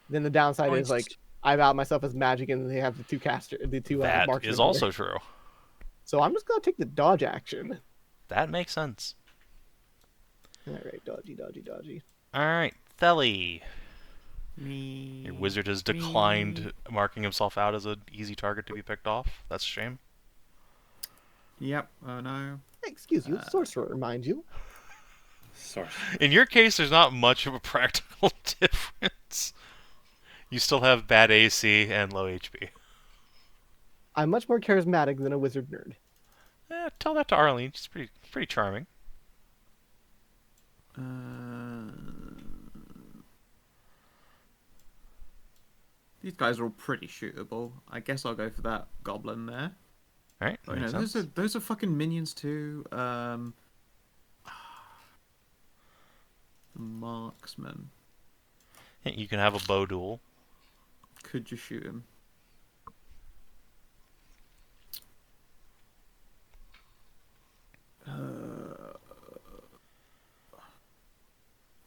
Then the downside is, Points. I've out myself as magic, and they have the 2 That marksmen is here. also true. So I'm just gonna take the dodge action. That makes sense. Alright, dodgy. Alright, Theli. Me. Your wizard has declined marking himself out as an easy target to be picked off. That's a shame. Yep. Oh no. Excuse you, sorcerer, mind you. Sorcerer. In your case, there's not much of a practical difference. You still have bad AC and low HP. I'm much more charismatic than a wizard nerd. Tell that to Arlene. She's pretty charming. These guys are all pretty shootable. I guess I'll go for that goblin there. Alright, Oh, makes sense. those are fucking minions too. Marksman. Yeah, you can have a bow duel. Could you shoot him?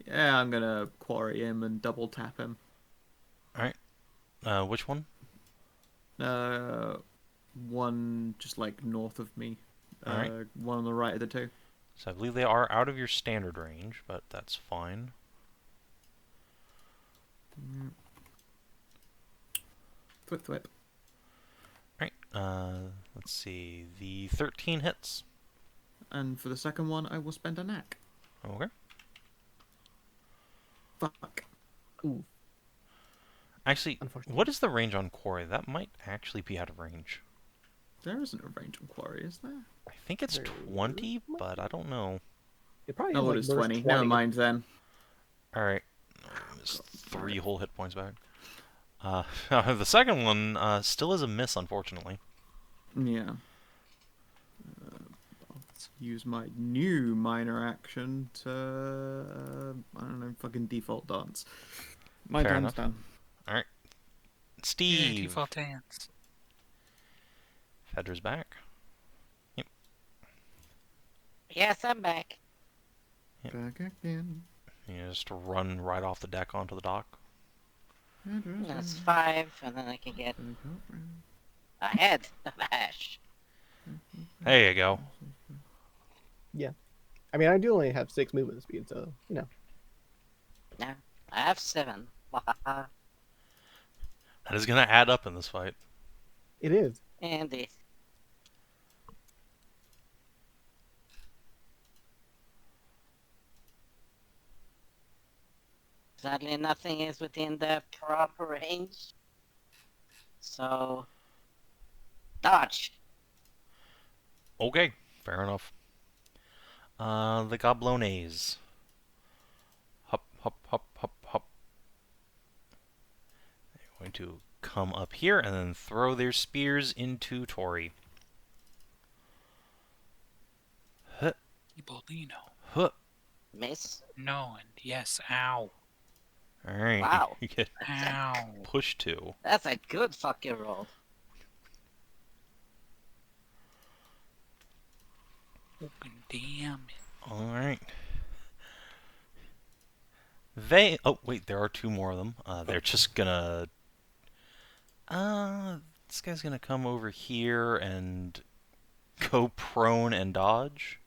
Yeah, I'm gonna quarry him and double tap him. Alright. Which one? One just north of me. Alright. One on the right of the 2. So I believe they are out of your standard range, but that's fine. Thwip. Alright, let's see. The 13 hits. And for the second one, I will spend a knack. Okay. Fuck. Ooh, Actually, unfortunately. what is the range on Quarry? That might actually be out of range. There isn't a range on quarry, is there? I think it's There 20, might but I don't know. It probably Oh, is, it is burst 20. Never mind then. Alright. Just 3 whole hit points back. The second one still is a miss, unfortunately. Yeah. I'll use my new minor action to, I don't know, fucking default dance. My Fair time's enough. done. Alright. Yeah, Steve. default dance. Hedra's back. Yep. Yes, I'm back. Back again. You just run right off the deck onto the dock. That's 5, and then I can get ahead of Ashe. There you go. Yeah. I mean, I do only have 6 movement speed, so, you know. No, I have 7. That is going to add up in this fight. It is. Indeed. Sadly, nothing is within the proper range. So, dodge. Okay, fair enough. The Goblones. Hop, hop, hop, hop, hop. They're going to come up here and then throw their spears into Tori. Huh, Ibolino. huh. Miss. No, and yes, ow. Alright, Wow. you get Ow. pushed to. That's a good fucking roll. Fucking damn it. Alright. Oh, wait, there are 2 more of them. They're just gonna... this guy's gonna come over here and go prone and dodge.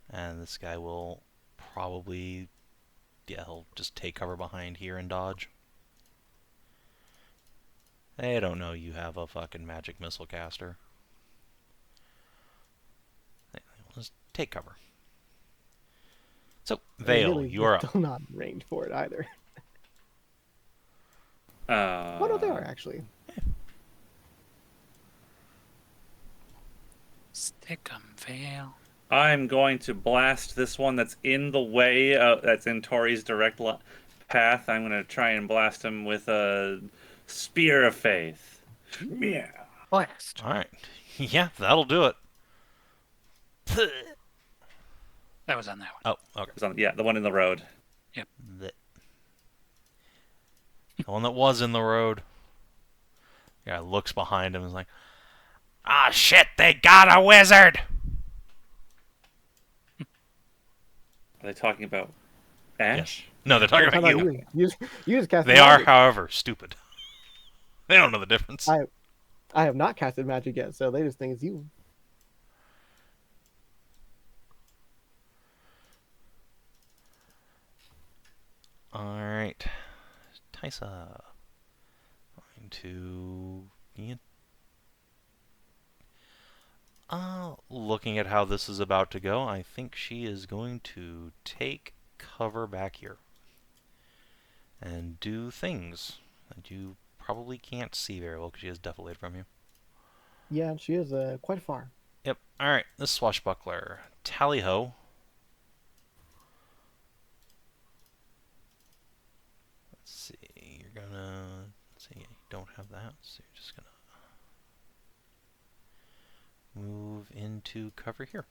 And this guy will probably... Yeah, he'll just take cover behind here and dodge. They don't know you have a fucking magic missile caster. Just take cover. So, Vale, Really, you're up. still not in range for it either. Oh, no, they are, actually. Stick 'em, Vale. I'm going to blast this one that's in the way, that's in Tori's direct path. I'm going to try and blast him with a Spear of Faith. Yeah. Blast. Alright. Yeah, that'll do it. That was on that one. Oh, okay. It's on, yeah, the one in the road. The one that was in the road. Yeah, looks behind him and is like, ah, shit, they got a wizard! Are they talking about Ashe? Yes. No, they're talking How about about you. You just cast They are, magic. however, stupid. They don't know the difference. I have not casted magic yet, so they just think it's you. Alright. Tysa. Going to... looking at how this is about to go, I think she is going to take cover back here. And do things that you probably can't see very well because she is defilade from you. Yeah, she is quite far. Yep. Alright, this swashbuckler. Tally-ho. Let's see, you're gonna... Let's see, you don't have that, so you're just gonna... move into cover here.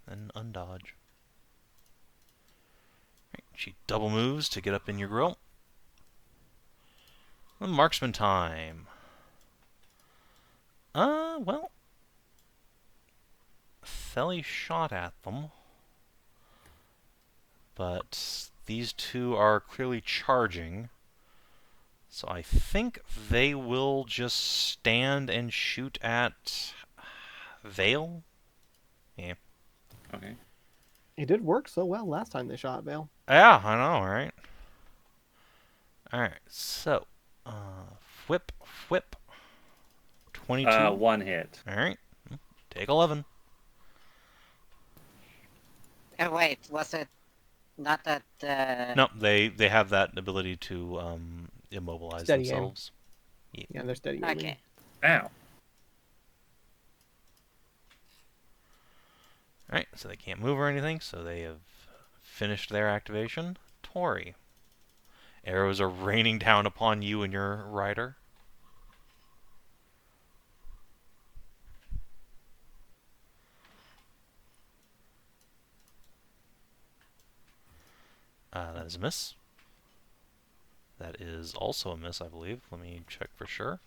Then undodge. Right, she double moves to get up in your grill. The marksman time. Well... Felly shot at them. But these 2 are clearly charging. So I think they will just stand and shoot at Vale. Yeah. Okay. It did work so well last time they shot Vale. Yeah, I know, right? Alright, so whip. 22. 1 hit. Alright. Take 11. Oh, wait, was it not that, No, they have that ability to immobilize Steady aim. themselves. Yeah, they're steady aiming. Okay. Ow. Alright, so they can't move or anything, so they have finished their activation. Tori. Arrows are raining down upon you and your rider. That is a miss. That is also a miss, I believe. Let me check for sure.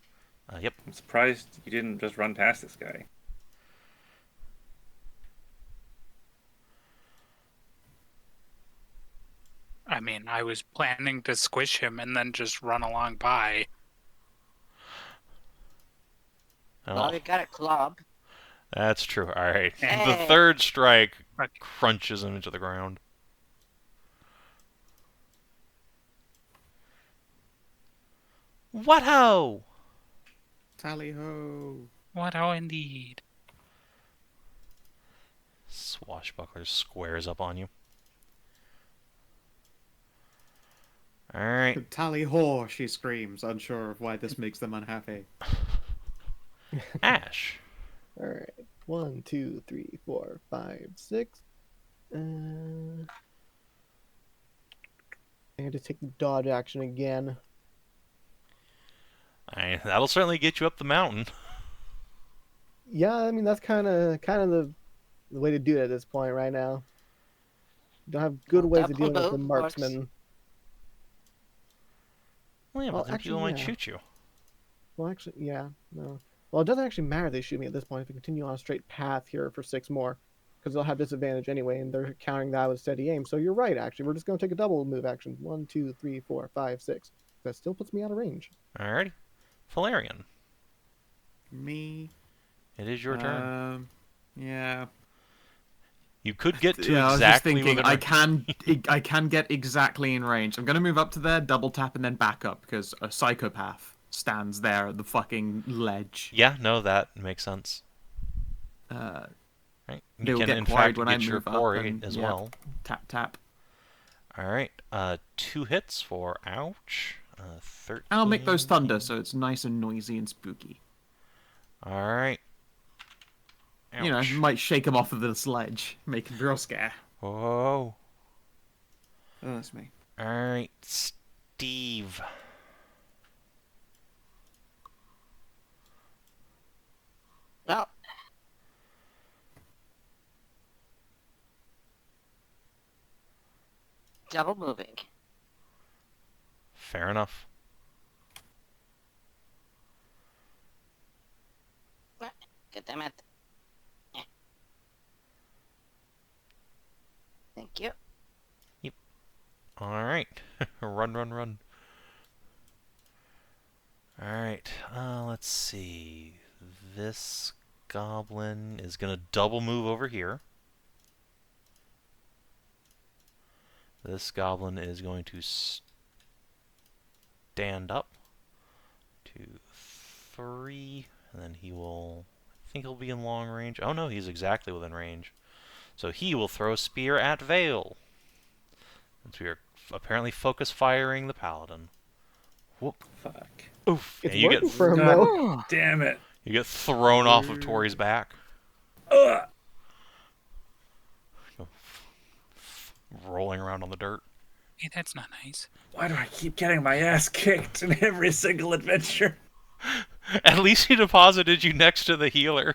Yep. I'm surprised you didn't just run past this guy. I mean, I was planning to squish him and then just run along by. Well, Oh, you got a club. that's true. All right. And The Hey. third strike Okay. crunches him into the ground. What ho! Tally ho! What oh indeed. Swashbuckler squares up on you. All right. Tally ho! She screams, unsure of why this makes them unhappy. Ashe. All right. 1, 2, 3, 4, 5, 6. I had to take the dodge action again. That'll certainly get you up the mountain. Yeah, I mean that's kind of the way to do it at this point right now. You don't have good Well, ways of double dealing with the move works. marksman. Well, yeah, Well, but then actually, people might yeah. shoot you. Well, actually, yeah, no. Well, it doesn't actually matter they shoot me at this point if I continue on a straight path here for 6 more, because they'll have disadvantage anyway, and they're countering that with steady aim. So you're right, actually. We're just going to take a double move action. 1, 2, 3, 4, 5, 6. That still puts me out of range. Alrighty. Thelerien. Me. It is your turn. Yeah. You could get to Yeah, I was just exactly thinking within I can get exactly in range. I'm gonna move up to there, double tap, and then back up because a psychopath stands there at the fucking ledge. Yeah, no, that makes sense. Uh, Right. they You will can, get in quarried fact, when I get your move up, quarry and as yep, well. tap tap. Alright. 2 hits for ouch. 13. And I'll make those thunder so it's nice and noisy and spooky. Alright. You know, Ouch. might shake him off of this ledge, make him real scare. Whoa. Oh, that's me. Alright, Steve. Well, double moving. Fair enough. God damn it. Eh. Thank you. Alright. Run, run, run. Alright, let's see. This goblin is going to double move over here. This goblin is going to stand up. 2, 3, and then he will... I think he'll be in long range. Oh no, he's exactly within range. So he will throw a spear at Vale. Since we are apparently focus firing the Paladin. Whoop. Fuck. Oof. It's And you working get for him, God though. damn it. you get thrown off of Tori's back. Ugh. Rolling around on the dirt. Hey, that's not nice. Why do I keep getting my ass kicked in every single adventure? At least he deposited you next to the healer.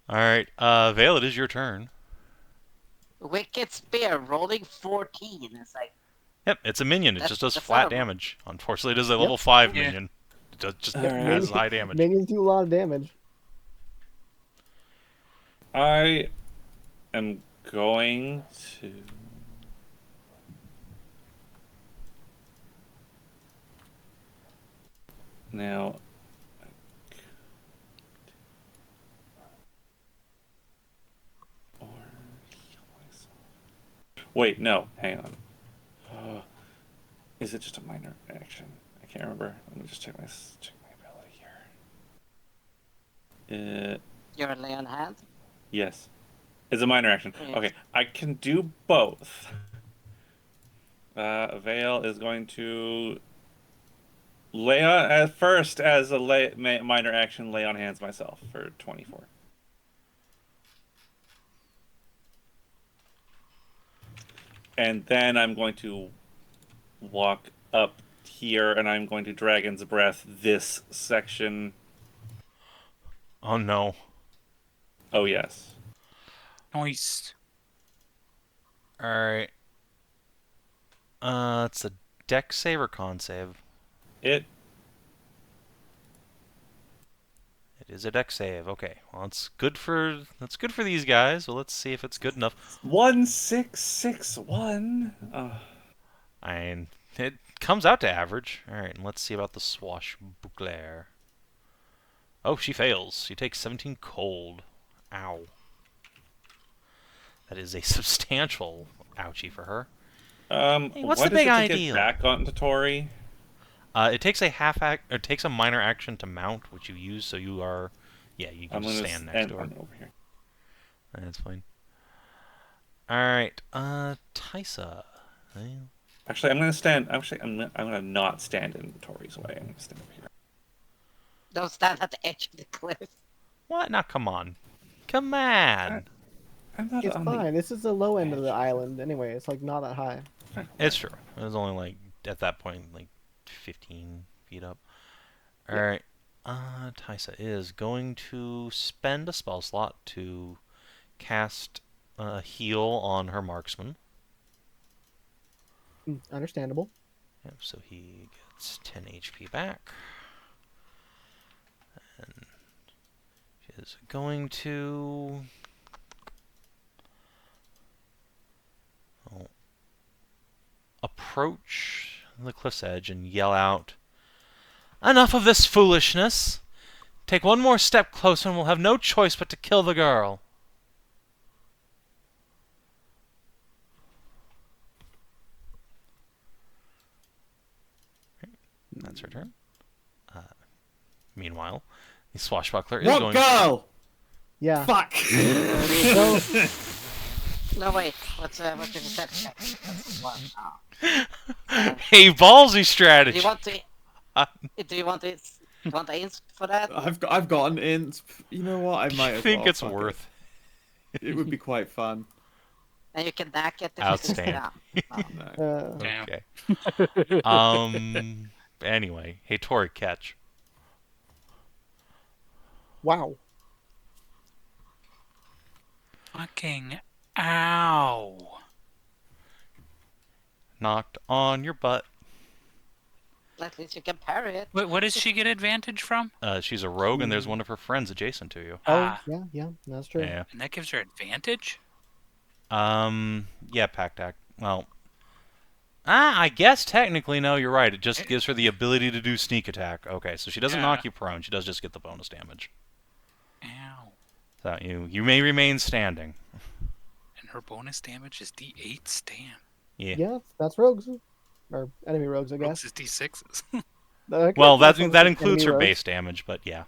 Alright, Vale, it is your turn. Wicked Spear, rolling 14. It's like, Yep, it's a minion. It That's- just does that's flat not a- damage. Unfortunately, it is a level 5 Yeah. minion. It does just Alright. has high damage. Minions do a lot of damage. I am going to... Now... Or heal myself. Wait, no, hang on. Is it just a minor action? I can't remember. Let me just check my ability here. you're lay on hand. Yes. It's a minor action. Yes. Okay, I can do both. Vale is going to lay on at first as a minor action. Lay on hands myself for 24. And then I'm going to walk up here, and I'm going to Dragon's Breath this section. Oh no. Oh yes. Nice. Alright. It's a deck save or con save? It It is a dex save. Okay. Well, that's good for these guys. Well, let's see if it's good enough. 1661. And it comes out to average. All right, and let's see about the swashbuckler. Oh, she fails. She takes 17 cold. Ow. That is a substantial ouchie for her. Hey, what's When the does big it idea? get back onto Tori? It takes a it takes a minor action to mount, which you use, so you are, yeah, you can I'm just gonna stand next to her. I'm over here. That's fine. All right, Tysa. Well, Actually, I'm gonna stand. Actually, I'm gonna not stand in Tori's way. I'm gonna stand over here. Don't stand at the edge of the cliff. what? Now, come on, come I, on. I'm not It's on fine. This is the low end of the edge. island anyway. It's like not that high. It's true. It was only like at that point like 15 feet up. All Yeah. right. Tysa is going to spend a spell slot to cast heal on her marksman. Understandable. Yep, so he gets 10 HP back. And she is going to approach the cliff's edge and yell out, "Enough of this foolishness! Take one more step closer and we'll have no choice but to kill the girl." That's her turn. Meanwhile, the swashbuckler is What going girl? Yeah. Fuck. So, No, wait. What's your deception check? That's one. Oh. a ballsy Do strategy. you want to? Do you want to? Want to int for that? I've got an int. You know what? I might I as think well. it's Fuck worth it would be quite fun. And you can back it. If Outstanding. It's down. Oh. No. Damn. Okay. Anyway, hey Tori, catch. wow. Fucking ow. Knocked on your butt. At least you can parry it. What does she get advantage from? She's a rogue, and there's one of her friends adjacent to you. Oh, yeah, that's true. Yeah. And that gives her advantage? Yeah, Pact Act. Well, I guess technically, no, you're right. It just gives her the ability to do sneak attack. Okay, so she doesn't Yeah. knock you prone. She does just get the bonus damage. Ow. So you may remain standing. And her bonus damage is D8s? Damn. Yeah. Yeah, that's rogues. Or enemy rogues, I Rogues guess. is D6s. Okay, Well, that sounds that like includes enemy her rogues. base damage, but yeah.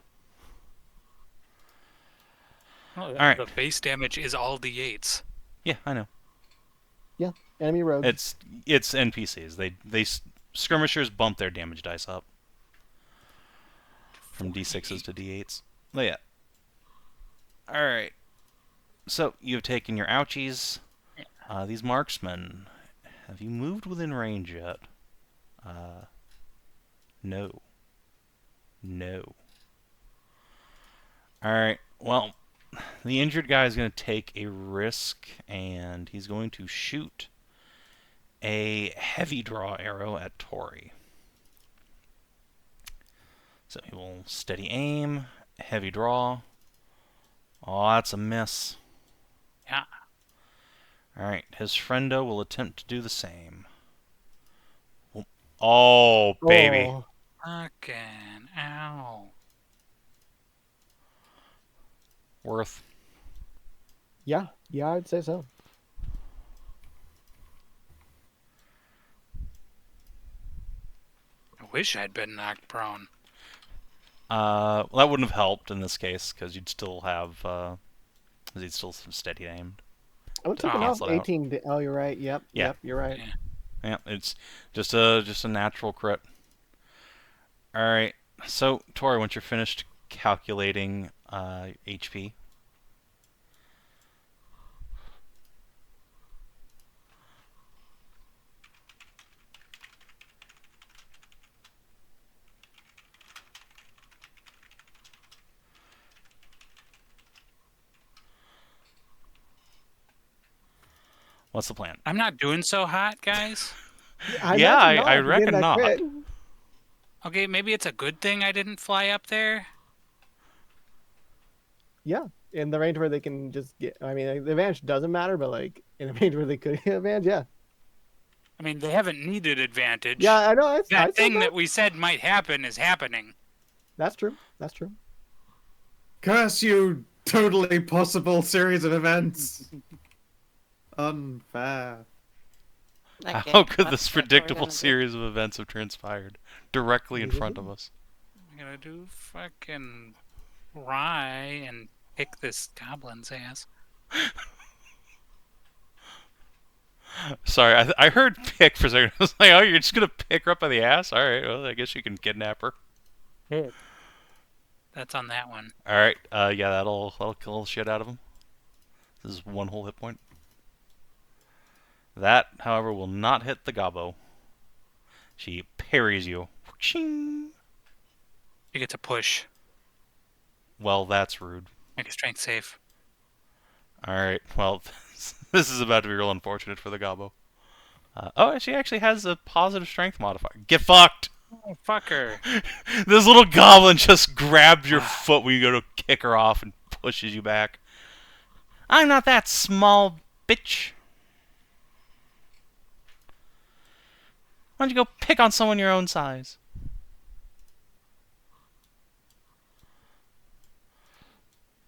Oh, right. The base damage is all D8s. Yeah, I know. Enemy rogues. It's NPCs. Skirmishers bump their damage dice up from D6s to D8s. But yeah. All right. So you've taken your ouchies. These marksmen. Have you moved within range yet? No. No. All right. Well, the injured guy is going to take a risk, and he's going to shoot a heavy draw arrow at Tori. So he will steady aim, heavy draw. Oh, that's a miss. Yeah. Alright, his friendo will attempt to do the same. Oh, baby. Oh, Fucking ow. Worth. yeah, I'd say so. I wish I'd been knocked prone. Well, that wouldn't have helped in this case, because you'd still have, he'd still steady aimed. I would take Oh. it off Cancel it out. 18. Oh, you're right. Yeah. Yep, you're right. Yeah. Yeah, it's just a natural crit. Alright, so, Tori, once you're finished calculating HP. What's the plan? I'm not doing so hot, guys. Yeah, imagine I if you reckon did that not. crit. Okay, maybe it's a good thing I didn't fly up there. Yeah, in the range where they can just get. I mean, the advantage doesn't matter, but like in a range where they could get advantage, yeah. I mean, they haven't needed advantage. Yeah, I know. I That said thing that. that we said might happen is happening. That's true. That's true. Curse you! Totally possible series of events. Unfair. Okay, How could what's this that we're predictable gonna do? series of events have transpired directly in front of us? I'm gonna do fucking rye and kick this goblin's ass. Sorry, I heard pick for a second. I was like, oh, you're just gonna pick her up by the ass? All right, well, I guess you can kidnap her. That's on that one. All right, yeah, that'll kill the shit out of him. This is one whole hit point. That, however, will not hit the gobbo. She parries you. Ching. You get to push. Well, that's rude. Make a strength save. All right, well, this is about to be real unfortunate for the gobbo. Oh, she actually has a positive strength modifier. Get fucked! Oh, fucker. This little goblin just grabs your foot when you go to kick her off and pushes you back. I'm not that small, bitch. Why don't you go pick on someone your own size?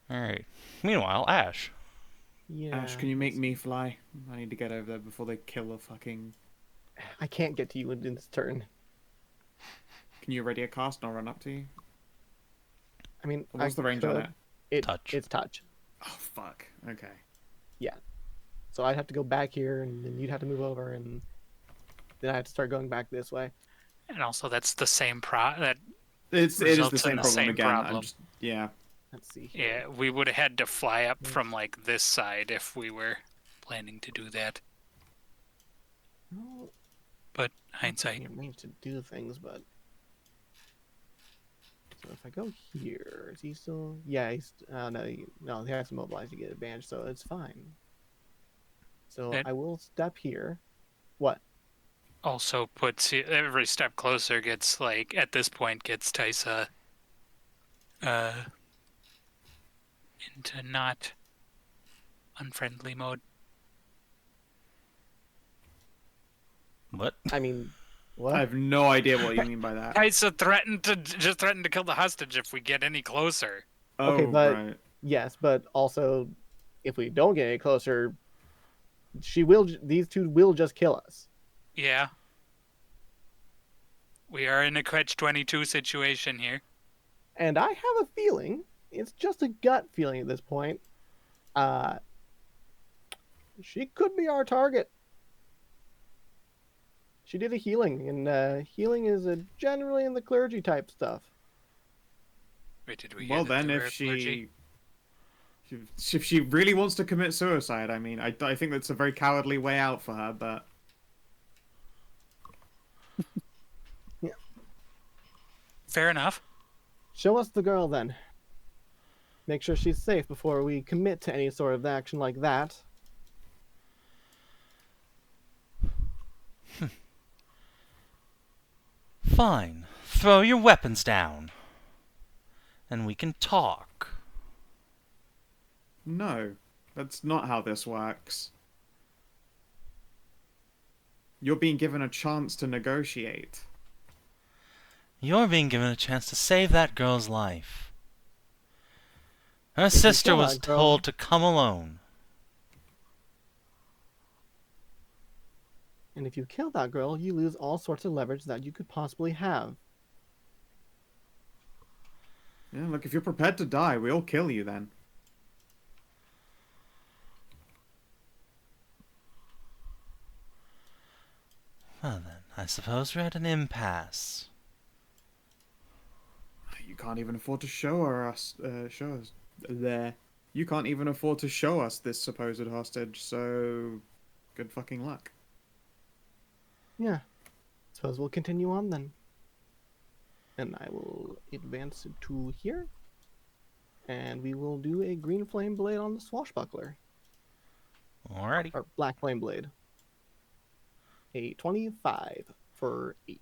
Alright. Meanwhile, Ashe. Yeah. Ash, can you make me fly? I need to get over there before they kill the fucking... I can't get to you in this turn. Can you ready a cast and I'll run up to you? I mean, What's the range on it? Touch. It's touch. Oh, fuck. Okay. So I'd have to go back here, and then you'd have to move over, and then I have to start going back this way. And also, that's the same It is the Results in same the problem same again. problem. Yeah. Let's see. Here. Yeah, we would have had to fly up from, like, this side if we were planning to do that. No, But, hindsight. I range to do things, but so if I go here, is he still? Yeah, he's. No, he has to mobilize to get advantage, so it's fine. So It- I will step here. What? Also puts every step closer gets, like, at this point, gets Tysa into not unfriendly mode. What? I mean, what? I have no idea what you mean by that. Tysa threatened to kill the hostage if we get any closer. Oh, Okay, but- right. Yes, but also, if we don't get any closer, she will. These two will just kill us. Yeah. We are in a catch-22 situation here. And I have a feeling, it's just a gut feeling at this point, she could be our target. She did a healing, and healing is generally in the clergy type stuff. Wait, did we hear Well, that then, they were if clergy? she really wants to commit suicide, I mean, I think that's a very cowardly way out for her, but... Fair enough. Show us the girl then. Make sure she's safe before we commit to any sort of action like that. Fine. Throw your weapons down. And we can talk. No, that's not how this works. You're being given a chance to negotiate. You're being given a chance to save that girl's life. Her you sister kill was that girl- told to come alone. And if you kill that girl, you lose all sorts of leverage that you could possibly have. Yeah, look, if you're prepared to die, we'll kill you then. Well then, I suppose we're at an impasse. You can't even afford to show us there. You can't even afford to show us this supposed hostage, so good fucking luck. Yeah. Suppose we'll continue on then. And I will advance to here. And we will do a green flame blade on the swashbuckler. Alrighty. Or black flame blade. A 25 for 8.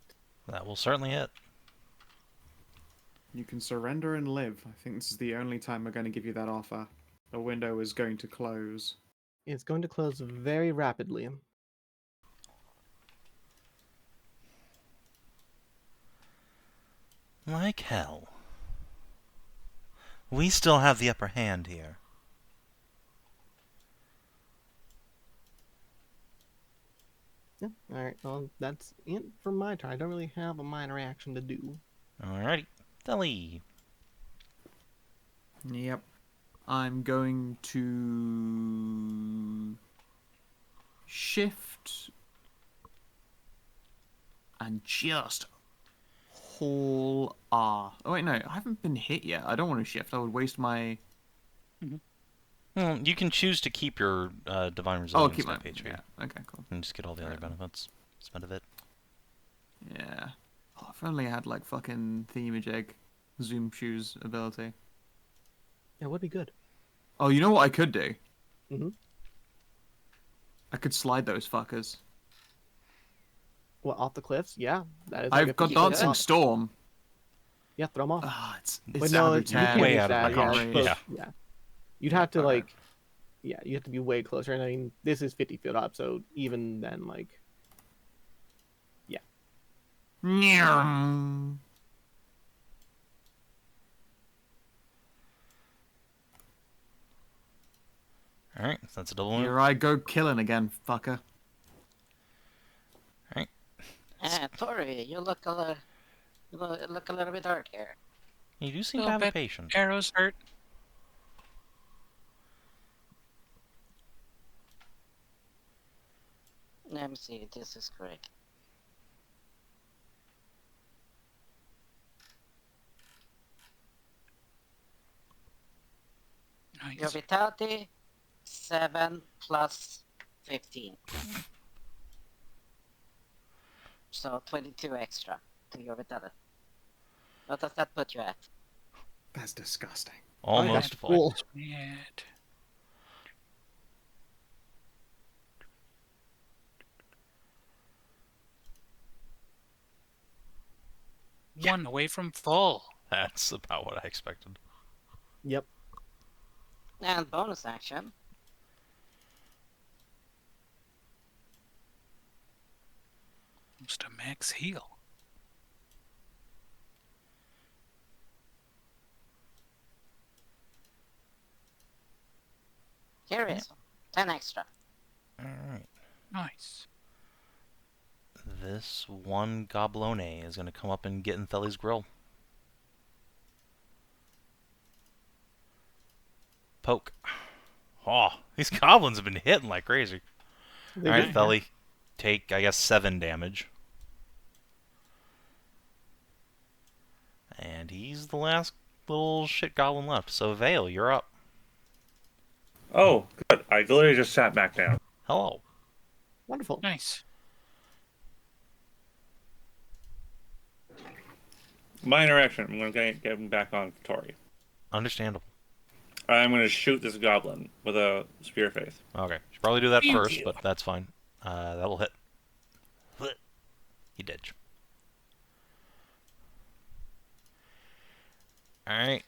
That will certainly hit. You can surrender and live. I think this is the only time we're going to give you that offer. The window is going to close. It's going to close very rapidly. Like hell. We still have the upper hand here. Yeah, alright, well, that's it for my turn. I don't really have a minor action to do. Alrighty. Theli. Yep. I'm going to shift and just haul R. Oh wait, no, I haven't been hit yet. I don't want to shift. I would waste my. Well, you can choose to keep your Divine Oh, Resilience keep my. HP. Yeah. Okay, cool. And just get all the other Right. benefits. Spend a bit. Yeah. Oh, if only I had like fucking Thingamajig Zoom Shoes ability. Yeah, would be good. Oh, you know what I could do? Mm-hmm. I could slide those fuckers. Well, off the cliffs? Yeah. That is like I've got 50-foot Dancing drop. Storm. Yeah, throw them off. Ah, it's But no, out you of can't 10. Way use out of that. range. Yeah, Can't it's reach. close. Yeah. You'd have to, Okay. like... Yeah, you have to be way closer. And I mean, this is 50 feet up, so even then, like... Nyah. Alright, so that's a double move. Here I go killing again, fucker. Alright. Tori, you look a little bit hurt here. You do seem to Little have a bit. patient. Arrows hurt. Let me see, this is correct. Your Nice. vitality, 7 plus 15. So 22 extra to your vitality. What does that put you at? That's disgusting. Almost That's full. cool. Yet. One away from full. That's about what I expected. Yep. And bonus action. Almost a max heal. Here is 10 extra. Alright. Nice. This one Goblone is going to come up and get in Theli's grill. Poke. Oh, these goblins have been hitting like crazy. They Alright, do. Theli. Take, I guess, 7 damage. And he's the last little shit goblin left. So, Vale, you're up. Oh, good. I literally just sat back down. Hello. Wonderful. Nice. Minor action. I'm going to get him back on Tori. Understandable. I'm going to shoot this goblin with a spear face. Okay. Should probably do that Pew, first, pew. but that's fine. That'll hit. You ditch. Alright.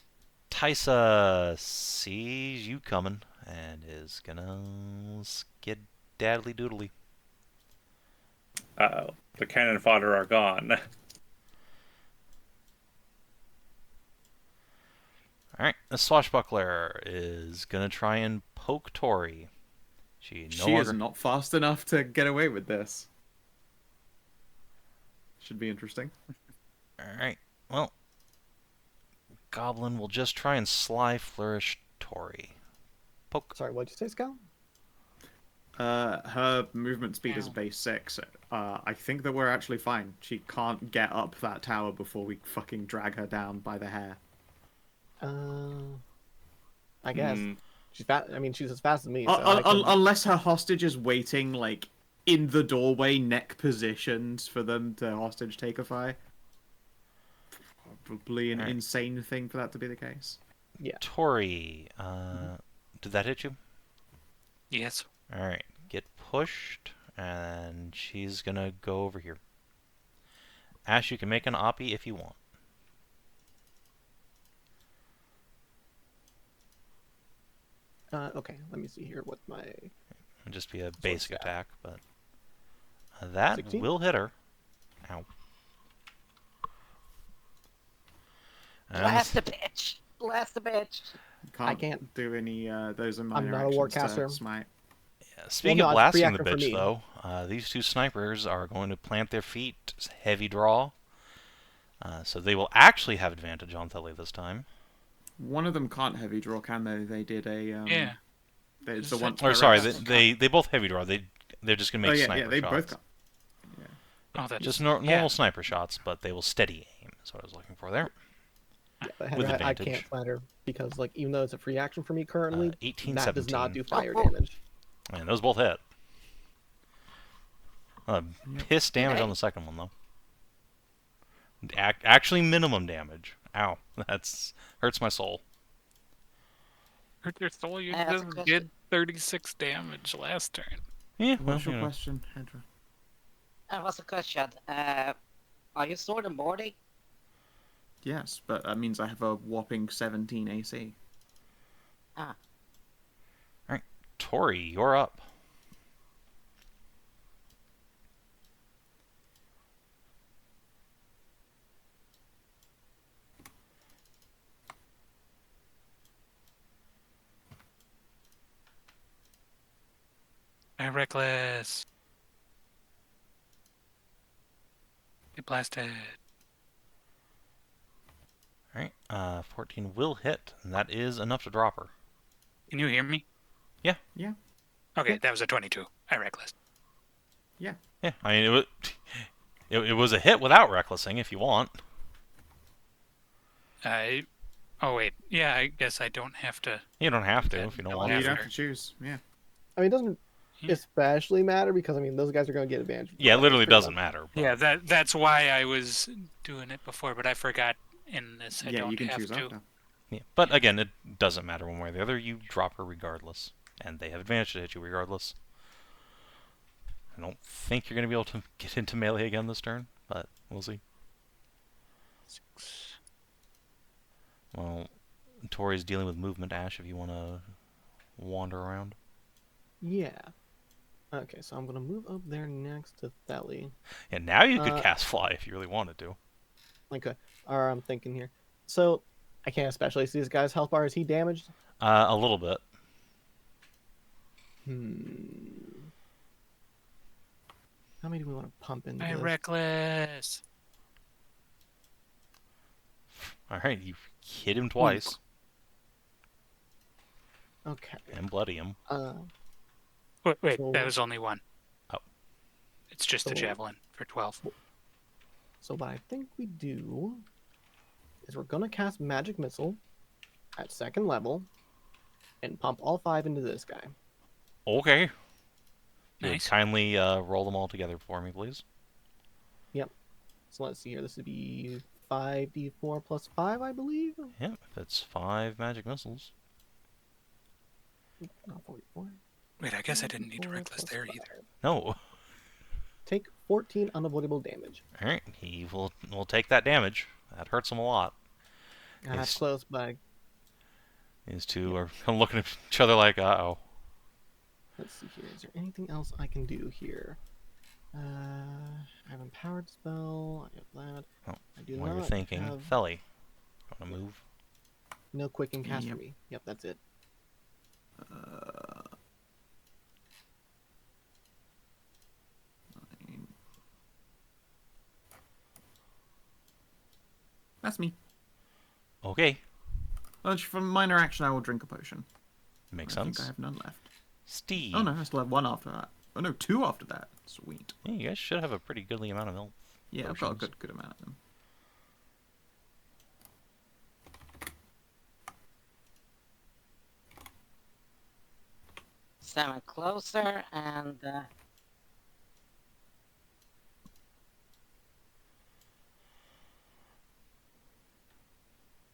Tysa sees you coming and is gonna skedaddly doodly. Uh-oh. The cannon fodder are gone. Alright, the swashbuckler is gonna try and poke Tori. She She is not fast enough to get away with this. Should be interesting. Alright, well. Goblin will just try and sly flourish Tori. Poke. Sorry, what'd you say, Skow? Her movement speed is Ow. base 6. I think that we're actually fine. She can't get up that tower before we fucking drag her down by the hair. I guess. Hmm. She's fast. I mean, she's as fast as me. So I can... Unless her hostage is waiting, like, in the doorway, neck positioned for them to hostage takeify. Probably an Alright. insane thing for that to be the case. Tori, did that hit you? Yes. Alright, get pushed, and she's gonna go over here. Ashe, you can make an Oppie if you want. Okay, let me see here what my It'll just be a basic stat. attack, but that 16? will hit her. Ow. And Blast the bitch! Blast the bitch! Can't, can't- do any those are minor not a actions warcaster. to smite. speaking no, of it's a free blasting the action for bitch, me. though, these two snipers are going to plant their feet, heavy draw. So they will actually have advantage on Theli this time. One of them can't heavy draw, can they? They did a Yeah. It's a once Or per sorry, round. they both heavy draw. They're just going to Oh make yeah, sniper yeah, they shots. both got. Yeah. Oh, that's Just yeah. normal sniper shots, but they will steady aim. Is what I was looking for there. Yeah, but With I advantage. can't flatter because like even though it's a free action for me currently, 18, that does not 17. do fire Oh. damage. And those both hit. Piss damage Okay. on the second one, though. Actually, minimum damage. Ow. That's hurts my soul. Hurt your soul. You That's a just question. did 36 damage last turn. Yeah, What's well, your you know. question, Hedrah? That was a question. Are you sword and boarding? Yes, but that means I have a whopping 17 AC. Ah, Tori, you're up. I reckless. Get blasted. Alright, 14 will hit, and that is enough to drop her. Can you hear me? Yeah. Yeah. Okay, Yeah. that was a 22. I reckless. Yeah, I mean, it was a hit without recklessing, if you want. Oh wait, yeah. I guess I don't have to. You don't have to Yeah, if you don't no, want You to. don't after. have to choose. Yeah. I mean, it doesn't Yeah. especially matter because I mean those guys are going to get advantage. Yeah, it literally regardless, pretty doesn't much. matter. But Yeah, that's why I was doing it before, but I forgot in this I Yeah, don't you can have choose to. after. yeah. But again, it doesn't matter one way or the other. You drop her regardless, and they have advantage to hit you regardless. I don't think you're going to be able to get into melee again this turn, but we'll see. Well, Tori's dealing with movement. Ashe, if you want to wander around. Yeah. Okay, so I'm going to move up there next to Theli. Yeah, now you could Uh, cast fly if you really wanted to. Okay, or I'm thinking here. So I can't especially see this guy's health bar. Is he damaged? A little bit. How many do we want to pump into I this? reckless. All right, you hit him twice Okay. and bloody him. Wait, So- that was only one. Oh. It's just a So- javelin for 12. So what I think we do is we're gonna cast Magic Missile at second level and pump all 5 into this guy. Okay. You would Nice. kindly roll them all together for me, please. So let's see here. This would be 5d4 plus 5, I believe. Yep, that's 5 magic missiles. Not 44. Wait, I guess I didn't need 4 reckless plus there 5. either. No. Take 14 unavoidable damage. All right, he will take that damage. That hurts him a lot. That's Yes. close, but These two are looking at each other like, uh-oh. let's see here. Is there anything else I can do here? I have empowered spell. I have that. Oh, I do while not you're thinking, have Theli, want to move? no quicken cast Yep. for me. Yep, that's it. That's me. Okay, For minor action, I will drink a potion. makes I think sense. I have none left. Steve. Oh no, I still have 1 after that. Oh no, 2 after that. Sweet. Yeah, you guys should have a pretty goodly amount of health. Yeah, I've got a Potions. good amount of them. Summon closer and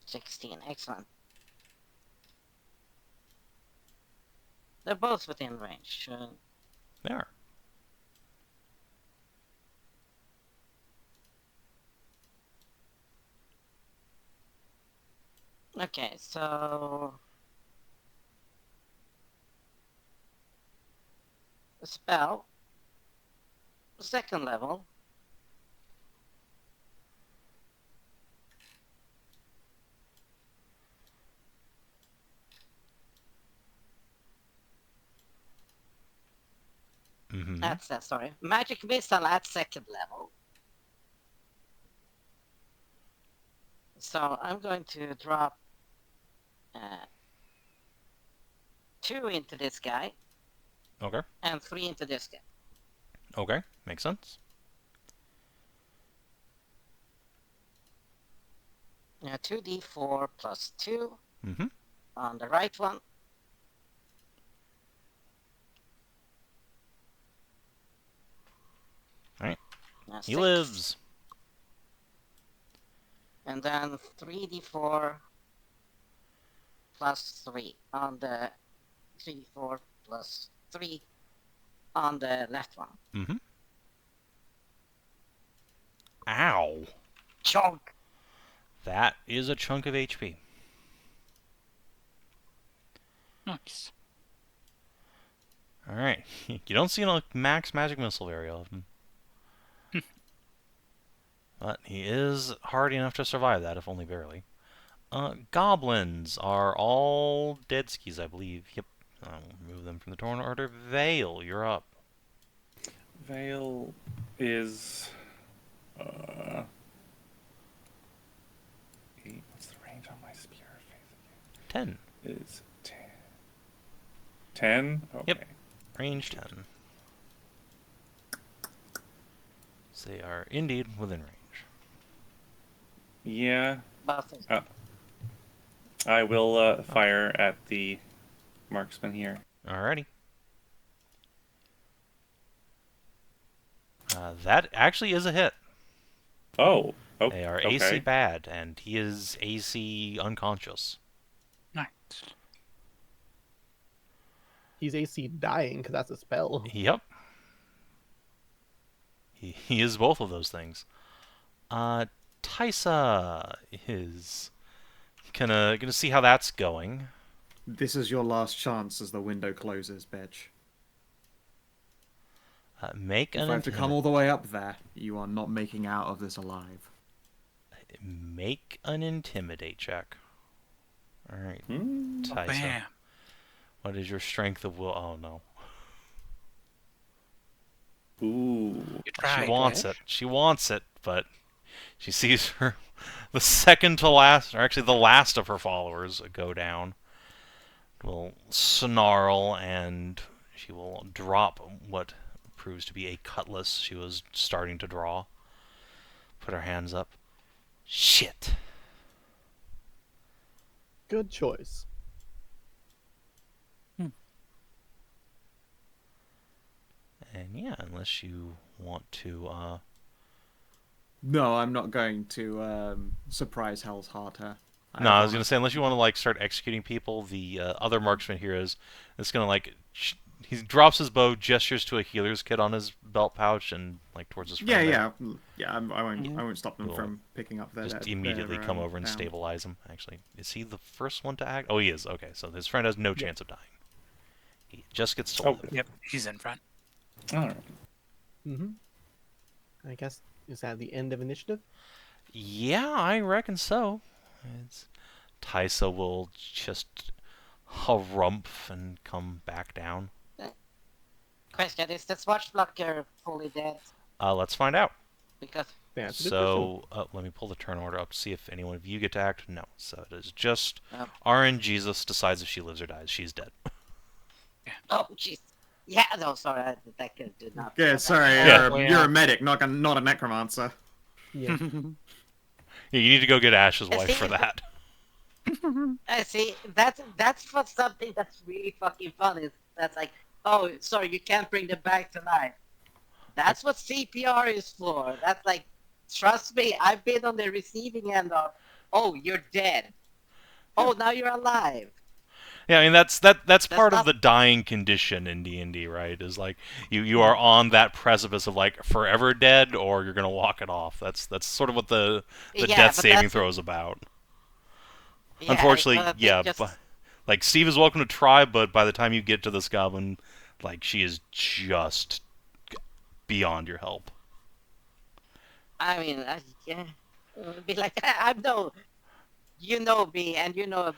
16. Excellent. They're both within range. They are. Okay, so spell, second level. Mm-hmm. That's sorry. Magic missile at second level. So I'm going to drop 2 into this guy Okay. and 3 into this guy. Okay. Makes sense. 2d4 plus 2 Mm-hmm. on the right one. Alright. He 6. lives. And then 3d4 plus 3 on the 3d4 plus 3 on the left one. Mm-hmm. Ow. Chunk! That is a chunk of HP. Nice. Alright. You don't see a max magic missile very often. But he is hardy enough to survive that, if only barely. Goblins are all dead skis, I believe. Yep. I'll remove them from the turn order. Vale, you're up. Vale is. What's the range on my spear of faith 10. again? Is 10. 10? Okay. Yep. Range 10. So they are indeed within range. Yeah. Both of them. I will fire at the marksman here. Alrighty. That actually is a hit. Oh. Okay. They are AC bad, and he is AC unconscious. Nice. He's AC dying because that's a spell. Yep. He is both of those things. Tysa is gonna see how that's going. This is your last chance as the window closes, bitch. Make If I have to come all the way up there, you are not making out of this alive. Make an intimidate check. All right, Tysa. Bam. What is your strength of will? Oh no. Ooh. You tried. She wants it. She wants it, but she sees the second to last, or actually the last of her followers go down. Will snarl, and she will drop what proves to be a cutlass she was starting to draw. Put her hands up. Shit. Good choice. And yeah, unless you want to, No, I'm not going to surprise Hell's Heart her. No, I was gonna say, unless you want to like start executing people, the other marksman here is gonna like he drops his bow, gestures to a healer's kit on his belt pouch, and like towards his friend. Yeah. I won't stop them Cool. from picking up their. Just immediately come over and stabilize him. Actually, is he the first one to act? Oh, he is. Okay, so his friend has no chance of dying. He just gets to live. Yep, he's in front. All right. Mm-hmm. I guess, is that the end of initiative? Yeah, I reckon so. Tysa will just harumph and come back down. Question, is the Swashbuckler fully dead? Let's find out. Because Yeah, it's a good question. So, let me pull the turn order up to see if any one of you get to act. No. So it is just Oh. RN Jesus decides if she lives or dies. She's dead. oh jeez. Yeah, no, sorry, that kid did not. Yeah, sorry, Yeah. you're a medic, not a necromancer. Yeah. Yeah, you need to go get Ash's I wife see. for that. I see. That's what something that's really fucking fun is. That's like, oh, sorry, you can't bring them back to life. That's what CPR is for. That's like, trust me, I've been on the receiving end of, oh, you're dead. Oh, now you're alive. Yeah, I mean that's part of not- the dying condition in D&D, right? Is like you are on that precipice of like forever dead, or you're gonna walk it off. That's sort of what the Yeah, death but saving that's- throw is about. Yeah, Unfortunately, but yeah. just- Like Steve is welcome to try, but by the time you get to this goblin, Like, she is just beyond your help. I mean, yeah. Be like, I know, you know me, and you know,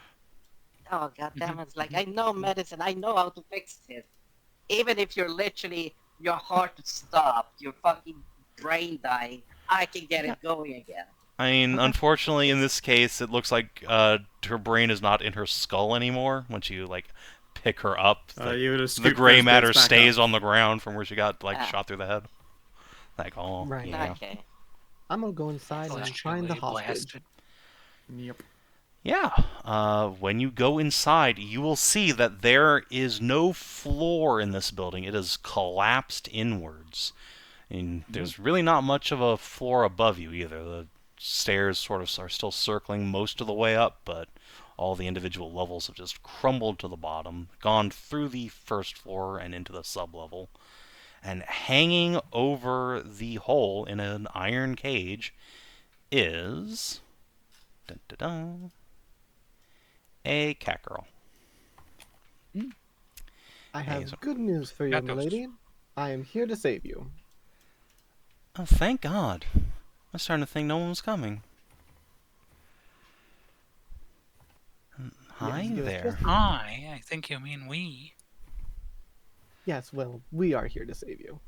oh god damn it, like I know medicine, I know how to fix it. Even if you're literally your heart stopped, your fucking brain dying, I can get it going again. I mean, Okay. unfortunately, in this case, it looks like her brain is not in her skull anymore. Once you like pick her up, You would have the scooped gray those matter bits back stays up. on the ground from where she got like Ah. shot through the head. Like, oh Right. yeah, Okay. I'm gonna go inside Was and find the Chile hostage. blasted? Yep. yeah. When you go inside, you will see that there is no floor in this building. It is collapsed inwards. And there's really not much of a floor above you either. The stairs sort of are still circling most of the way up, but all the individual levels have just crumbled to the bottom, gone through the first floor and into the sub-level. And hanging over the hole in an iron cage is dun, dun, dun, a cat girl. I Hey, have so- good news for you, Got my those. lady. I am here to save you. Oh, thank God. I was starting to think no one was coming. Hi Yes, give us there. just a- I think you mean we. Yes, well, we are here to save you.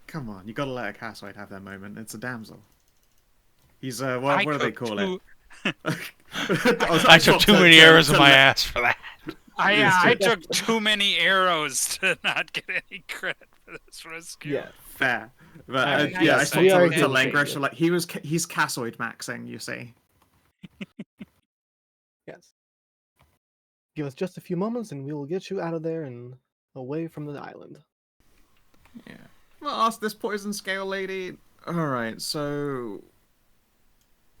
Come on, you gotta let a cassoid have their moment. It's a damsel. He's I what do they took call two- it? I took too many arrows in my ass for that. I took too many arrows to not get any credit for this rescue. Yes. Fair, but Alright, yeah, I yes, spoke we to, are to here to Langrish. save you. Like he's cassoid maxing. You see. Yes. Give us just a few moments and we will get you out of there and away from the island. Yeah. Well, ask this poison scale lady. All right, so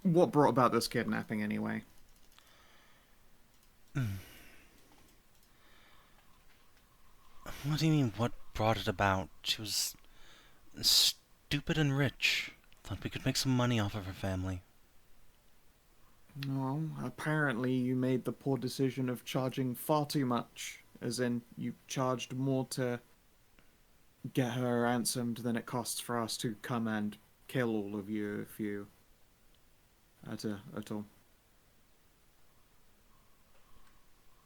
what brought about this kidnapping anyway? What do you mean, what brought it about? She was stupid and rich. Thought we could make some money off of her family. Well, apparently you made the poor decision of charging far too much. As in, you charged more to get her ransomed than it costs for us to come and kill all of you if you at all.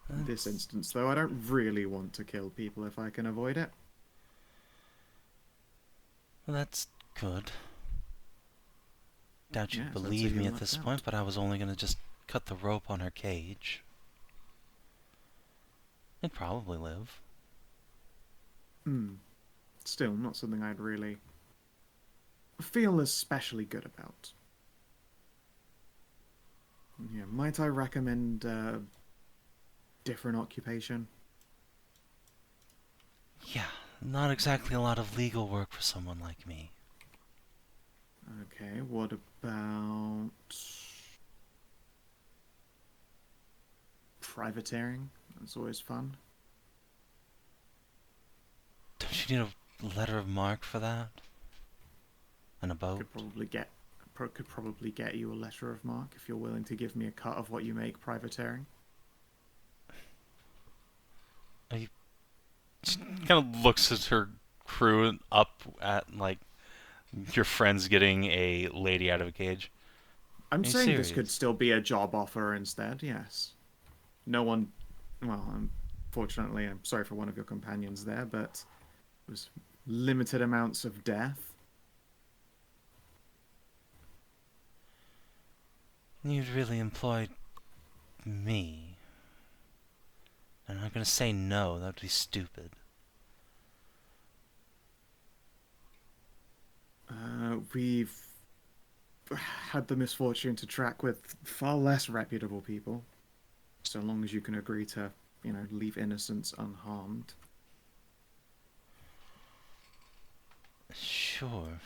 In this instance, though, I don't really want to kill people if I can avoid it. Well, that's good. Doubt you'd Yes, I'd say believe me you're at this lucked out. point, but I was only gonna just cut the rope on her cage. It'd probably live. Still, not something I'd really feel especially good about. Yeah, might I recommend a different occupation? Yeah, not exactly a lot of legal work for someone like me. Okay, what about privateering? That's always fun. Don't you need a letter of marque for that? And a boat? Could probably get you a letter of marque if you're willing to give me a cut of what you make privateering. She kind of looks at her crew and up at, like, your friends getting a lady out of a cage. I'm Are you saying this could serious? still be a job offer instead, yes. No one... Well, unfortunately, I'm sorry for one of your companions there, but it was limited amounts of death. You'd really employ me. I'm not gonna say no, that would be stupid. We've had the misfortune to track with far less reputable people. So long as you can agree to, leave innocents unharmed. Sure.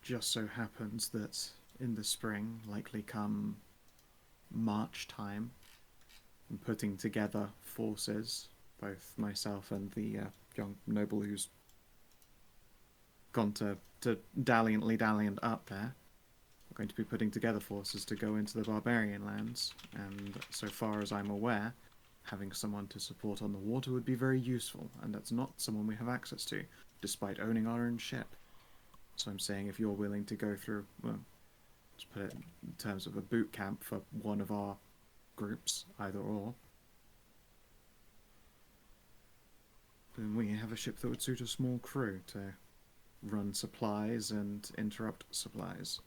Just so happens that in the spring, likely come March time, I'm putting together forces, both myself and the young noble who's gone to dalliant up there. going to be putting together forces to go into the Barbarian lands, and so far as I'm aware, having someone to support on the water would be very useful, and that's not someone we have access to, despite owning our own ship. So I'm saying if you're willing to go through, well, let's put it in terms of a boot camp for one of our groups, either or, then we have a ship that would suit a small crew to run supplies and interrupt supplies.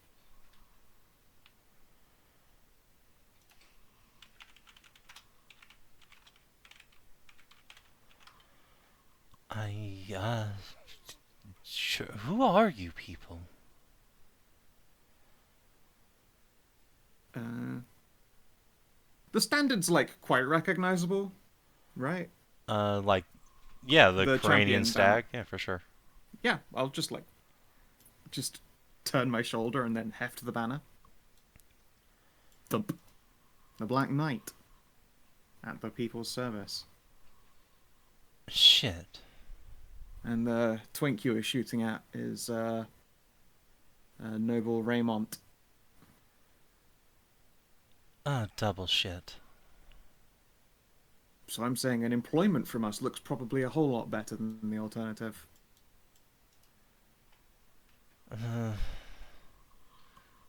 Sure. Who are you people? The standard's like quite recognizable, right? Like, yeah, the The champion Coranian stag. Yeah, for sure. Yeah, I'll just turn my shoulder and then heft the banner. Thump. The Black Knight. At the people's service. Shit. And the twink you were shooting at is Noble Raymont. Double shit. So I'm saying an employment from us looks probably a whole lot better than the alternative.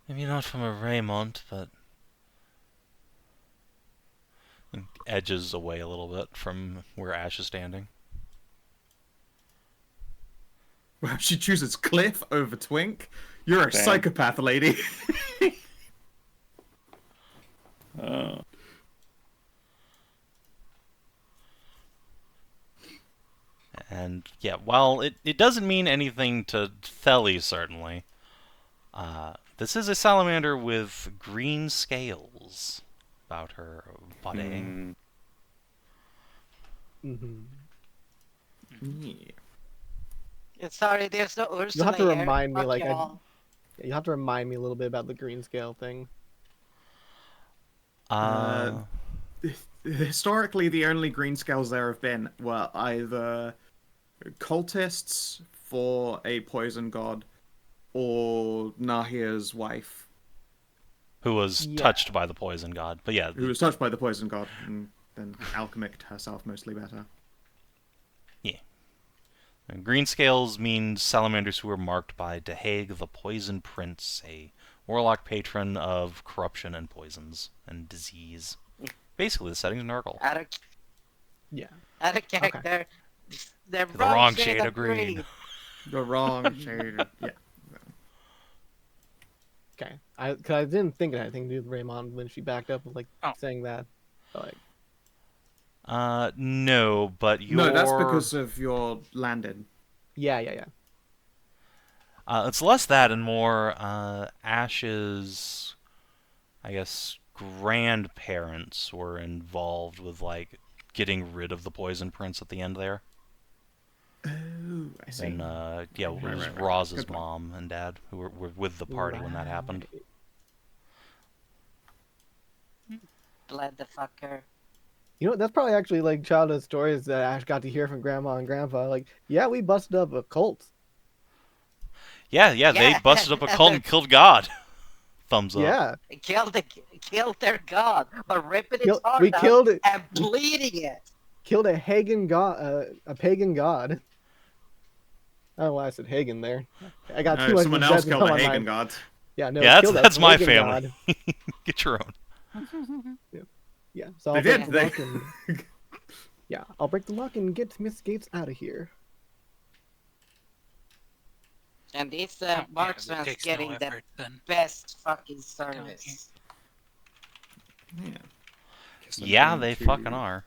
Maybe not from a Raymont, but edges away a little bit from where Ashe is standing. Well, she chooses Cliff over Twink. You're a Damn. psychopath, lady. Oh. And yeah, while it doesn't mean anything to Theli, certainly, this is a salamander with green scales about her body. Mm. Mm-hmm. Yeah. Yeah, sorry, there's no Ursula You'll have to here. remind me, Fuck like, y'all. you have to remind me a little bit about the green scale thing. Historically, the only green scales there have been were either cultists for a poison god or Nahia's wife, Who was Yeah. touched by the poison god. But yeah, who was touched by the poison god, and then alchemicked herself mostly better. and green scales means salamanders who are marked by Dehag the Poison Prince, a warlock patron of corruption and poisons and disease. Basically, the setting's Nurgle. Out of Yeah. character. The wrong shade of green. The wrong shade. Yeah. Okay. Cause I didn't think it had anything to do with Raymond when she backed up with Oh. saying that. But, like, No, but your... No, that's because of your landed. yeah. it's less that and more Ashe's, I guess, grandparents were involved with, like, getting rid of the Poison Prince at the end there. Oh, I see. And, yeah, it was right. Roz's Good point. mom and dad who were with the party when that happened. Right. Bled the fucker. You know, that's probably actually like childhood stories that Ash got to hear from Grandma and Grandpa. Like, yeah, we busted up a cult. Yeah, Yeah. they busted up a cult and killed God. Thumbs up. Yeah, Killed their god by ripping Kill- its heart we out killed it. and bleeding it. Killed a pagan god. A pagan god. I don't know why I said Hagen there. I got too No, much. someone Zed else to killed come a on Hagen my- god. Yeah, no. Yeah, killed a that's my pagan family. god. Get your own. Yeah, so They I'll did. break the lock and yeah, I'll break the lock and get Miss Gates out of here. And these Oh, yeah, it marksman's takes getting no the effort, then. best fucking service. Yeah. Guess I'm Yeah, going they to fucking are.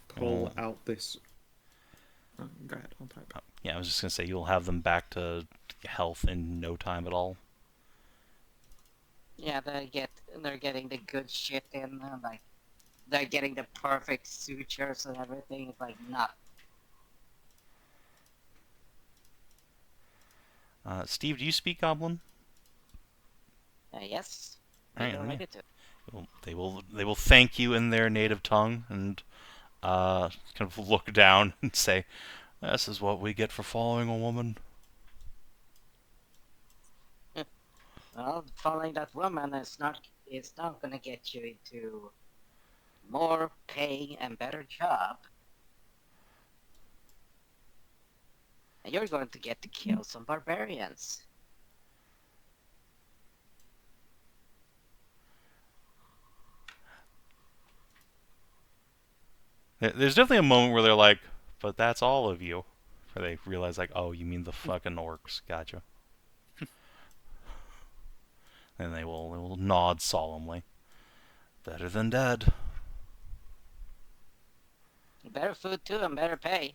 Pull out this. Oh, go ahead, I'll type. Yeah, I was just gonna say you'll have them back to health in no time at all. Yeah, they're getting the good shit in, like they're getting the perfect sutures and everything. It's like not. Steve, do you speak Goblin? Yes. Alright, They're let me- ready to. They will thank you in their native tongue and kind of look down and say, "This is what we get for following a woman." Well, following that woman is not gonna get you into more paying and better job. And you're going to get to kill some barbarians. There's definitely a moment where they're like, but that's all of you. Where they realize, like, oh, you mean the fucking orcs. Gotcha. And they will nod solemnly. Better than dead. Better food too and better pay.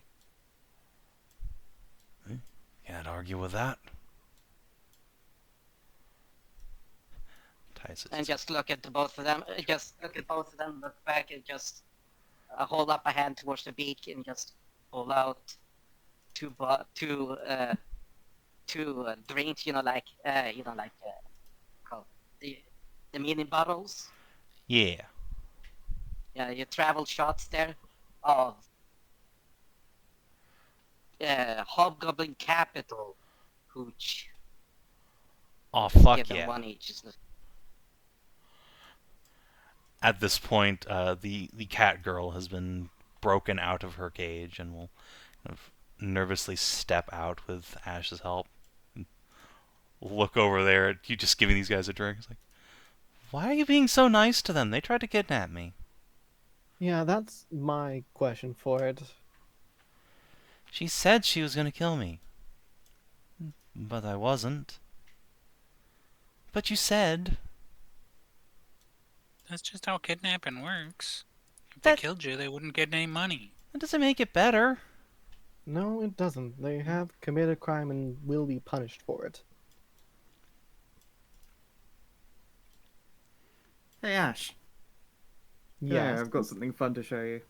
Can't argue with that. Tyson. And just look at the both of them. Just look at both of them. Look back and just hold up a hand towards the beak and just pull out two drinks. Called the mini bottles. Yeah. Yeah, your travel shots there of Hobgoblin Capital Hooch. Oh, fuck Give them yeah. one each. At this point, the cat girl has been broken out of her cage and will kind of nervously step out with Ashe's help. And look over there at you just giving these guys a drink. It's like, why are you being so nice to them? They tried to kidnap me. Yeah, that's my question for it. She said she was going to kill me. But I wasn't. But you said... That's just how kidnapping works. If they That- killed you, they wouldn't get any money. That doesn't make it better. No, it doesn't. They have committed a crime and will be punished for it. Hey, Ash. Yeah, I've got something fun to show you.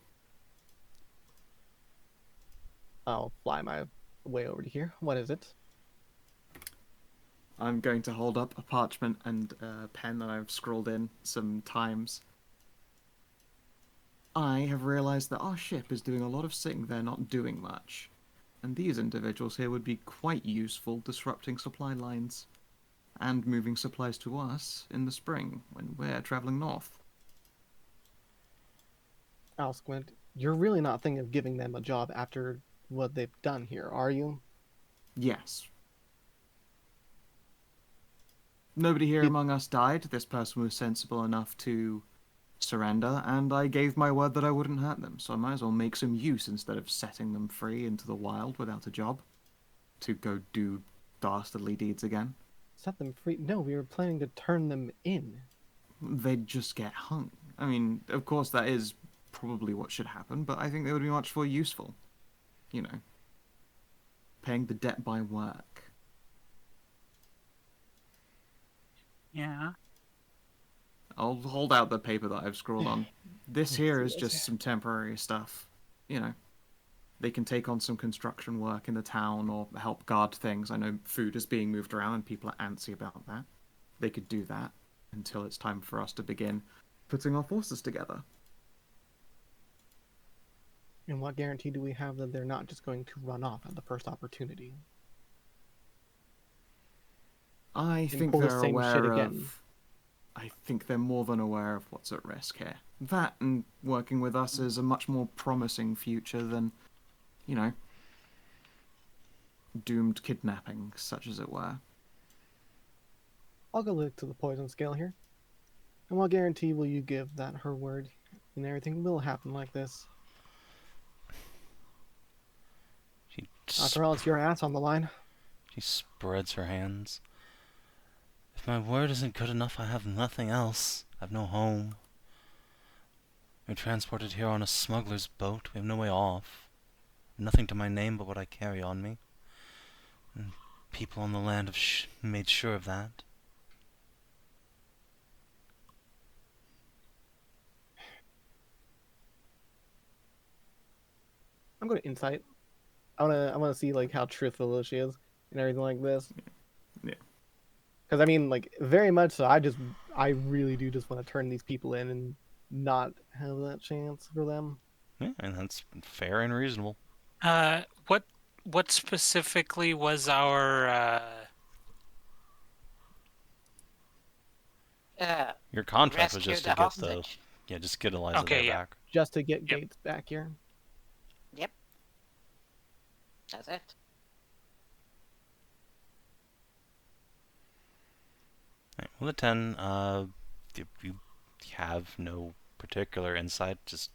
I'll fly my way over to here. What is it? I'm going to hold up a parchment and a pen that I've scrawled in some times. I have realized that our ship is doing a lot of sitting there not doing much, and these individuals here would be quite useful disrupting supply lines and moving supplies to us in the spring when we're traveling north. I'll squint. You're really not thinking of giving them a job after what they've done here, are you? Yes. Nobody here among us died. This person was sensible enough to surrender, and I gave my word that I wouldn't hurt them, so I might as well make some use instead of setting them free into the wild without a job to go do dastardly deeds again. Set them free? No, we were planning to turn them in. They'd just get hung. I mean, of course, that is probably what should happen, but I think they would be much more useful. You know, paying the debt by work. Yeah. I'll hold out the paper that I've scrawled on. This here is just some temporary stuff. You know, they can take on some construction work in the town or help guard things. I know food is being moved around and people are antsy about that. They could do that until it's time for us to begin putting our forces together. And what guarantee do we have that they're not just going to run off at the first opportunity? I think pull the they're same shit aware again. of... I think they're more than aware of what's at risk here. That and working with us is a much more promising future than, you know, doomed kidnapping, such as it were. I'll go look to the poison scale here. And what guarantee will you give that her word and everything will happen like this? She, After all, it's your ass on the line. she spreads her hands. If my word isn't good enough, I have nothing else. I have no home. We're transported here on a smuggler's boat. We have no way off. Nothing to my name but what I carry on me. And people on the land have made sure of that. I'm going to insight. I wanna see like how truthful she is and everything like this. Yeah. Because I mean, like very much so. I really do just want to turn these people in and not have that chance for them. Yeah, and that's fair and reasonable. What specifically was our Your contract was rescue just the to get the hostage. just get Eliza Okay, there yeah. back. Just to get Yep. Gates back here. Yep. That's it. Right, well, the 10, if you have no particular insight, just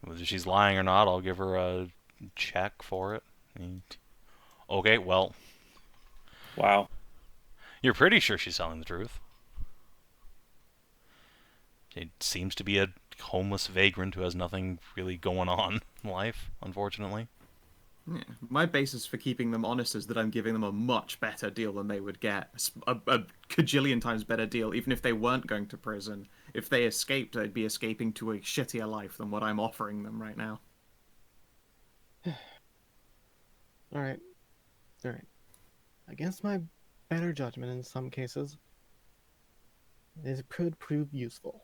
whether she's lying or not, I'll give her a check for it. Okay, well, Wow. you're pretty sure she's telling the truth. It seems to be a homeless vagrant who has nothing really going on in life, unfortunately. Yeah. My basis for keeping them honest is that I'm giving them a much better deal than they would get. A cajillion times better deal, even if they weren't going to prison. If they escaped, they'd be escaping to a shittier life than what I'm offering them right now. Alright. Alright. Against my better judgment in some cases, it could prove useful.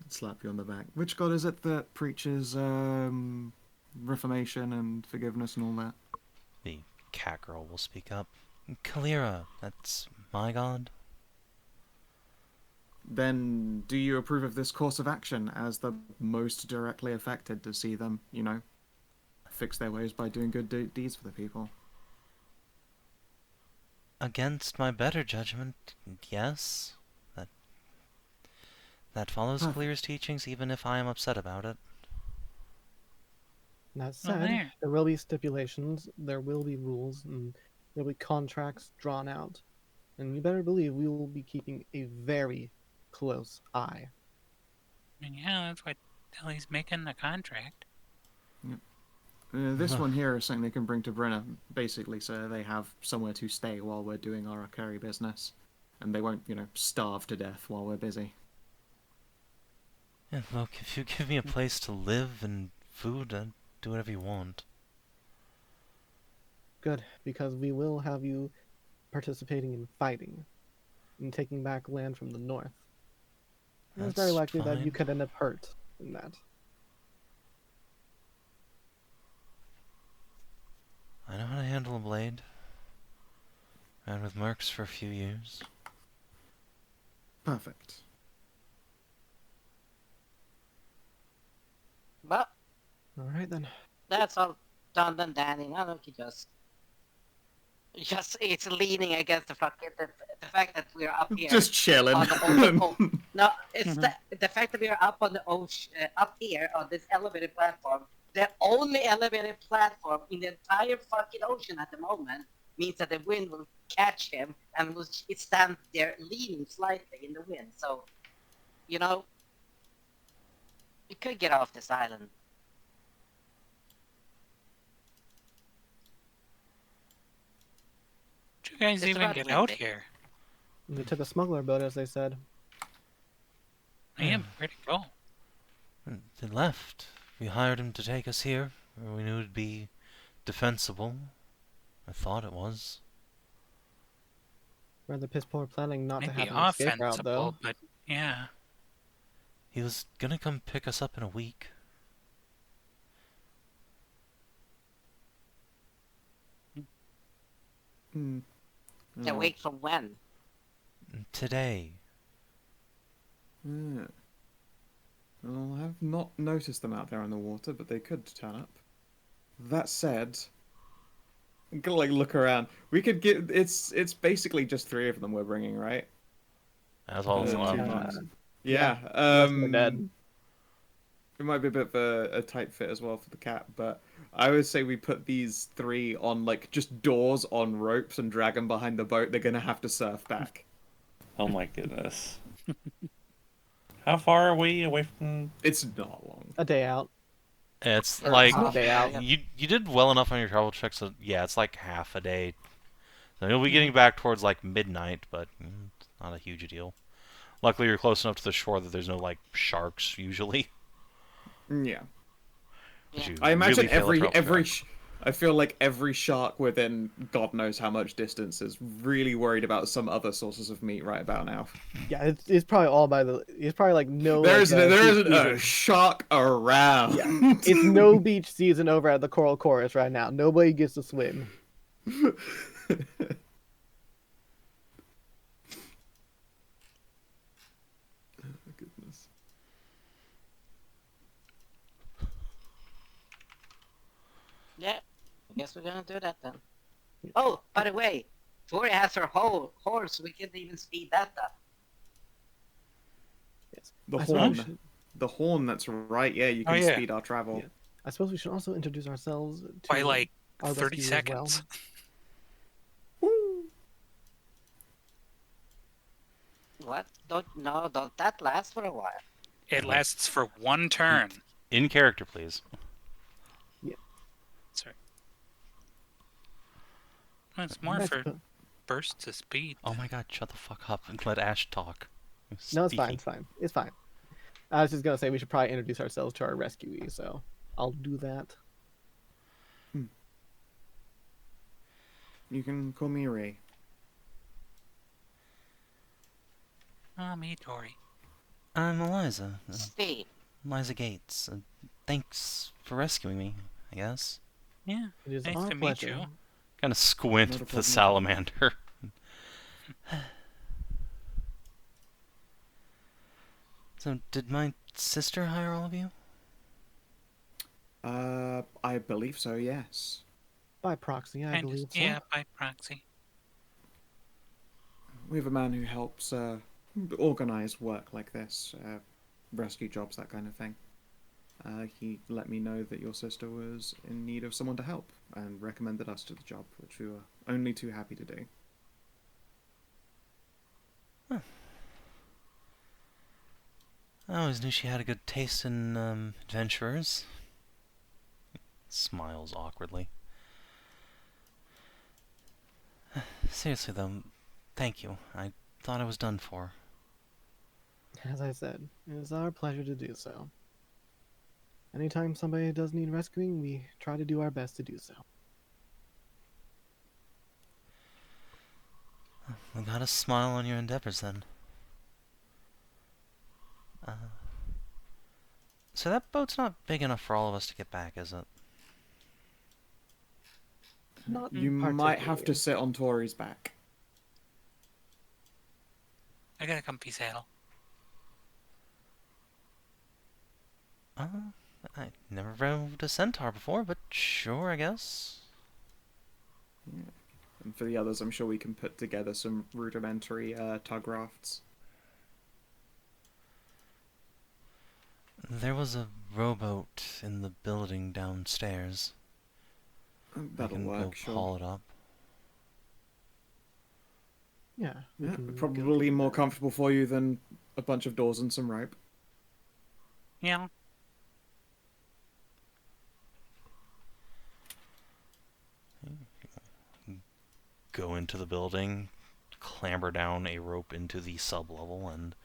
Slap you on the back. Which god is it that preaches reformation and forgiveness and all that? The cat girl will speak up. Kalira, that's my god. Then do you approve of this course of action as the most directly affected to see them, fix their ways by doing good deeds for the people? Against my better judgment, yes. That follows Perfect. Kalira's teachings, even if I am upset about it. That Well, said, there. there will be stipulations, there will be rules, and there will be contracts drawn out. And you better believe we will be keeping a very close eye. I mean, yeah, that's why he's making the contract. This one here is something they can bring to Brenna, basically, so they have somewhere to stay while we're doing our carry business. And they won't, starve to death while we're busy. Yeah, look, if you give me a place to live and food, I'd do whatever you want. Good, because we will have you participating in fighting and taking back land from the north. And it's very That's likely that you fine. could end up hurt in that. I know how to handle a blade. Ran with mercs for a few years. Perfect. But Alright then. that's all done and dandy. Now look, he just it's leaning against the fucking the fact that we're up here. Just chilling. On the ocean. No, it's the fact that we are up on the ocean, up here on this elevated platform. The only elevated platform in the entire fucking ocean at the moment means that the wind will catch him and will stand there leaning slightly in the wind. So, we could get off this island. Did you guys Just even about get to out be. here? They took a smuggler boat, as they said. Man, where'd it go? They left. We hired him to take us here, where we knew it'd be defensible. I thought it was. Rather piss poor planning not to Maybe have an escape route, offensible, though. but yeah. He was gonna come pick us up in a week. Hmm. A Oh. week from when? Today. Yeah. Well, I have not noticed them out there in the water, but they could turn up. That said, I'm gonna look around. We could get it's basically just 3 of them we're bringing, right? That's all that's Uh, left. Yeah. Unless they're dead. It might be a bit of a tight fit as well for the cat, but I would say we put these 3 on just doors on ropes and drag them behind the boat. They're gonna have to surf back. Oh my goodness. How far are we away from? It's not long. A day out. It's Or like half day out. you did well enough on your travel check, so yeah, it's like half a day. So you'll be getting back towards midnight, but it's not a huge deal. Luckily, you're close enough to the shore that there's no sharks usually. Yeah. But you I imagine really fail a travel every check. I feel like every shark within God knows how much distance is really worried about some other sources of meat right about now. Yeah, it's probably all by the. It's probably no. There beach isn't a season. shark around. Yeah, it's no beach season over at the Coral Chorus right now. Nobody gets to swim. Goodness. Yeah, I guess we're gonna do that then. Oh, by the way, Tori has her whole horse. We can even speed that up. Yes. The I suppose we horn. should- The horn, that's right. Yeah, you Oh, can yeah. speed our travel. Yeah. I suppose we should also introduce ourselves to By like our 30 rescue as well. seconds. Woo! What? Don't that last for a while? It lasts for one turn. In character, please. Sorry. It's more Nice for to- bursts of speed. Oh my god, shut the fuck up and let Ashe talk. No, it's fine. Speaking. It's fine. It's fine. I was just gonna say we should probably introduce ourselves to our rescuee, so I'll do that. You can call me Ray. Oh, me, Tori. I'm Eliza. Steve. Eliza Gates. Thanks for rescuing me, I guess. Yeah, It is nice our to meet pleasure. you. Kind of squint Not a at the problem. salamander. So, did my sister hire all of you? I believe so, yes. By proxy, I believe so. Yeah, by proxy. We have a man who helps organize work like this, rescue jobs, that kind of thing. He let me know that your sister was in need of someone to help and recommended us to the job, which we were only too happy to do. I always knew she had a good taste in adventurers. Smiles awkwardly. Seriously though, thank you. I thought I was done for. As I said, it is our pleasure to do so. Anytime somebody does need rescuing, we try to do our best to do so. We got a smile on your endeavors then. So that boat's not big enough for all of us to get back, is it? Not You might have to particularly. sit on Tori's back. I got a comfy saddle. I never rode a centaur before, but sure, I guess. And for the others, I'm sure we can put together some rudimentary tug rafts. There was a rowboat in the building downstairs. That'll we can go work, sure. haul it up. Yeah. we Yeah, can go probably do more that. comfortable for you than a bunch of doors and some rope. Yeah. Go into the building, clamber down a rope into the sub-level, and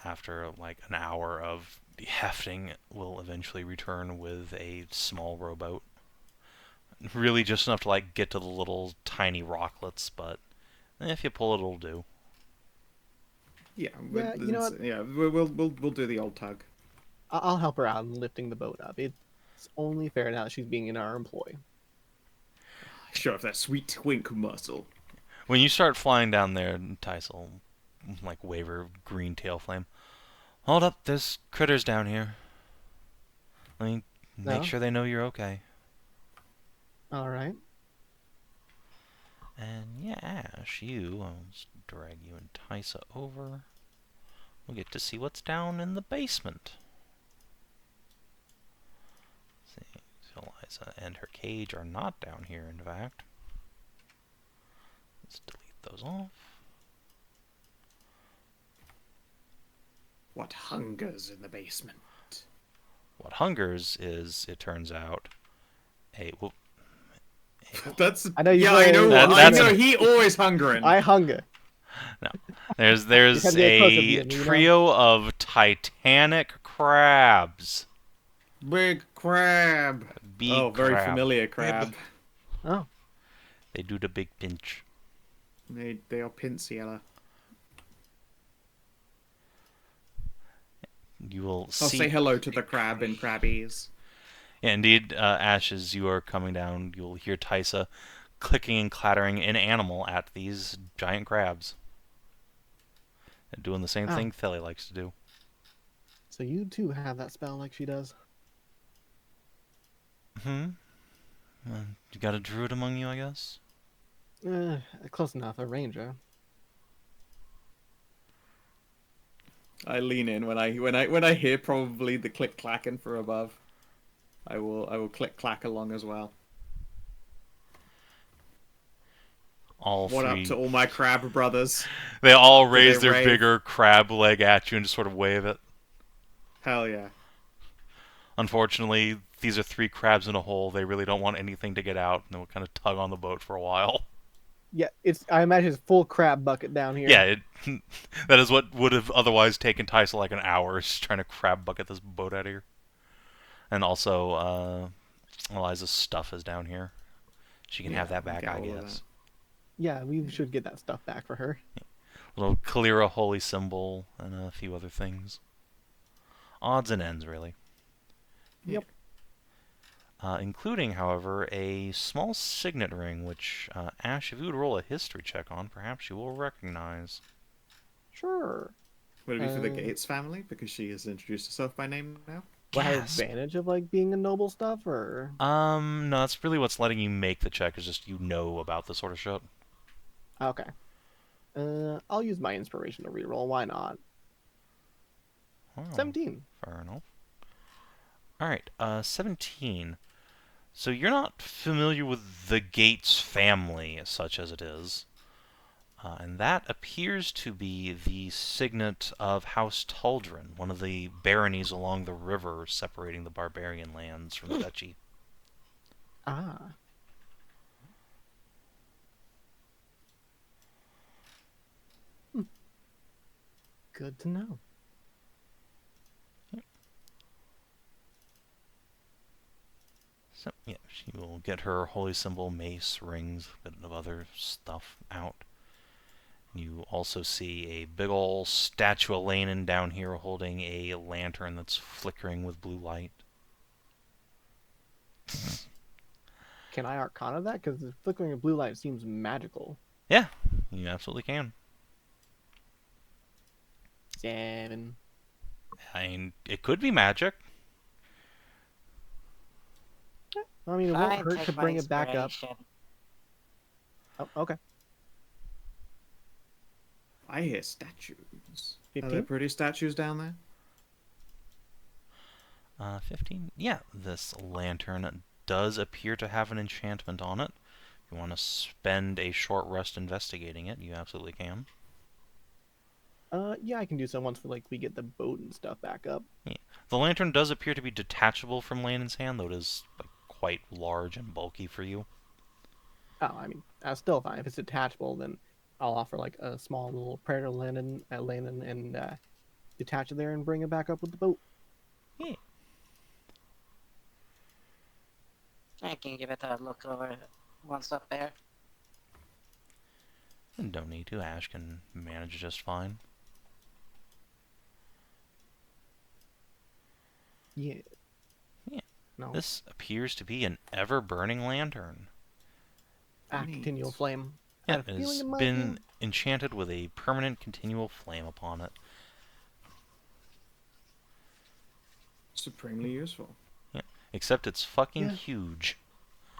after like an hour of hefting, we'll eventually return with a small rowboat. Really just enough to like get to the little tiny rocklets, but if you pull it, it'll do. Yeah, Yeah, you know what? Yeah, we'll do the old tug. I'll help her out in lifting the boat up. It's only fair now that she's being in our employ. Show off that sweet twink muscle. When you start flying down there, Tice will like wave her green tail flame. Hold up, there's critters down here. Let me make No? sure they know you're okay. All right. And yeah, Ashe, I'll just drag you and Tysa over. We'll get to see what's down in the basement. Let's see, so Eliza and her cage are not down here, in fact. Let's delete those off. What hungers in the basement? What hungers is, it turns out, a whoop. That's I know you yeah, play- I know. That's I know a- he always hungering. I hunger. There's had to get closer, a you know? trio of titanic crabs. Big crab. Big Oh, very crab. familiar crab. Oh, They do the big pinch. They are pinciella. You will I'll see. say hello to the crab in crabbies. Yeah, indeed, Ashe, as you are coming down, you'll hear Tysa clicking and clattering in animal at these giant crabs. And doing the same Oh. thing Theli likes to do. So you too have that spell like she does. You got a druid among you, I guess? Close enough, a ranger. I lean in when I hear probably the click clacking for above. I will click clack along as well. All What three. up to all my crab brothers? They all Do raise they their rave? bigger crab leg at you and just sort of wave it. Hell yeah. Unfortunately, these are 3 crabs in a hole. They really don't want anything to get out, and they'll kind of tug on the boat for a while. Yeah, I imagine it's full crab bucket down here. Yeah, that is what would have otherwise taken Tysa like an hour, is just trying to crab bucket this boat out of here. And also, Eliza's stuff is down here. She can have that I'll back, get I all of guess. Yeah, we should get that stuff back for her. Little Kalira holy symbol and a few other things. Odds and ends, really. Yep. Including, however, a small signet ring, which, Ashe, if you would roll a history check on, perhaps you will recognize. Sure. Would it be for the Uh, Gates family because she has introduced herself by name now? Do I have Gasp. advantage of like being a noble stuff, or? No, that's really what's letting you make the check, is just you know about this sort of shit. Okay. I'll use my inspiration to reroll. Why not? Oh, 17. fair enough. Alright, 17. So you're not familiar with the Gates family, such as it is. And that appears to be the signet of House Tuldren, one of the baronies along the river separating the barbarian lands from the duchy. Ah. Good to know. So, yeah, she will get her holy symbol, mace, rings, a bit of other stuff out. You also see a big ol' statue of Lanin down here holding a lantern that's flickering with blue light. Can I arcana that? Because the flickering of blue light seems magical. Yeah, you absolutely can. 7. I mean, it could be magic. I mean, it won't Fine, hurt take to my bring it back up. inspiration. Oh, okay. I hear statues. Are 15? there pretty statues down there? 15? Yeah, this lantern does appear to have an enchantment on it. If you want to spend a short rest investigating it, you absolutely can. Yeah, I can do so once we get the boat and stuff back up. Yeah. The lantern does appear to be detachable from Lanin's hand, though it is like, quite large and bulky for you. Oh, I mean, that's still fine. If it's detachable, then I'll offer like a small little prayer to Lennon and detach it there and bring it back up with the boat. Yeah. I can give it a look over once up there. And don't need to. Ashe can manage just fine. Yeah. Yeah. No. This appears to be an ever-burning lantern. Continual flame. I Yeah, had a it feeling has it might been be. enchanted with a permanent continual flame upon it. Supremely useful. Yeah. Except it's fucking Yeah. huge.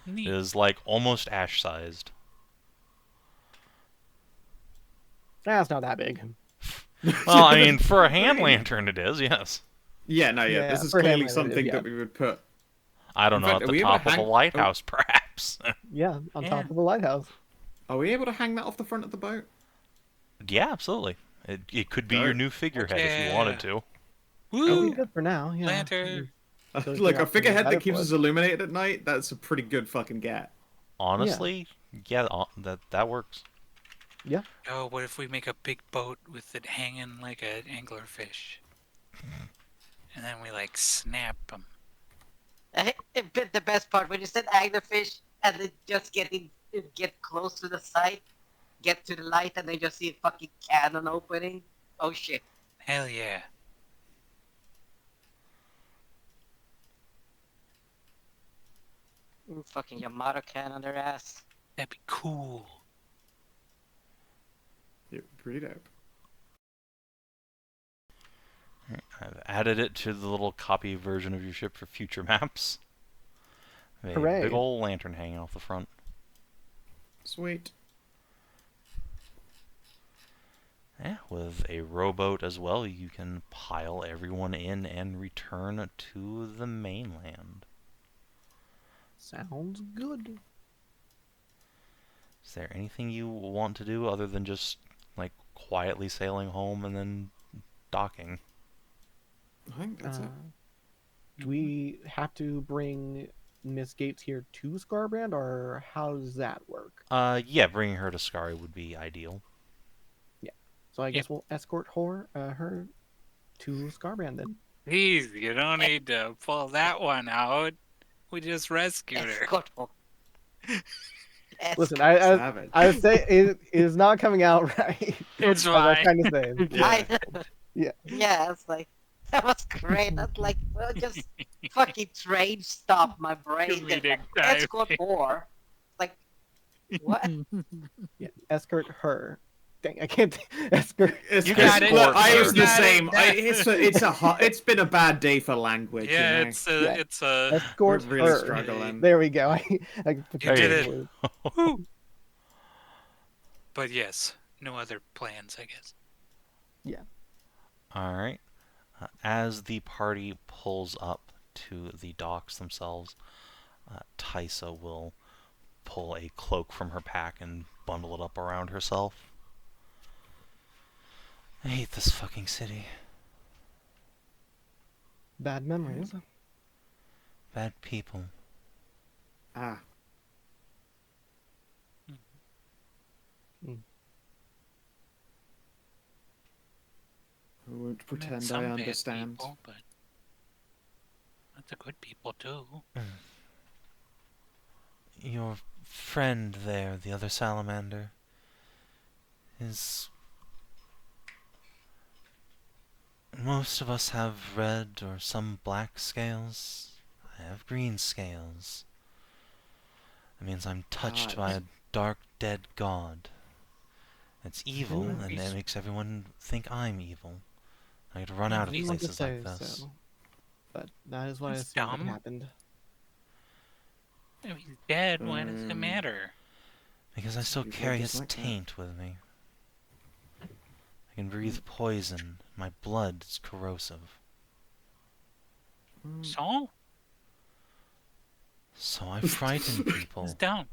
It Neat. is like almost Ashe-sized. That's not that big. Well, I mean, for a hand lantern it is, yes. Yeah, no, yeah. Yeah, This is for clearly Hamlet it is, something yeah. that we would put. I don't In know, fact, at are we the able to top of a hang- lighthouse, perhaps. Yeah, on top Yeah. of a lighthouse. Are we able to hang that off the front of the boat? Yeah, absolutely. It could be your Right. new figurehead if you wanted to. That'd Woo! be good for now. Yeah. Lantern. So Like yeah, a figurehead better that keeps for us illuminated at night. That's a pretty good fucking get. Honestly, yeah, that works. Yeah. Oh, what if we make a big boat with it hanging like an anglerfish? And then we like snap them. But the best part when you said anglerfish and then just get close to the site, get to the light, and then just see a fucking cannon opening. Oh shit! Hell yeah. Fucking Yamato cannon their ass. That'd be cool. You're pretty dope. I've added it to the little copy version of your ship for future maps. A Hooray. big old lantern hanging off the front. Sweet. Yeah, with a rowboat as well, you can pile everyone in and return to the mainland. Sounds good. Is there anything you want to do other than just, like, quietly sailing home and then docking? I think that's it. Do we have to bring Miss Gates here to Scarbrand, or how does that work? Yeah, bringing her to Skari would be ideal. So I guess we'll escort her to Scarbrand then. Please, you don't need to pull that one out. We just rescued her. Escort. Listen, Savage. I would say it is not coming out right. It's As I was fine. kind of saying. Yeah. Yeah, it's like, that was great. That's like, well, just fucking train stop my brain. Comedic Escort timing. whore. Like, what? Yeah, escort her. Dang, I can't escort. You got it. Look, I You was the got it. same. It's been a bad day for language. Yeah, you know? it's a, Yeah. it's a. Escort We're really her. struggling. There we go. I You did it. word. Woo. But yes, no other plans, I guess. Alright. As the party pulls up to the docks themselves, Tysa will pull a cloak from her pack and bundle it up around herself. I hate this fucking city. Bad memories. Bad people. Ah. I won't Met pretend some I bad understand. people, but not the good people too. Your friend there, the other salamander, is... Most of us have red or some black scales. I have green scales. That means I'm touched by a dark, dead god. It's evil, Mm. and that makes everyone think I'm evil. I get to run out of I want to places say like this. so, but that is what I That's assumed had dumb. happened. I mean, he's dead. Why does it matter? Because I still People carry just his like that. taint with me. I can breathe poison. My blood is corrosive. So? So I frighten people. It's down.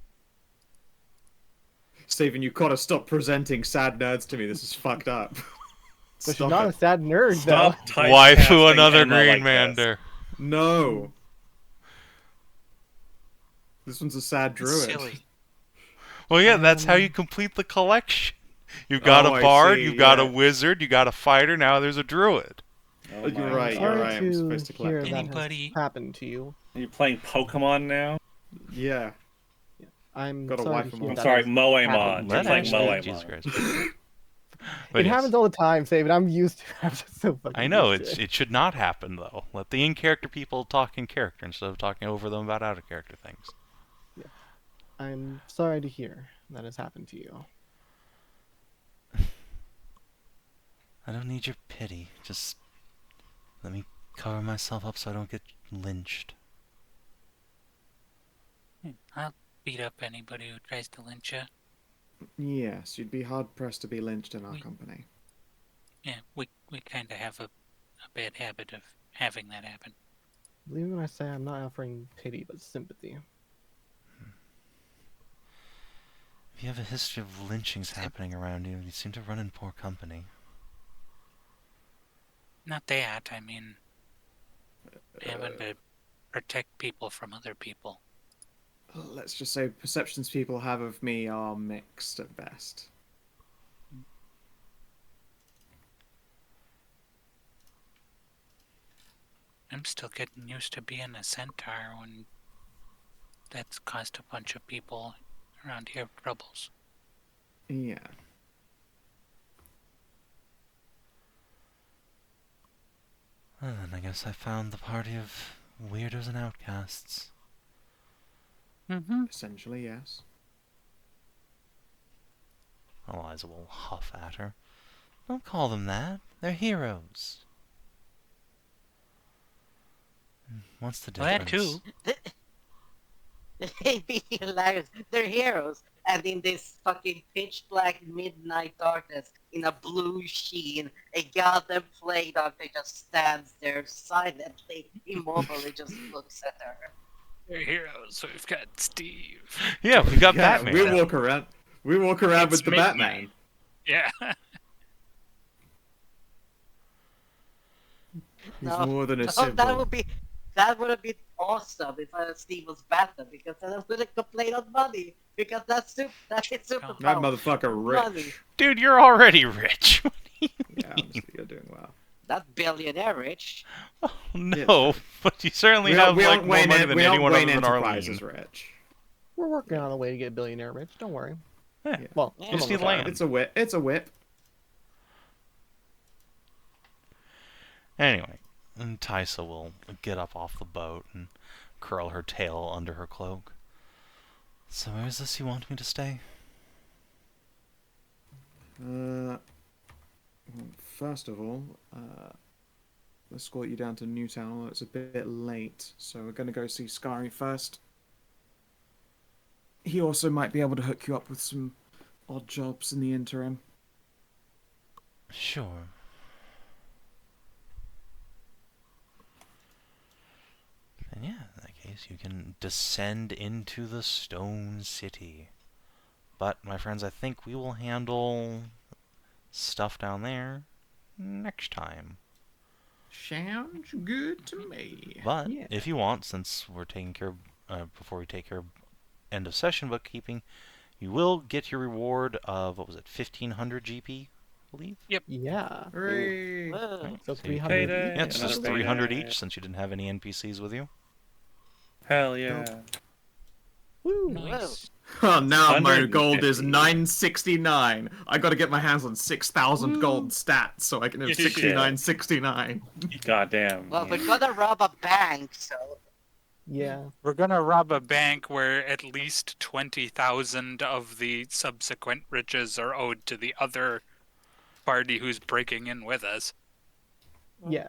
Savin, you gotta stop presenting sad nerds to me. This is fucked up. But she's Stop not it. a sad nerd, Stop though. Waifu typecasting another Emma green like mander. No. This one's a sad It's druid. silly. Well, yeah, that's how you complete the collection. You've got Oh, a I bard, see, you've got a yeah. wizard, you got a fighter, now there's a druid. Oh You're my right, God. you're Sorry right. I'm to supposed to hear collect that them. Anybody- has happened to you. Are you playing Pokemon now? Yeah. I'm Got a sorry wife to and hear mom. I'm that sorry, has Moemon. happened You're Let to playing you. Ashley, Moemon. Jesus Christ. But It yes. happens all the time, Savin. I'm used to it. I'm just so fucking I know, used to it should not happen, though. Let the in-character people talk in character instead of talking over them about out-of-character things. I'm sorry to hear that has happened to you. I don't need your pity. Just let me cover myself up so I don't get lynched. I'll beat up anybody who tries to lynch you. Yes, you'd be hard pressed to be lynched in our We- company. Yeah, we kind of have a bad habit of having that happen. Believe me when I say I'm not offering pity, but sympathy. If you have a history of lynchings happening around you, you seem to run in poor company. Not that, I mean, having to protect people from other people. Let's just say perceptions people have of me are mixed at best. I'm still getting used to being a centaur when that's caused a bunch of people around here troubles. Yeah. Well, then I guess I found the party of weirdos and outcasts. Mm-hmm. Essentially, yes. Eliza will huff at her. Don't call them that. They're heroes. What's the Well, difference? that too. They'd be hilarious. They're heroes. And in this fucking pitch black midnight darkness, in a blue sheen, a goddamn plague doctor just stands there silently, immobily just looks at her. They're heroes. We've got Steve. Yeah, we got Yeah, Batman. we walk around. We walk around It's with the midnight. Batman. Yeah. He's No, more than a no, symbol. that would have been awesome if Steve was Batman, because then I would have complained on money, because that's his That superpower. motherfucker Money. rich. Dude, you're already rich. Yeah, honestly, you're doing well. That billionaire rich. Oh, no, but you certainly have like more money than anyone other than Enterprises Arlene. rich. We're working on a way to get billionaire rich. Don't worry. Yeah. Well, Yeah. I'm Just on need the fire. land. It's a whip. It's a whip. Anyway, and Tysa will get up off the boat and curl her tail under her cloak. So where is this you want me to stay? Well, first of all, let's escort you down to Newtown. Although it's a bit late, so we're gonna go see Skari first. He also might be able to hook you up with some odd jobs in the interim. Sure. And yeah, in that case, you can descend into the Stone City. But, my friends, I think we will handle stuff down there next time. Sounds good to me. But, Yeah. if you want, since we're taking care of, before we take care of end of session bookkeeping, you will get your reward of, what was it, 1500 GP, I believe? Yeah. Hooray! Whoa. So So you 300 payday. each. Yeah, it's Another just payday. 300 each since you didn't have any NPCs with you. Hell yeah. Woo. Nice. Oh, now my 150. gold is 969. I gotta get my hands on 6,000 gold stats so I can have Yeah. 6969. Goddamn. Well, man. we're gonna rob a bank, so Yeah. We're gonna rob a bank where at least 20,000 of the subsequent riches are owed to the other party who's breaking in with us. Yeah.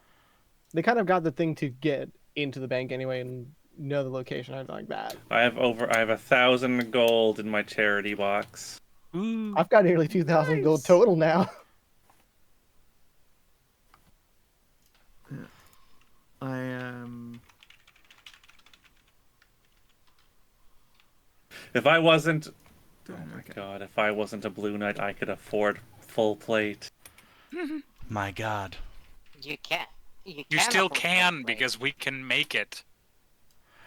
They kind of got the thing to get into the bank anyway and know the location or anything like that. I have 1,000 gold in my charity box. Ooh. I've got nearly 2,000 gold Nice. total now. I am. If I wasn't, oh my Okay. god, if I wasn't a blue knight, I could afford full plate. My god. you can't. You still afford can full plate. because we can make it.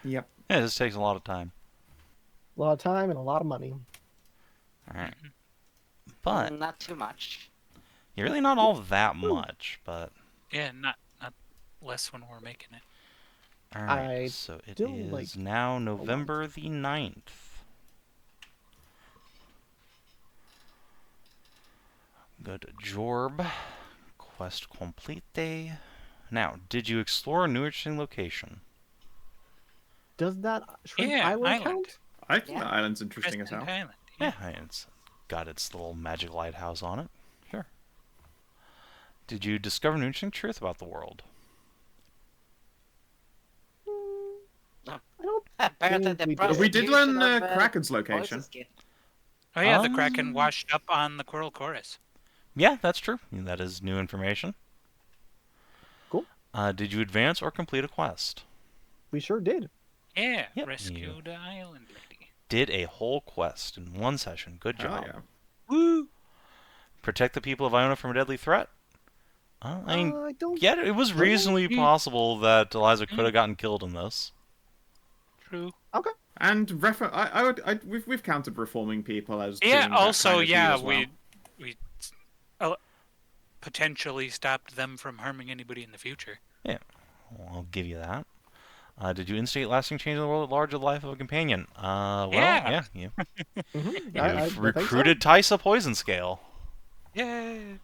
Yep. Yeah, this takes a lot of time. A lot of time and a lot of money. Alright. But, Not too much. you're really not all that much, but... Yeah, not less when we're making it. Alright, I so it still is like now November the 9th. Go to Jorb. Quest complete. Now, did you explore a new interesting location? Does that Shrimp Yeah, Island island. count? I think Yeah. the island's interesting as Crescent hell. Island. Yeah, it's got its little magic lighthouse on it. Sure. Did you discover an interesting truth about the world? I don't. Apparently, think we the did. We did prosecution learn of, Kraken's location. voices get- Oh yeah, the Kraken Um, washed up on the Coral Chorus. Yeah, that's true. That is new information. Cool. Did you advance or complete a quest? We sure did. Yeah, Yep. rescue the island lady. Did a whole quest in one session. Good Hell job. yeah. Woo! Protect the people of Iona from a deadly threat. I mean, I don't. yeah, it was reasonably possible that Eliza could have gotten killed in this. True. And we've counted reforming people as Yeah. doing that Also, kind of deed yeah, as well. we potentially stopped them from harming anybody in the future. Well, I'll give you that. Did you instigate lasting change in the world at large of the life of a companion? Well, Yeah. you Mhm. you've I think so. recruited Tysa Poison Scale. Yay!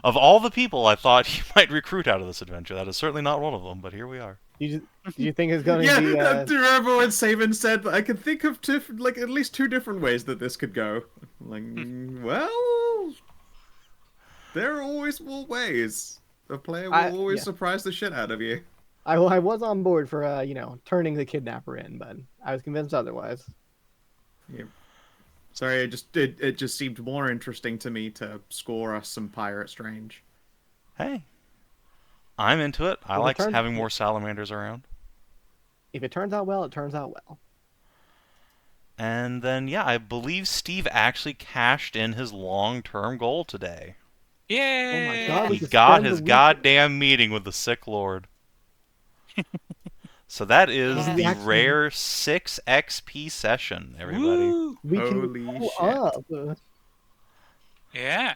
Of all the people I thought you might recruit out of this adventure, that is certainly not one of them, but here we are. Do you think it's going Yeah, to be? do you remember when Savin said that I could think of at least two different ways that this could go? Like, well, There are always more ways. The player will I- always yeah. surprise the shit out of you. I was on board for turning the kidnapper in, but I was convinced otherwise. Yeah. Sorry, it just seemed more interesting to me to score us some pirate strange. Hey, I'm into it. I If it like turns- having more salamanders around. If it turns out well, it turns out well. And then, yeah, I believe Steve actually cashed in his long-term goal today. Yay! Oh my God, we He could got spend the his weekend- goddamn meeting with the Sick Lord. So that is Yeah. the Actually- rare 6 XP session, everybody. Woo! We Holy can go shit. up. Yeah.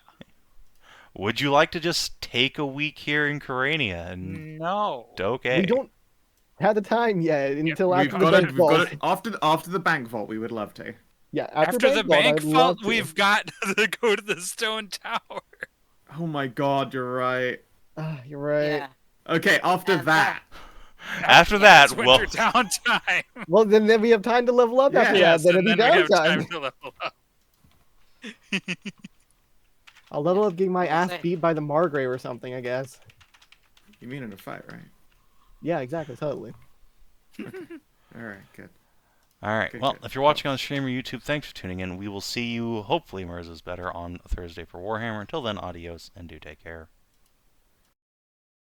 Would you like to just take a week here in Karania and No. okay? We don't have the time yet until We've after the got bank it. We've vault. got it. After the bank vault, we would love to. Yeah, After the vault, bank I'd vault, love to. we've got to go to the stone tower. Oh my god, you're right. You're right. Yeah. Okay, after And that. After that, It's well, winter downtime. Well, then we have time to level up after Yeah. that. Then and it'll be then we have time downtime. to level up. I'll level up getting my ass Say- beat by the Margrave or something, I guess. You mean in a fight, right? Yeah, exactly, totally. Alright, good. alright. Good, Well, good. if you're watching on stream or YouTube, thanks for tuning in. We will see you, hopefully Mers is better, on Thursday for Warhammer. Until then, adios and do take care.